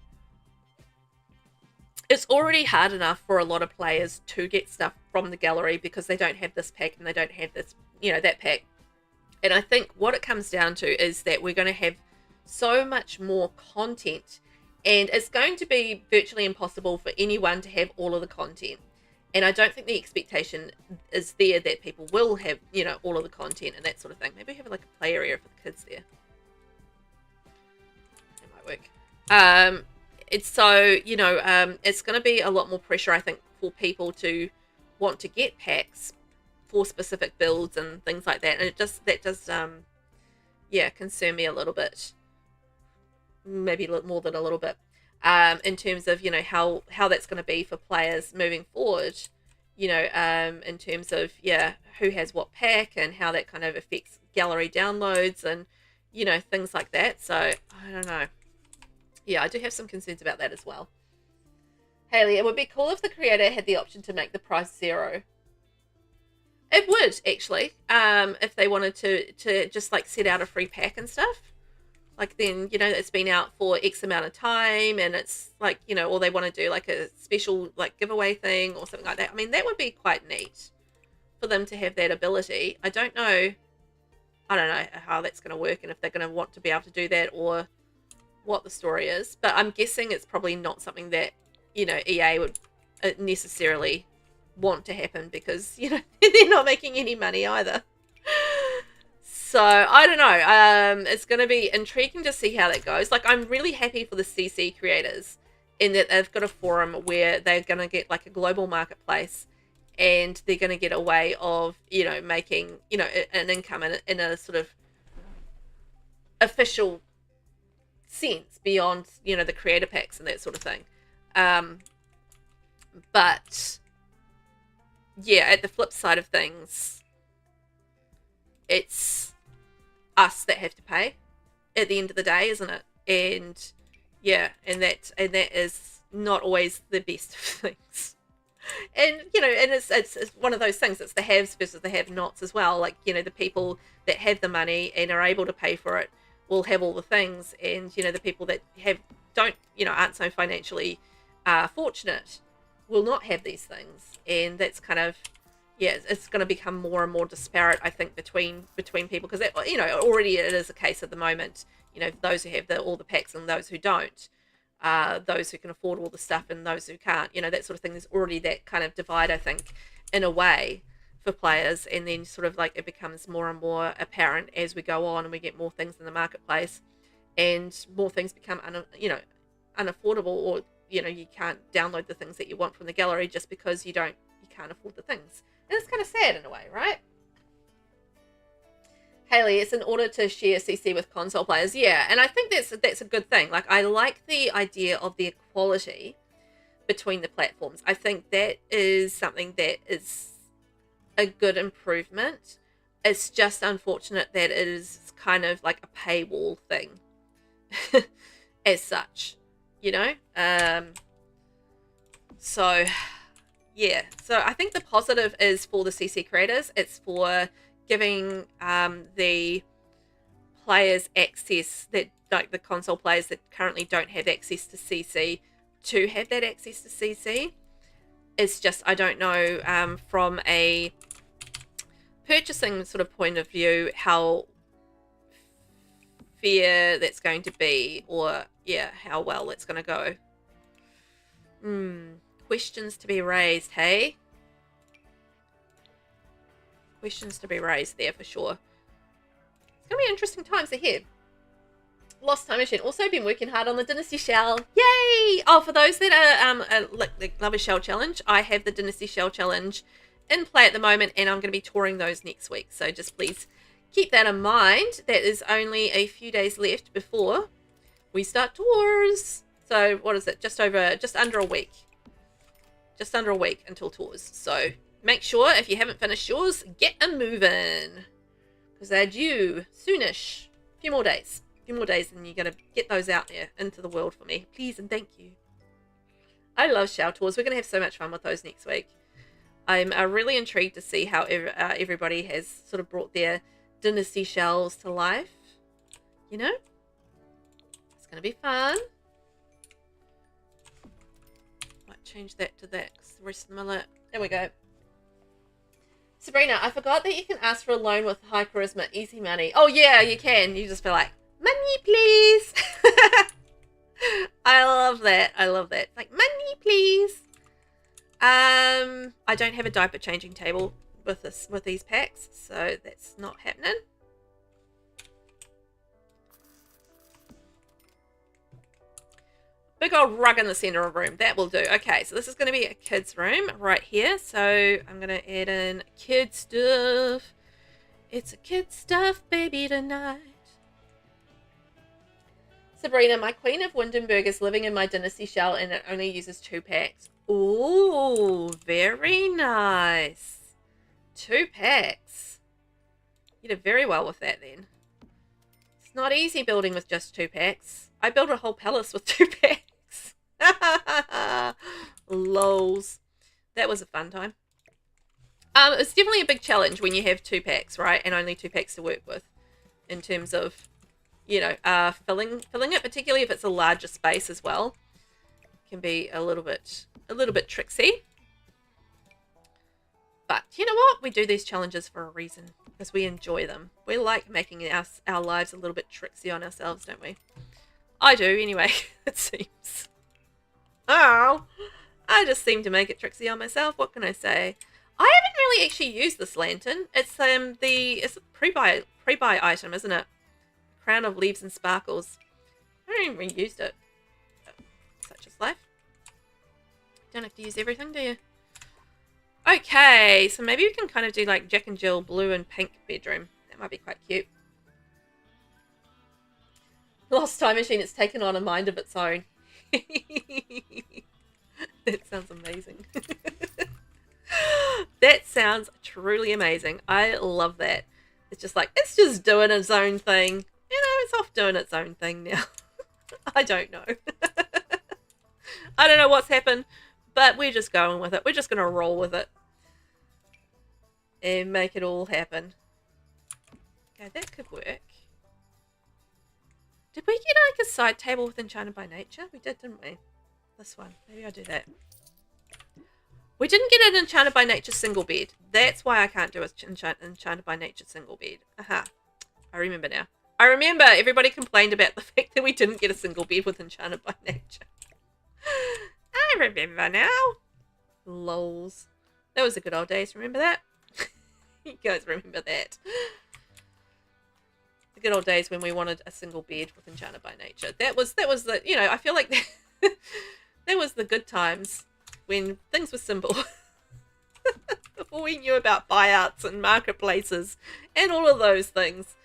it's already hard enough for a lot of players to get stuff from the gallery because they don't have this pack and they don't have this, that pack. And I think what it comes down to is that we're going to have so much more content, and it's going to be virtually impossible for anyone to have all of the content. And I don't think the expectation is there that people will have, all of the content and that sort of thing. Maybe have like a play area for the kids there. That might work. It's going to be a lot more pressure, I think, for people to want to get packs for specific builds and things like that, and that does concern me a little bit, maybe a little more than a little bit, in terms of how that's going to be for players moving forward, in terms of who has what pack and how that kind of affects gallery downloads and things like that. So I don't know. Yeah, I do have some concerns about that as well. Haley, it would be cool if the creator had the option to make the price $0. It would, actually, if they wanted to just, like, set out a free pack and stuff. Like, then, it's been out for X amount of time, and it's, like, or they want to do, like, a special, like, giveaway thing or something like that. I mean, that would be quite neat for them to have that ability. I don't know how that's going to work and if they're going to want to be able to do that or what the story is, but I'm guessing it's probably not something that, you know, EA would necessarily want to happen because, you know, they're not making any money either. So I don't know. It's going to be intriguing to see how that goes. Like, I'm really happy for the CC creators in that they've got a forum where they're going to get like a global marketplace, and they're going to get a way of, you know, making, you know, an income in a sort of official sense beyond, you know, the creator packs and that sort of thing. But yeah, at the flip side of things, it's us that have to pay at the end of the day, isn't it? And yeah, and that is not always the best of things. And, you know, and it's one of those things. It's the haves versus the have-nots as well. Like, you know, the people that have the money and are able to pay for it will have all the things, and, you know, the people that don't, you know, aren't so financially fortunate will not have these things. And that's kind of, yeah, it's going to become more and more disparate, I think, between people, because, you know, already it is a case at the moment. You know, those who have all the packs and those who don't, those who can afford all the stuff and those who can't, you know, that sort of thing. There's already that kind of divide, I think, in a way, for players. And then sort of like it becomes more and more apparent as we go on and we get more things in the marketplace, and more things become unaffordable, or, you know, you can't download the things that you want from the gallery just because you can't afford the things. And it's kind of sad in a way, right? Haley, it's in order to share CC with console players. Yeah, and I think that's a good thing. Like, I like the idea of the equality between the platforms. I think that is something that is a good improvement. It's just unfortunate that it is kind of like a paywall thing as such, you know? So yeah, so I think the positive is for the CC creators. It's for giving the players access, that, like, the console players that currently don't have access to CC, to have that access to CC. It's just, I don't know, from a purchasing sort of point of view, how fair that's going to be, or yeah, how well it's going to go. Questions to be raised, hey? Questions to be raised there for sure. It's going to be interesting times ahead. Lost Time Machine. Also been working hard on the Dynasty Shell. Yay! Oh, for those that love a Shell Challenge, I have the Dynasty Shell Challenge in play at the moment, and I'm going to be touring those next week. So just please keep that in mind. That is only a few days left before we start tours. So what is it? Just under a week. Just under a week until tours. So make sure, if you haven't finished yours, get a moving, because they're due soonish. A few more days, and you're going to get those out there into the world for me, please and thank you. I love Shell Tours. We're going to have so much fun with those next week. I'm really intrigued to see how everybody has sort of brought their Dynasty Shells to life. You know? It's going to be fun. Might change that to that, because the rest of them are like... There we go. Sabrina, I forgot that you can ask for a loan with high charisma, easy money. Oh yeah, you can. You just be like, money please. I love that. I love that. Like, money please. I don't have a diaper changing table with these packs, so that's not happening. Big old rug in the center of the room. That will do. Okay, so this is going to be a kid's room right here. So I'm going to add in kid stuff. It's a kid stuff baby tonight. Sabrina, my Queen of Windenburg is living in my Dynasty Shell, and it only uses 2 packs. Ooh, very nice. 2 packs. You did very well with that then. It's not easy building with just 2 packs. I built a whole palace with 2 packs. Lols. That was a fun time. It's definitely a big challenge when you have 2 packs, right? And only 2 packs to work with. In terms of, you know, filling it, particularly if it's a larger space as well. Can be a little bit tricksy. But you know what? We do these challenges for a reason, because we enjoy them. We like making our lives a little bit tricksy on ourselves, don't we? I do, anyway, it seems. Oh, I just seem to make it tricksy on myself. What can I say? I haven't really actually used this lantern. It's it's a pre-buy item, isn't it? Crown of Leaves and Sparkles. I haven't even used it. Such is life. Don't have to use everything, do you? Okay, so maybe we can kind of do like Jack and Jill blue and pink bedroom. That might be quite cute. Lost Time Machine, it's taken on a mind of its own. That sounds amazing. That sounds truly amazing. I love that. It's just like, it's just doing its own thing. You know, it's off doing its own thing now. I don't know. I don't know what's happened, but we're just going with it. We're just going to roll with it. And make it all happen. Okay, that could work. Did we get like a side table with Enchanted by Nature? We did, didn't we? This one. Maybe I'll do that. We didn't get an Enchanted by Nature single bed. That's why I can't do an Enchanted by Nature single bed. Aha. I remember now. I remember everybody complained about the fact that we didn't get a single bed with Enchanted by Nature. I remember now. Lols. That was the good old days. Remember that? You guys remember that. The good old days when we wanted a single bed with Enchanted by Nature. That was the, you know, I feel like that was the good times when things were simple. Before we knew about buyouts and marketplaces and all of those things.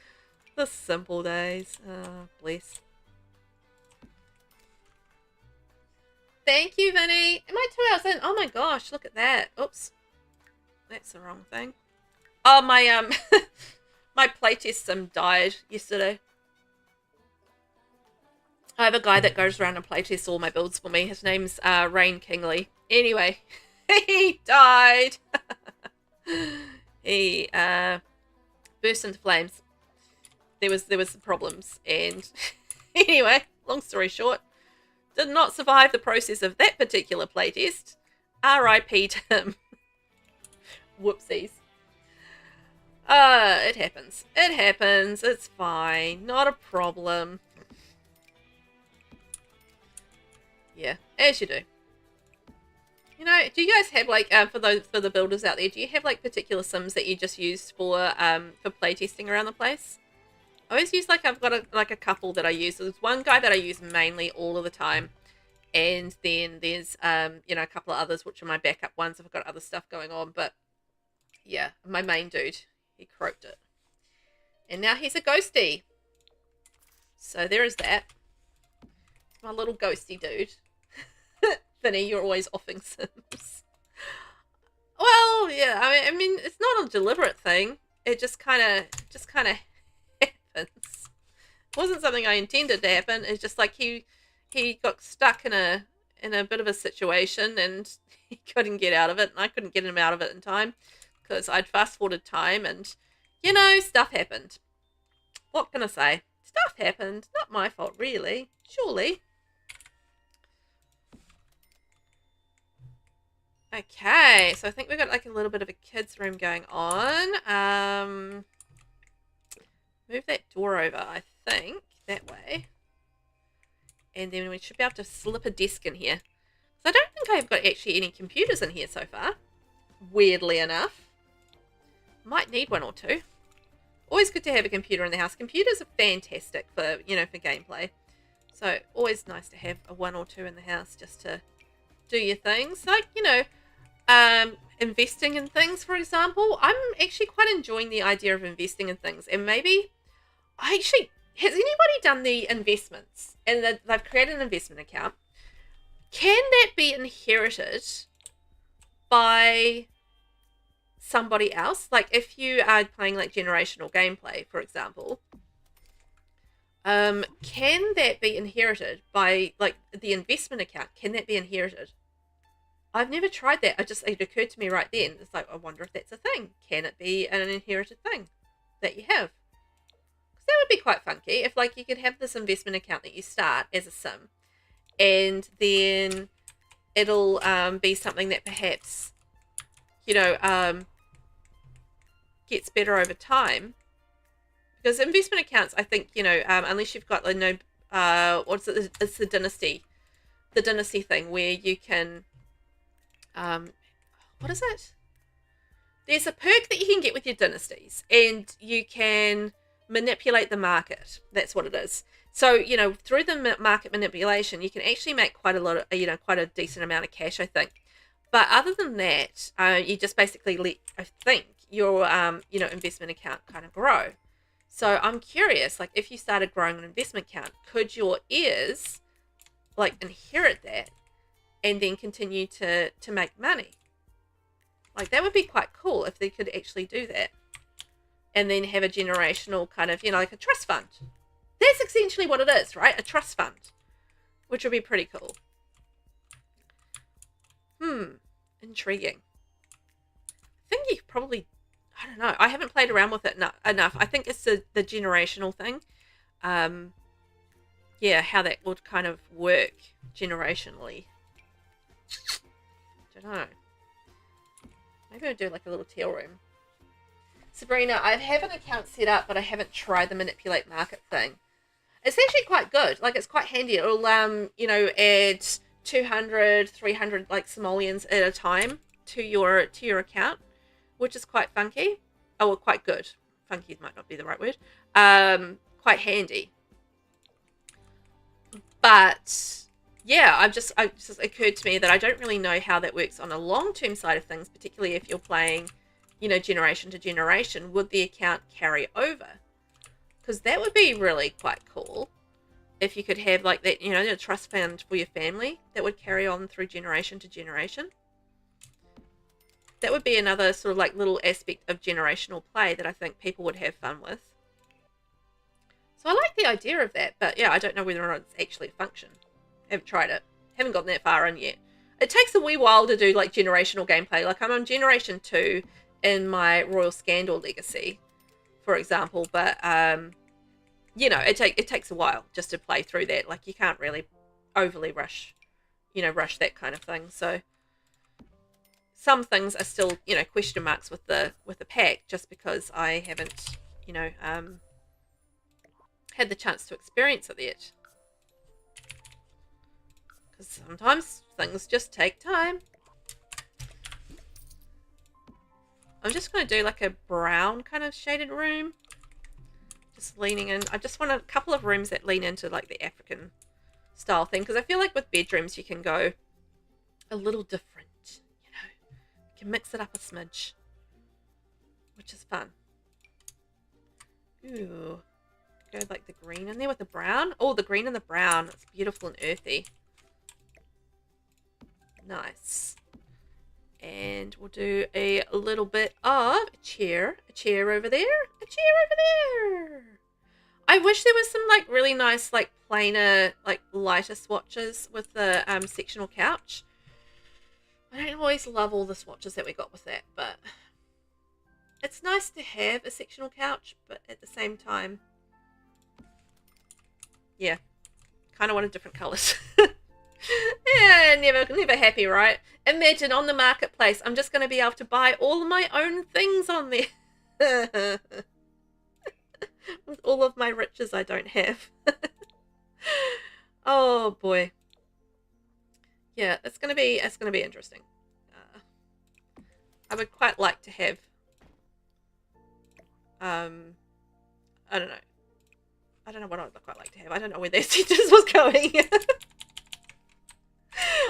The simple days. Oh, bless. Thank you, Vinny. Am I 2 hours in? Oh my gosh, look at that. Oops. That's the wrong thing. Oh, my my playtest sim died yesterday. I have a guy that goes around and playtests all my builds for me. His name's Rain Kingley. Anyway, he died. He burst into flames. There was some problems, and anyway, long story short, did not survive the process of that particular playtest. R.I.P. to him. Whoopsies. It happens. It happens. It's fine. Not a problem. Yeah, as you do. You know, do you guys have like for the builders out there? Do you have like particular sims that you just use for playtesting around the place? I always use like I've got a couple that I use. There's one guy that I use mainly all of the time, and then there's you know, a couple of others which are my backup ones if I've got other stuff going on. But yeah, my main dude, he croaked it, and now he's a ghosty. So there is that. My little ghosty dude. Vinny, you're always offing sims. Well, yeah, I mean, it's not a deliberate thing. It just kind of happens. It wasn't something I intended to happen. It's just like he got stuck in a bit of a situation and he couldn't get out of it, and I couldn't get him out of it in time because I'd fast forwarded time, and you know, stuff happened. What can I say? Stuff happened. Not my fault, really. Surely. Okay, so I think we've got like a little bit of a kid's room going on. Move that door over, I think, that way. And then we should be able to slip a desk in here. So I don't think I've got actually any computers in here so far. Weirdly enough. Might need one or two. Always good to have a computer in the house. Computers are fantastic for, you know, for gameplay. So always nice to have a one or two in the house just to do your things. Like, you know, investing in things, for example. I'm actually quite enjoying the idea of investing in things. And maybe, has anybody done the investments? And they've created an investment account. Can that be inherited by somebody else? Like if you are playing like generational gameplay, for example, can that be inherited by like the investment account? Can that be inherited? I've never tried that. It occurred to me right then. It's like, I wonder if that's a thing. Can it be an inherited thing that you have? Because that would be quite funky if like you could have this investment account that you start as a sim, and then it'll be something that perhaps, you know, gets better over time. Because investment accounts, I think, you know, unless you've got like, no what's it? It's the dynasty thing where you can, what is it? There's a perk that you can get with your dynasties, and you can manipulate the market. That's what it is. So, you know, through the market manipulation, you can actually make quite a lot of, you know, quite a decent amount of cash, I think. But other than that, you just basically let, I think, your, you know, investment account kind of grow. So I'm curious, like, if you started growing an investment account, could your heirs, like, inherit that and then continue to make money? Like, that would be quite cool if they could actually do that. And then have a generational kind of, you know, like a trust fund. That's essentially what it is, right? A trust fund. Which would be pretty cool. Intriguing. I think you probably, I don't know. I haven't played around with it enough. I think it's the generational thing. Yeah, how that would kind of work generationally. I don't know. Maybe I'll do like a little teal room. Sabrina, I have an account set up, but I haven't tried the manipulate market thing. It's actually quite good. Like, it's quite handy. It'll, you know, add 200, 300 like simoleons at a time to your account, which is quite funky. Oh, well, quite good. Funky might not be the right word. Quite handy. But yeah, it just occurred to me that I don't really know how that works on a long-term side of things, particularly if you're playing, you know, generation to generation. Would the account carry over? Because that would be really quite cool if you could have like that, you know, a trust fund for your family that would carry on through generation to generation. That would be another sort of like little aspect of generational play that I think people would have fun with. So I like the idea of that, but yeah, I don't know whether or not it's actually a function. Haven't tried it. Haven't gotten that far in yet. It takes a wee while to do like generational gameplay. Like, I'm on generation 2 in my Royal Scandal Legacy, for example, but you know, it takes a while just to play through that. Like, you can't really overly rush that kind of thing. So some things are still, you know, question marks with the pack, just because I haven't, you know, had the chance to experience it yet. Because sometimes things just take time. I'm just going to do like a brown kind of shaded room. Just leaning in. I just want a couple of rooms that lean into like the African style thing. Because I feel like with bedrooms you can go a little different. You know, you can mix it up a smidge. Which is fun. Ooh. Go like the green in there with the brown. Oh, the green and the brown. It's beautiful and earthy. Nice. And we'll do a little bit of a chair over there, a chair over there. I wish there was some like really nice, like plainer, like lighter swatches with the sectional couch. I don't always love all the swatches that we got with that, but it's nice to have a sectional couch, but at the same time, yeah, kind of wanted different colors. Yeah, never happy, right? Imagine on the marketplace, I'm just going to be able to buy all of my own things on there. With all of my riches I don't have. Oh boy. Yeah, it's going to be interesting. I would quite like to have I don't know. I don't know what I would quite like to have. I don't know where that sentence was going.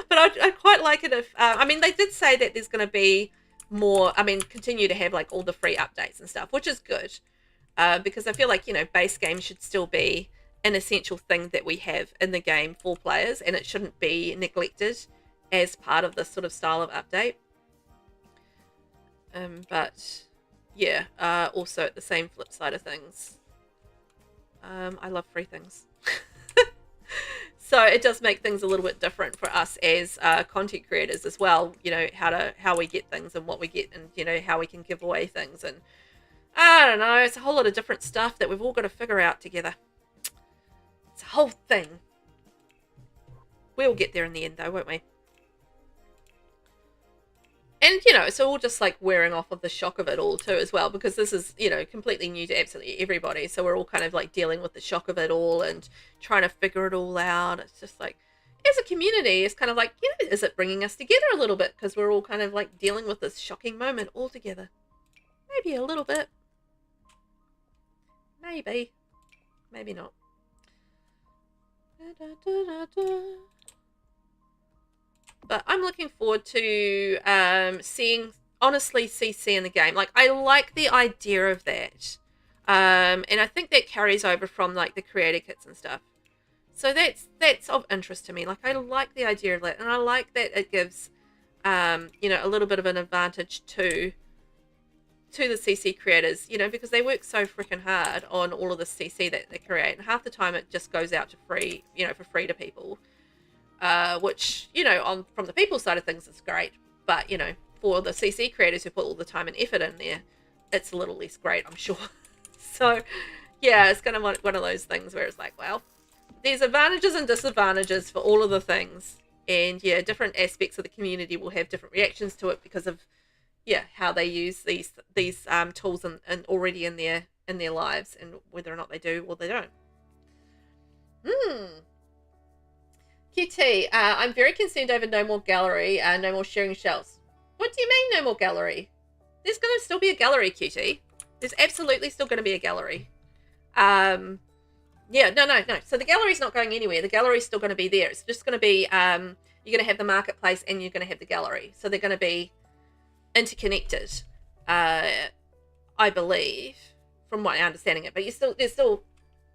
But I'd quite like it if, I mean, they did say that there's going to be more, I mean, continue to have like all the free updates and stuff, which is good. Because I feel like, you know, base game should still be an essential thing that we have in the game for players, and it shouldn't be neglected as part of this sort of style of update. But yeah, also at the same flip side of things, I love free things. So it does make things a little bit different for us as content creators as well, you know, how we get things and what we get, and, you know, how we can give away things. And I don't know, it's a whole lot of different stuff that we've all got to figure out together. It's a whole thing. We'll get there in the end though, won't we? And, you know, it's all just like wearing off of the shock of it all too as well, because this is, you know, completely new to absolutely everybody. So we're all kind of like dealing with the shock of it all and trying to figure it all out. It's just like, as a community, it's kind of like, you know, is it bringing us together a little bit? Because we're all kind of like dealing with this shocking moment all together. Maybe a little bit. Maybe. Maybe not. But I'm looking forward to seeing, honestly, CC in the game. Like, I like the idea of that. And I think that carries over from, like, the creator kits and stuff. So that's of interest to me. Like, I like the idea of that. And I like that it gives, you know, a little bit of an advantage to the CC creators, you know, because they work so freaking hard on all of the CC that they create. And half the time it just goes out to free, you know, for free to people. Which, you know, from the people side of things, it's great. But, you know, for the CC creators who put all the time and effort in there, it's a little less great, I'm sure. So, yeah, it's kind of one of those things where it's like, well, there's advantages and disadvantages for all of the things. And, yeah, different aspects of the community will have different reactions to it because of, yeah, how they use these tools and already in their lives, and whether or not they do or they don't. QT, I'm very concerned over no more gallery, no more sharing shelves. What do you mean no more gallery? There's going to still be a gallery, QT. There's absolutely still going to be a gallery. Yeah, no. So the gallery's not going anywhere. The gallery's still going to be there. It's just going to be, you're going to have the marketplace and you're going to have the gallery. So they're going to be interconnected, I believe, from my understanding it. But there's still,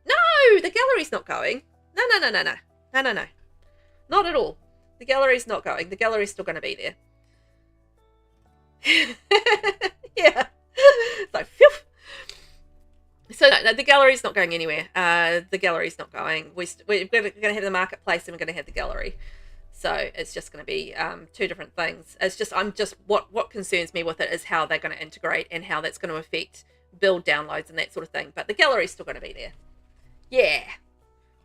no, the gallery's not going. No. Not at all. The gallery's not going. The gallery's still going to be there. Yeah. It's like, phew. So no, the gallery's not going anywhere. The gallery's not going. We're going to have the marketplace and we're going to have the gallery. So it's just going to be two different things. It's just, what concerns me with it is how they're going to integrate and how that's going to affect build downloads and that sort of thing. But the gallery's still going to be there. Yeah.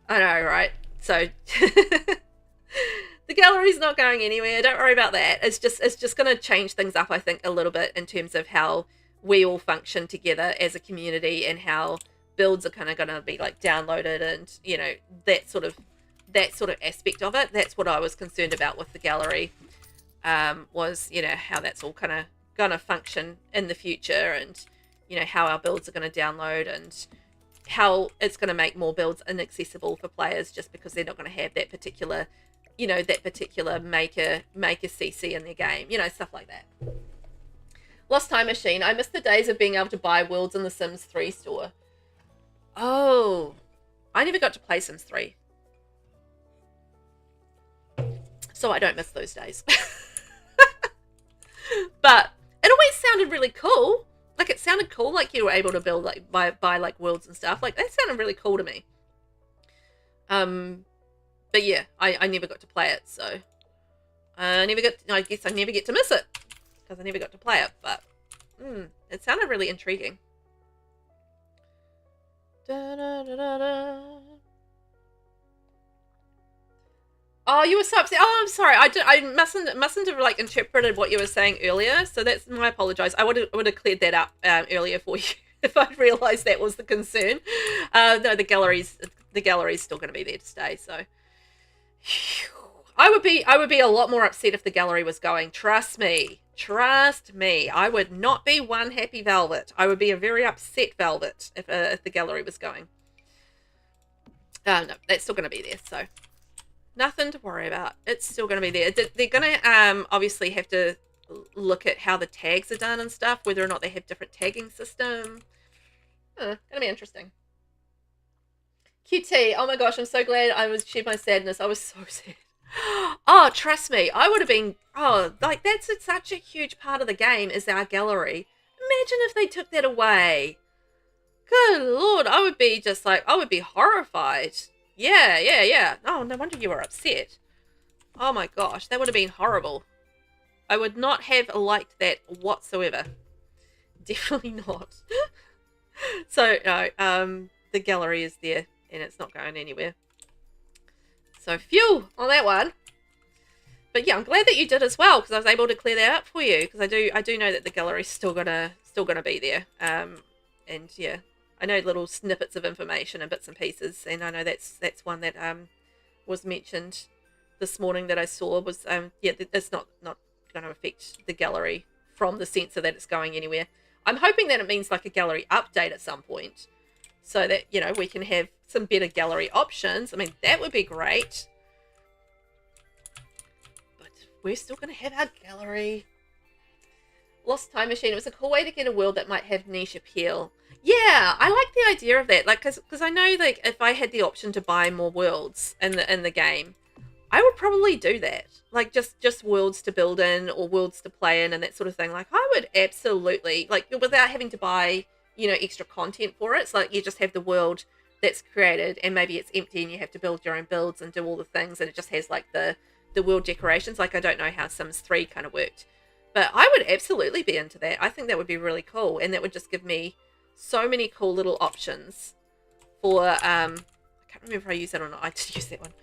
I know, right? So the gallery's not going anywhere. Don't worry about that. It's just going to change things up, I think, a little bit in terms of how we all function together as a community and how builds are kind of going to be like downloaded and, you know, that sort of aspect of it. That's what I was concerned about with the gallery, was, you know, how that's all kind of going to function in the future and, you know, how our builds are going to download and how it's going to make more builds inaccessible for players just because they're not going to have that particular, you know, maker CC in their game, you know, stuff like that. Lost Time Machine. I miss the days of being able to buy worlds in the Sims 3 store. Oh, I never got to play Sims 3. So I don't miss those days. But it always sounded really cool. Like, it sounded cool, like you were able to build, like, buy like worlds and stuff. Like, that sounded really cool to me. But yeah, I never got to play it, so I guess I never get to miss it because I never got to play it. But it sounded really intriguing. Oh, you were so upset. Oh, I'm sorry. I mustn't have like interpreted what you were saying earlier. So that's my apologize. I would have cleared that up earlier for you if I'd realised that was the concern. No, the gallery's still going to be there to stay. So I would be a lot more upset if the gallery was going. Trust me. I would not be one happy Velvet. I would be a very upset Velvet if the gallery was going. No, that's still going to be there. So. Nothing to worry about. It's still going to be there. They're going to obviously have to look at how the tags are done and stuff, whether or not they have different tagging system. Going to be interesting. QT, oh my gosh, I'm so glad I shared my sadness. I was so sad. Oh, trust me, I would have been, like, that's such a huge part of the game is our gallery. Imagine if they took that away. Good Lord, I would be horrified. Yeah. Oh, no wonder you were upset. Oh my gosh, that would have been horrible. I would not have liked that whatsoever. Definitely not. So, no, the gallery is there and it's not going anywhere. So, phew, on that one. But yeah, I'm glad that you did as well, because I was able to clear that up for you, because I do know that the gallery's still gonna be there. And yeah, I know little snippets of information and bits and pieces, and I know that's one that was mentioned this morning that I saw was yeah, that's not going to affect the gallery from the sensor that it's going anywhere. I'm hoping that it means like a gallery update at some point, so that, you know, we can have some better gallery options. I mean, that would be great. We're still going to have our gallery. Lost Time Machine. It was a cool way to get a world that might have niche appeal. Yeah, I like the idea of that. Like, because I know, like, if I had the option to buy more worlds in the game, I would probably do that. Like, just worlds to build in or worlds to play in and that sort of thing. Like, I would absolutely, like, without having to buy, you know, extra content for it. It's like you just have the world that's created and maybe it's empty and you have to build your own builds and do all the things, and it just has like the world decorations. Like, I don't know how Sims 3 kind of worked, but I would absolutely be into that. I think that would be really cool, and that would just give me so many cool little options for I can't remember if I used that or not. I did use that one.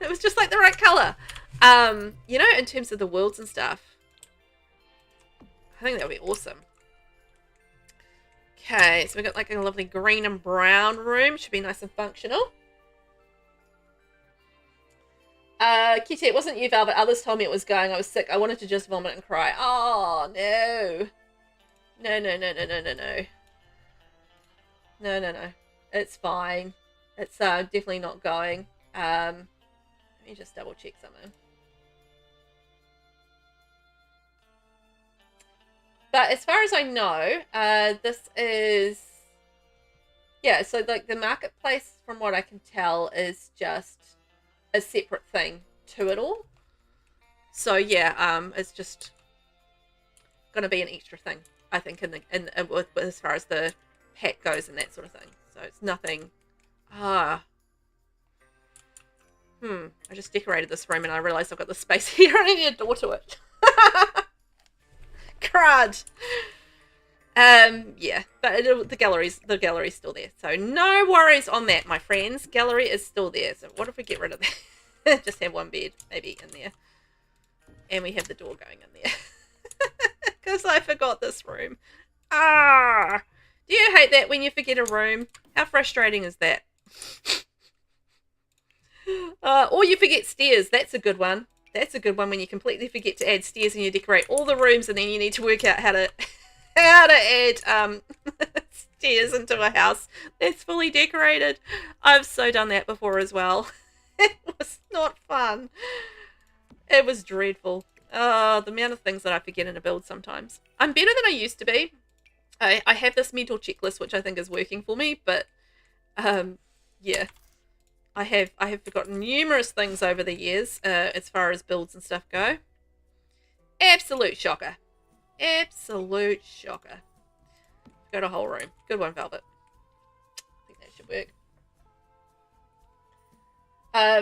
It was just like the right color. You know, in terms of the worlds and stuff, I think that would be awesome. Okay, so we got like a lovely green and brown room. Should be nice and functional. Kitty, it wasn't you, Velvet. Others told me it was going. I was sick. I wanted to just vomit and cry. Oh, no. No, no, no, no, no, no, no. No, no, no. It's fine. It's definitely not going. Let me just double check something. But as far as I know, this is... Yeah, so like the marketplace, from what I can tell, is just a separate thing to it all. So yeah, it's just gonna be an extra thing, I think, with as far as the pack goes and that sort of thing. So it's nothing. I just decorated this room and I realized I've got the space here and I need a door to it. Crud. Yeah, but the gallery's still there, so no worries on that, my friends. Gallery is still there. So what if we get rid of that? Just have one bed maybe in there, and we have the door going in there because I forgot this room. Do you hate that when you forget a room? How frustrating is that? Or you forget stairs. That's a good one. That's a good one, when you completely forget to add stairs and you decorate all the rooms and then you need to work out how to add stairs into a house that's fully decorated. I've so done that before as well. It was not fun. It was dreadful. The amount of things that I forget in a build sometimes. I'm better than I used to be. I have this mental checklist which I think is working for me, but yeah. I have forgotten numerous things over the years as far as builds and stuff go. Absolute shocker. Absolute shocker. Got a whole room. Good one, Velvet. I think that should work.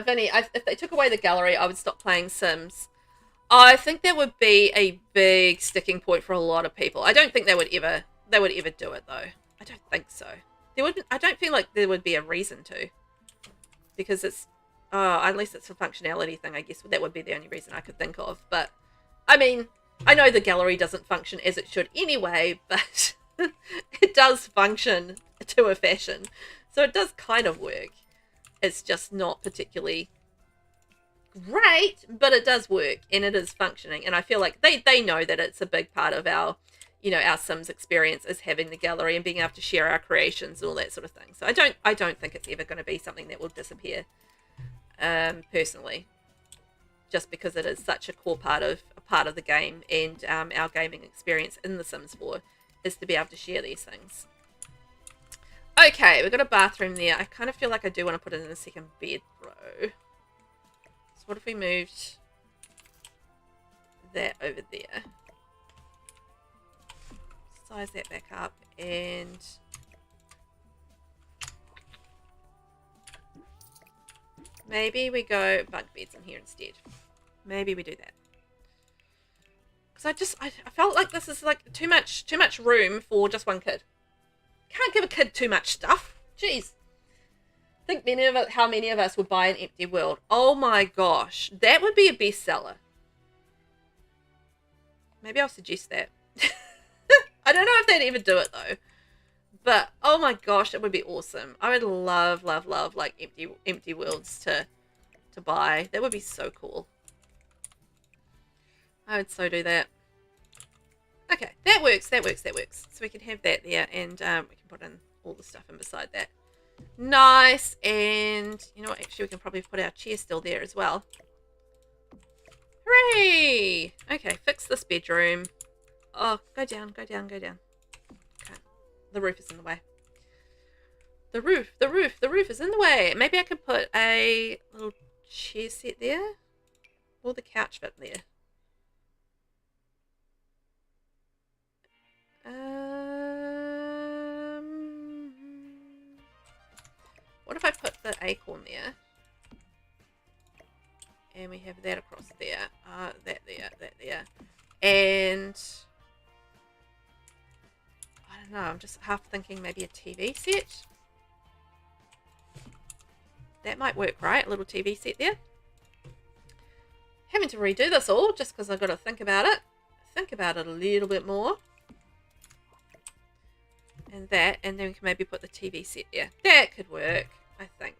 Vinny, if they took away the gallery, I would stop playing Sims. I think that would be a big sticking point for a lot of people. I don't think they would ever do it, though. I don't think so. I don't feel like there would be a reason to. Because it's, unless it's a functionality thing, I guess that would be the only reason I could think of. But, I mean, I know the gallery doesn't function as it should anyway, but it does function to a fashion. So it does kind of work. It's just not particularly great, but it does work, and it is functioning. And I feel like they know that it's a big part of our, you know, our Sims experience is having the gallery and being able to share our creations and all that sort of thing. So I don't think it's ever going to be something that will disappear, personally, just because it is such a core part of the game, and our gaming experience in The Sims 4 is to be able to share these things. Okay, we've got a bathroom there. I kind of feel like I do want to put it in a second bed row. So what if we moved that over there? Size that back up, and maybe we go bunk beds in here instead. Maybe we do that, because I felt like this is like too much room for just one kid. Can't give a kid too much stuff. Jeez. Think how many of us would buy an empty world. Oh my gosh, that would be a bestseller. Maybe I'll suggest that. I don't know if they'd ever do it though. But oh my gosh, it would be awesome. I would love, love, love like empty worlds to buy. That would be so cool. I would so do that. Okay, that works, that works, that works. So we can have that there, and we can put in all the stuff in beside that. Nice. And you know what, actually we can probably put our chair still there as well. Hooray! Okay, fix this bedroom. Oh, go down, go down, go down. Okay, the roof is in the way. The roof is in the way. Maybe I could put a little chair set there. Or the couch fit there. What if I put the acorn there? And we have that across there. That there. And I don't know, I'm just half thinking maybe a TV set. That might work, right? A little TV set there. Having to redo this all just because I've got to think about it. Think about it a little bit more. And that, and then we can maybe put the TV set there. That could work, I think.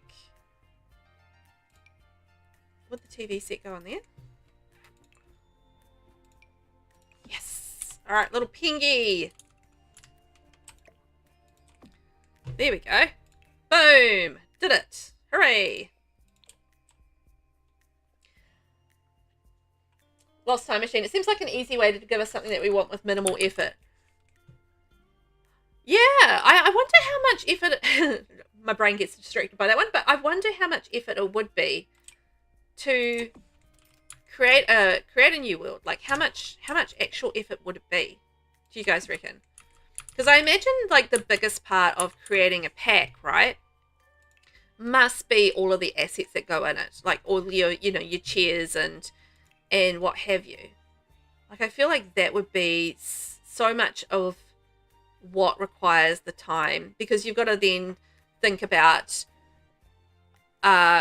Would the TV set go on there? Yes! Alright, little pingy! There we go. Boom! Did it! Hooray! Lost time machine. It seems like an easy way to give us something that we want with minimal effort. Yeah, I wonder how much effort... my brain gets distracted by that one, but I wonder how much effort it would be to create a new world. Like how much actual effort would it be? Do you guys reckon? Because I imagine like the biggest part of creating a pack, right, must be all of the assets that go in it, like all your your chairs and what have you. Like I feel like that would be so much of what requires the time, because you've got to then think about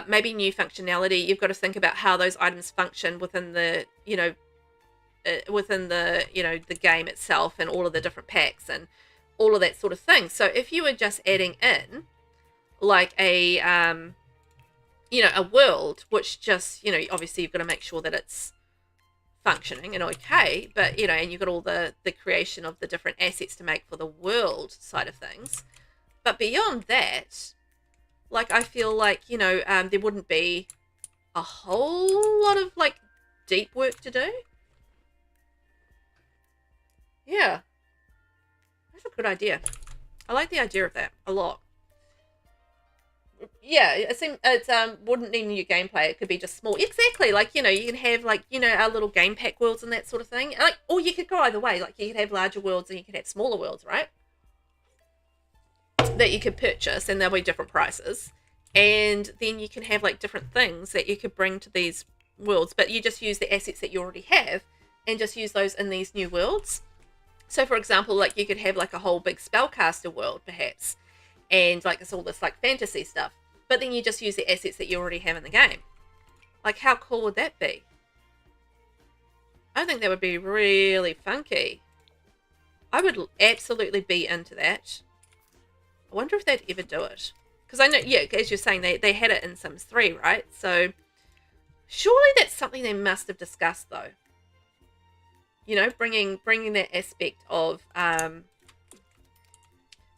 maybe new functionality. You've got to think about how those items function within the the game itself, and all of the different packs and all of that sort of thing. So if you were just adding in like a a world, which just obviously you've got to make sure that it's functioning and okay, but and you've got all the creation of the different assets to make for the world side of things. But beyond that, like I feel like there wouldn't be a whole lot of like deep work to do. Yeah, that's a good idea. I like the idea of that a lot. Yeah, it wouldn't need new gameplay. It could be just small. Exactly, like you can have like our little game pack worlds and that sort of thing. Like, or you could go either way. Like you could have larger worlds and you could have smaller worlds, right? That you could purchase, and there'll be different prices. And then you can have like different things that you could bring to these worlds, but you just use the assets that you already have and just use those in these new worlds. So for example, like you could have like a whole big spellcaster world perhaps, and like it's all this like fantasy stuff, but then you just use the assets that you already have in the game. Like how cool would that be? I think that would be really funky. I would absolutely be into that. I wonder if they'd ever do it, because I know, yeah, as you're saying, they had it in Sims 3, right? So surely that's something they must have discussed though, bringing that aspect of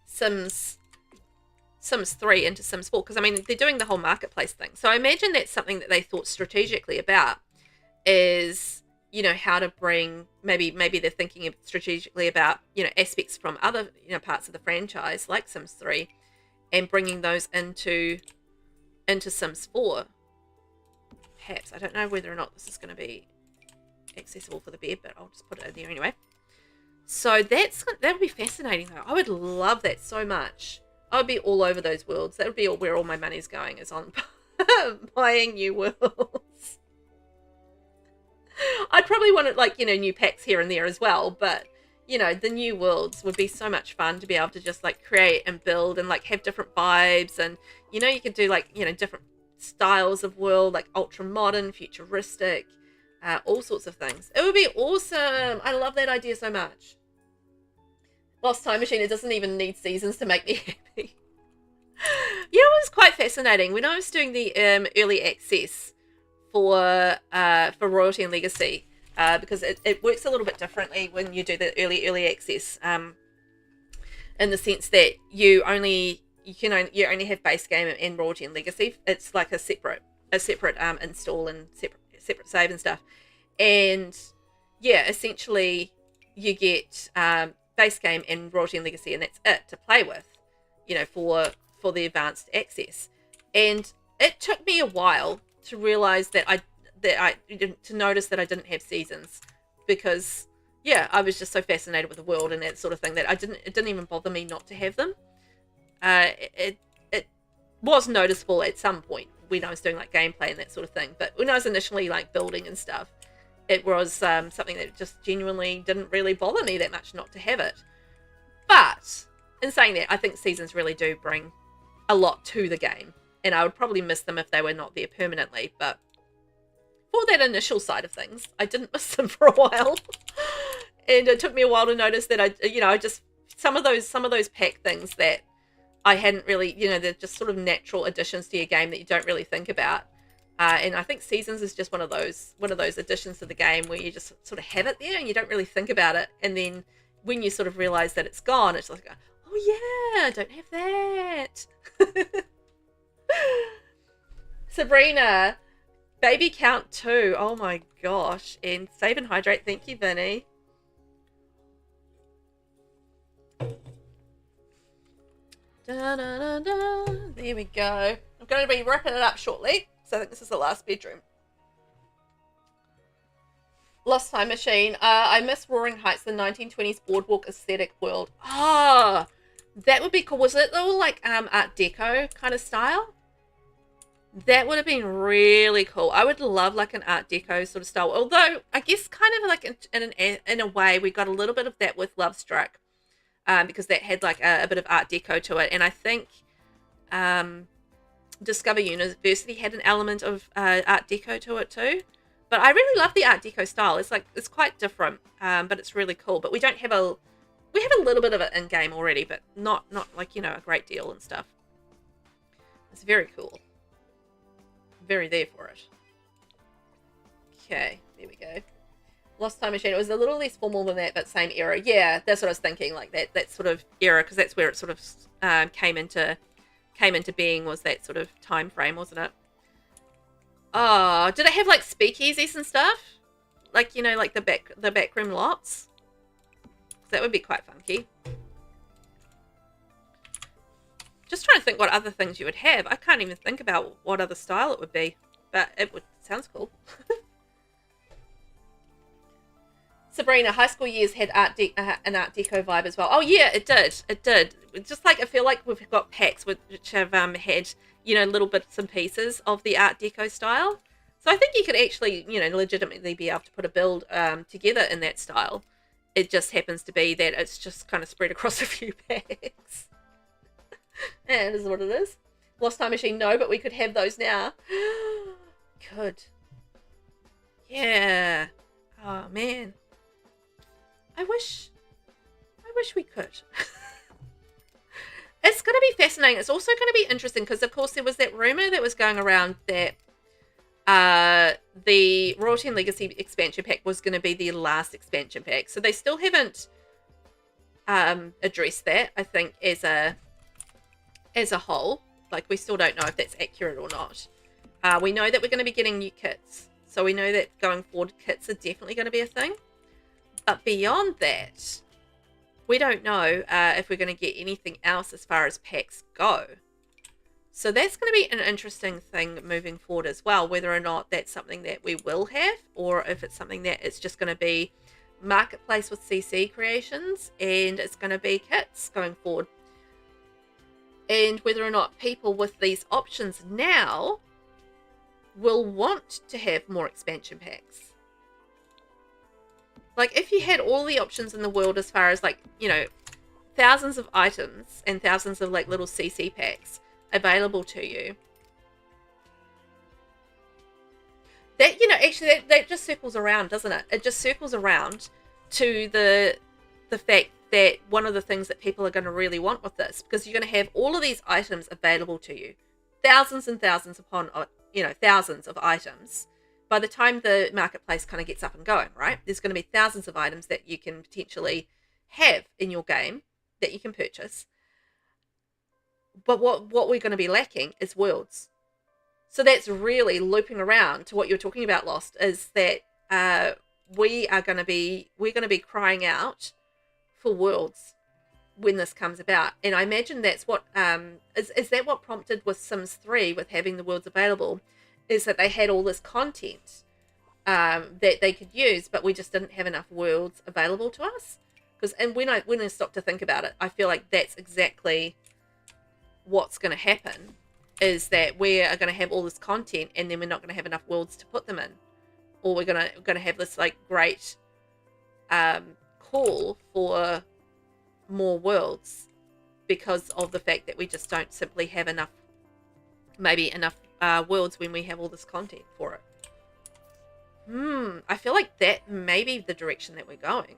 Sims 3 into Sims 4, because I mean they're doing the whole marketplace thing, so I imagine that's something that they thought strategically about, is how to bring, maybe they're thinking strategically about aspects from other parts of the franchise like Sims 3 and bringing those into Sims 4. Perhaps, I don't know whether or not this is going to be accessible for the bed, but I'll just put it in there anyway. So that would be fascinating though. I would love that so much. I would be all over those worlds. That would be where all my money's going, is on buying new worlds. I'd probably want it like new packs here and there as well, but the new worlds would be so much fun to be able to just like create and build and like have different vibes, and you could do like different styles of world, like ultra modern, futuristic, all sorts of things. It would be awesome. I love that idea so much. Lost Time Machine, it doesn't even need seasons to make me happy. You know, it was quite fascinating when I was doing the early access for Royalty and Legacy, because it works a little bit differently when you do the early access, in the sense that you only have base game and Royalty and Legacy. It's like a separate install and separate save and stuff. And yeah, essentially you get base game and Royalty and Legacy, and that's it to play with, you know, for the advanced access. And it took me a while to realize to notice that I didn't have seasons, because yeah, I was just so fascinated with the world and that sort of thing that it didn't even bother me not to have them. It was noticeable at some point when I was doing like gameplay and that sort of thing, but when I was initially like building and stuff, it was something that just genuinely didn't really bother me that much not to have it. But in saying that, I think seasons really do bring a lot to the game, and I would probably miss them if they were not there permanently. But for that initial side of things, I didn't miss them for a while. And it took me a while to notice that I just some of those pack things that I hadn't really, they're just sort of natural additions to your game that you don't really think about. And I think seasons is just one of those additions to the game where you just sort of have it there and you don't really think about it. And then when you sort of realize that it's gone, it's like, oh yeah, I don't have that. Sabrina, baby count 2. Oh my gosh. And save and hydrate. Thank you, Vinny. Da, da, da, da. There we go. I'm going to be wrapping it up shortly, so I think this is the last bedroom. Lost Time Machine. I miss Roaring Heights, the 1920s boardwalk aesthetic world. Ah, that would be cool. Was it all like Art Deco kind of style? That would have been really cool. I would love like an Art Deco sort of style. Although I guess kind of like in a way we got a little bit of that with Love Struck, because that had like a bit of Art Deco to it, and I think Discover University had an element of Art Deco to it too. But I really love the Art Deco style. It's quite different, but it's really cool. But we have a little bit of it in game already, but not like a great deal and stuff. It's very cool. Very there for it. Okay, there we go. Lost Time Machine. It was a little less formal than that, but same era. Yeah, that's what I was thinking. Like that sort of era, because that's where it sort of came into being, was that sort of time frame, wasn't it? Oh, did it have like speakeasies and stuff? Like like the backroom lots? That would be quite funky. Just trying to think what other things you would have. I can't even think about what other style it would be, but sounds cool. Sabrina, high school years had an Art Deco vibe as well. Oh yeah, it did. It did. Just like I feel like we've got packs which have had little bits and pieces of the Art Deco style. So I think you could actually legitimately be able to put a build together in that style. It just happens to be that it's just kind of spread across a few packs. And this is what it is. Lost Time Machine, no, but we could have those now. Could. Yeah. Oh man. I wish we could. It's going to be fascinating. It's also going to be interesting because, of course, there was that rumor that was going around that the Royalty and Legacy expansion pack was going to be the last expansion pack. So they still haven't addressed that, I think, as a whole. Like, we still don't know if that's accurate or not. We know that we're going to be getting new kits. So we know that going forward, kits are definitely going to be a thing. But beyond that, we don't know if we're going to get anything else as far as packs go. So that's going to be an interesting thing moving forward as well, whether or not that's something that we will have, or if it's something that it's just going to be marketplace with CC creations and it's going to be kits going forward. And whether or not people with these options now will want to have more expansion packs. Like, if you had all the options in the world as far as, like, thousands of items and thousands of, like, little CC packs available to you. That, actually that just circles around, doesn't it? It just circles around to the fact that one of the things that people are going to really want with this, because you're going to have all of these items available to you, thousands and thousands upon, thousands of items. By the time the marketplace kind of gets up and going, right? There's going to be thousands of items that you can potentially have in your game that you can purchase. But what we're going to be lacking is worlds. So that's really looping around to what you're talking about, Lost, is that we're going to be crying out for worlds when this comes about. And I imagine that's what is that what prompted with Sims 3 with having the worlds available, is that they had all this content that they could use, but we just didn't have enough worlds available to us. And when I stop to think about it, I feel like that's exactly what's going to happen, is that we are going to have all this content and then we're not going to have enough worlds to put them in, or we're going to have this like great call for more worlds because of the fact that we just don't simply have enough worlds when we have all this content for it. I feel like that may be the direction that we're going.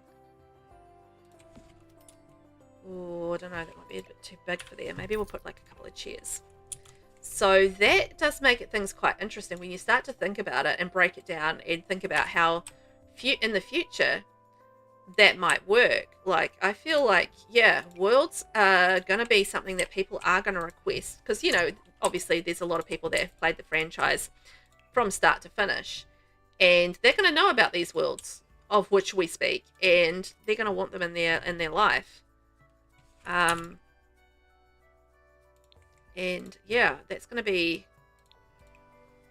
Oh, I don't know, that might be a bit too big for there. Maybe we'll put like a couple of chairs. So that does make things quite interesting when you start to think about it and break it down and think about how in the future that might work. Like, I feel like, yeah, worlds are going to be something that people are going to request, because, obviously there's a lot of people that have played the franchise from start to finish, and they're going to know about these worlds of which we speak, and they're going to want them in their life. And yeah, that's going to be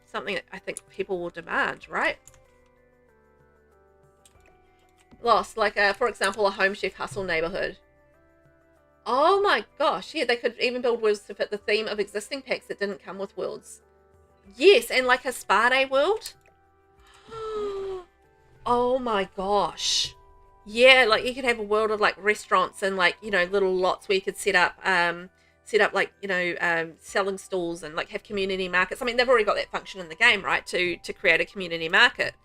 something that I think people will demand, right? Lost, like for example, a home chef hustle neighborhood. Oh my gosh, yeah, they could even build worlds to fit the theme of existing packs that didn't come with worlds. Yes, and like a spa day world. Oh my gosh. Yeah, like you could have a world of like restaurants and like, little lots where you could set up like, selling stalls and like have community markets. I mean, they've already got that function in the game, right? To create a community market.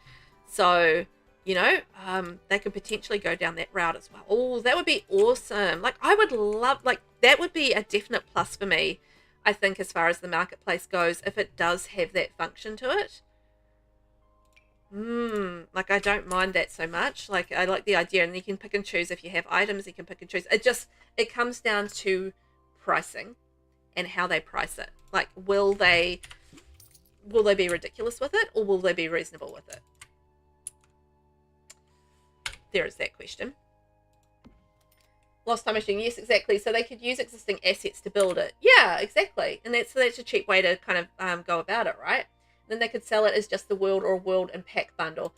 So, they could potentially go down that route as well. Oh, that would be awesome. Like, I would love, like, that would be a definite plus for me, I think, as far as the marketplace goes, if it does have that function to it. Like, I don't mind that so much. Like, I like the idea, and you can pick and choose. If you have items, you can pick and choose. It comes down to pricing and how they price it. Like, will they be ridiculous with it, or will they be reasonable with it? There is that question. Lost time machine, yes, exactly. So they could use existing assets to build it. Yeah, exactly. And that's a cheap way to kind of go about it, right? Then they could sell it as just the world or a world and pack bundle.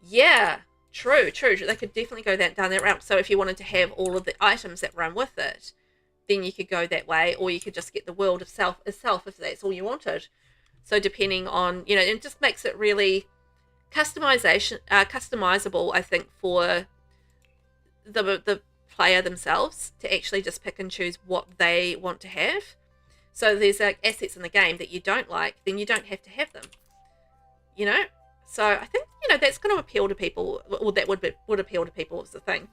Yeah, true. They could definitely go down that route. So if you wanted to have all of the items that run with it, then you could go that way, or you could just get the world itself if that's all you wanted. So depending on, it just makes it really customizable, I think, for the player themselves to actually just pick and choose what they want to have. So there's assets in the game that you don't like, then you don't have to have them. So I think that's going to appeal to people, or that would appeal to people is the thing.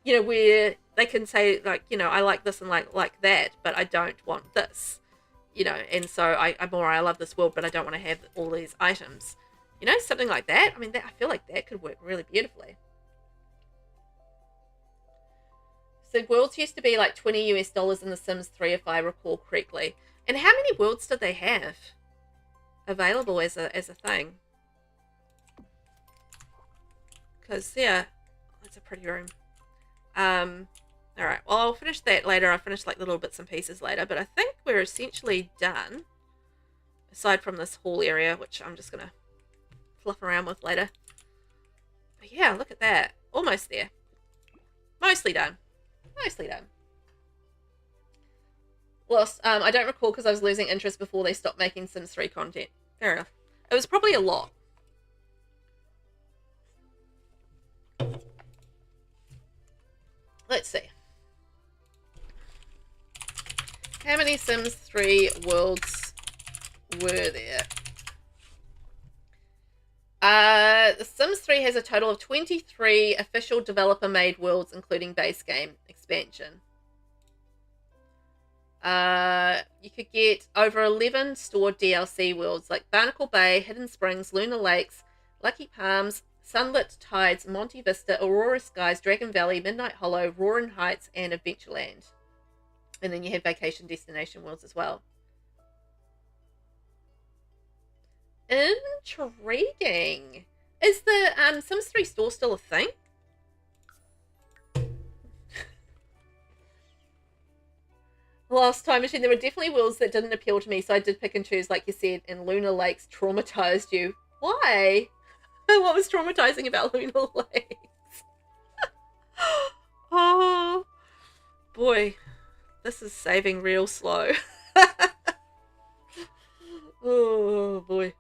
Where they can say like, I like this and like that, but I don't want this. And so I love this world, but I don't want to have all these items. Something like that. I mean, I feel like that could work really beautifully. So worlds used to be like $20 in The Sims 3, if I recall correctly. And how many worlds did they have available as a thing? Because, yeah, that's a pretty room. Alright, well, I'll finish that later. I'll finish like little bits and pieces later. But I think we're essentially done. Aside from this hall area, which I'm just going to fluff around with later. But yeah, look at that. Almost there. Mostly done. Lost. I don't recall because I was losing interest before they stopped making Sims 3 content. Fair enough. It was probably a lot. Let's see. How many Sims 3 worlds were there? The Sims 3 has a total of 23 official developer-made worlds, including base game expansion. You could get over 11 stored DLC worlds like Barnacle Bay, Hidden Springs, Lunar Lakes, Lucky Palms, Sunlit Tides, Monte Vista, Aurora Skies, Dragon Valley, Midnight Hollow, Roaring Heights, and Adventureland. And then you have vacation destination worlds as well. Intriguing. Is the Sims 3 store still a thing? Last time machine, there were definitely worlds that didn't appeal to me, so I did pick and choose, like you said, and Lunar Lakes traumatized you. Why? What was traumatizing about Lunar Lakes? Oh, boy. This is saving real slow. Oh, boy.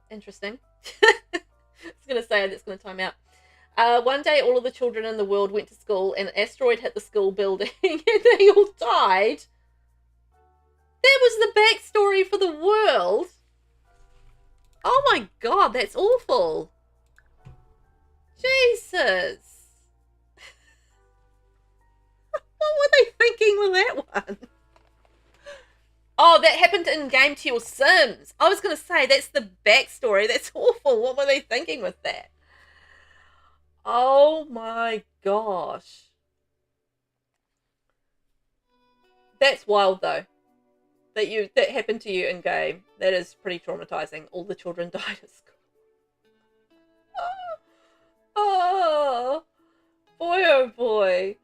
Interesting. I was going to say that's going to time out. One day, all of the children in the world went to school, and an asteroid hit the school building, and they all died. That was the backstory for the world. Oh my god, that's awful. Jesus. What were they thinking with that one? Oh, that happened in game to your Sims. I was going to say, that's the backstory. That's awful. What were they thinking with that? Oh my gosh. That's wild though. That happened to you in game. That is pretty traumatizing. All the children died at school. Oh boy, oh boy.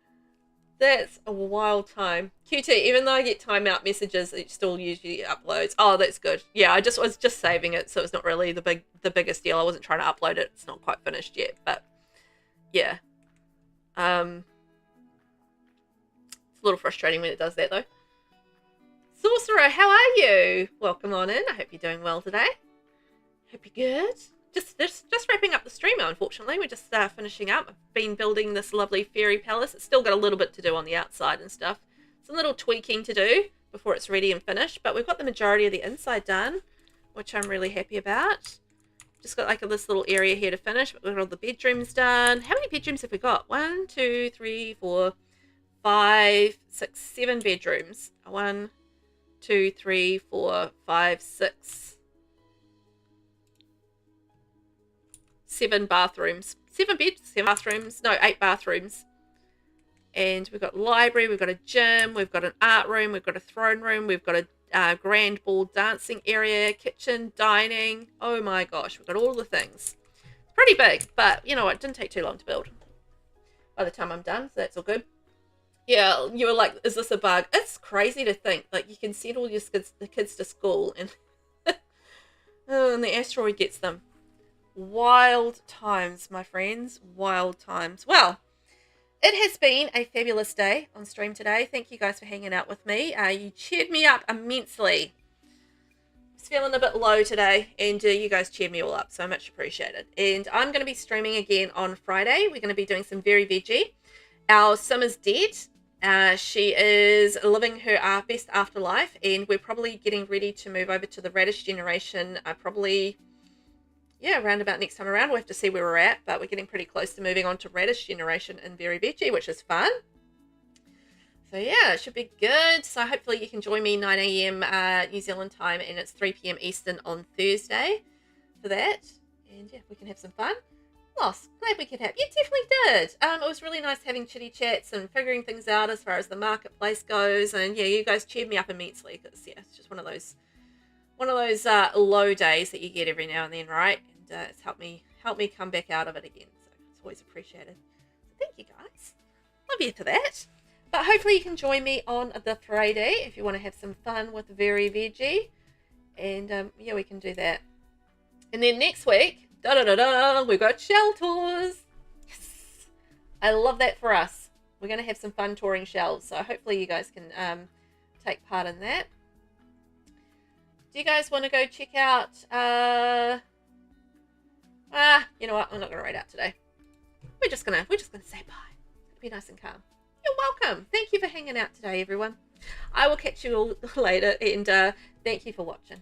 That's a wild time. QT, even though I get timeout messages, it still usually uploads. Oh, that's good. Yeah, I was just saving it, so it's not really the biggest deal. I wasn't trying to upload it. It's not quite finished yet, but yeah. It's a little frustrating when it does that though. Sorcerer, how are you? Welcome on in. I hope you're doing well today. Hope you're good. Just wrapping up the stream, unfortunately. We're just finishing up. I've been building this lovely fairy palace. It's still got a little bit to do on the outside and stuff. Some little tweaking to do before it's ready and finished, but we've got the majority of the inside done, which I'm really happy about. Just got like this little area here to finish, but we've got all the bedrooms done. How many bedrooms have we got? 1, 2, 3, 4, 5, 6, 7 bedrooms. 1, 2, 3, 4, 5, 6. 7 bathrooms. 7 beds, 7 bathrooms. No, 8 bathrooms. And we've got library, we've got a gym, we've got an art room, we've got a throne room, we've got a grand ball dancing area, kitchen, dining. Oh my gosh, we've got all the things. It's pretty big, but you know what? It didn't take too long to build. By the time I'm done, so that's all good. Yeah, you were like, is this a bug? It's crazy to think. Like, you can send all your kids to school and, and the asteroid gets them. Wild times, my friends. Wild times. Well, it has been a fabulous day on stream today. Thank you guys for hanging out with me. You cheered me up immensely. I was feeling a bit low today, and you guys cheered me all up, so much appreciated. And I'm going to be streaming again on Friday. We're going to be doing some Very Veggie. Our Sim is dead. She is living her best afterlife, and we're probably getting ready to move over to the Radish generation probably... yeah, around about next time around. We'll have to see where we're at, but we're getting pretty close to moving on to Radish generation in Very Veggie, which is fun. So yeah, it should be good. So hopefully you can join me 9 AM New Zealand time, and it's 3 PM Eastern on Thursday for that. And yeah, we can have some fun. Lost. Glad we could have. You definitely did. It was really nice having chitty chats and figuring things out as far as the marketplace goes. And yeah, you guys cheered me up immensely because yeah, it's just one of those low days that you get every now and then, right? It's helped me come back out of it again, so it's always appreciated. So thank you guys, love you for that. But hopefully you can join me on the Friday if you want to have some fun with Very Veggie, and yeah, we can do that. And then next week, we've got shell tours. Yes, I love that for us. We're going to have some fun touring shells, so hopefully you guys can take part in that. Do you guys want to go check out you know what? I'm not gonna write out today. We're just gonna say bye. It's gonna be nice and calm. You're welcome. Thank you for hanging out today, everyone. I will catch you all later, and thank you for watching.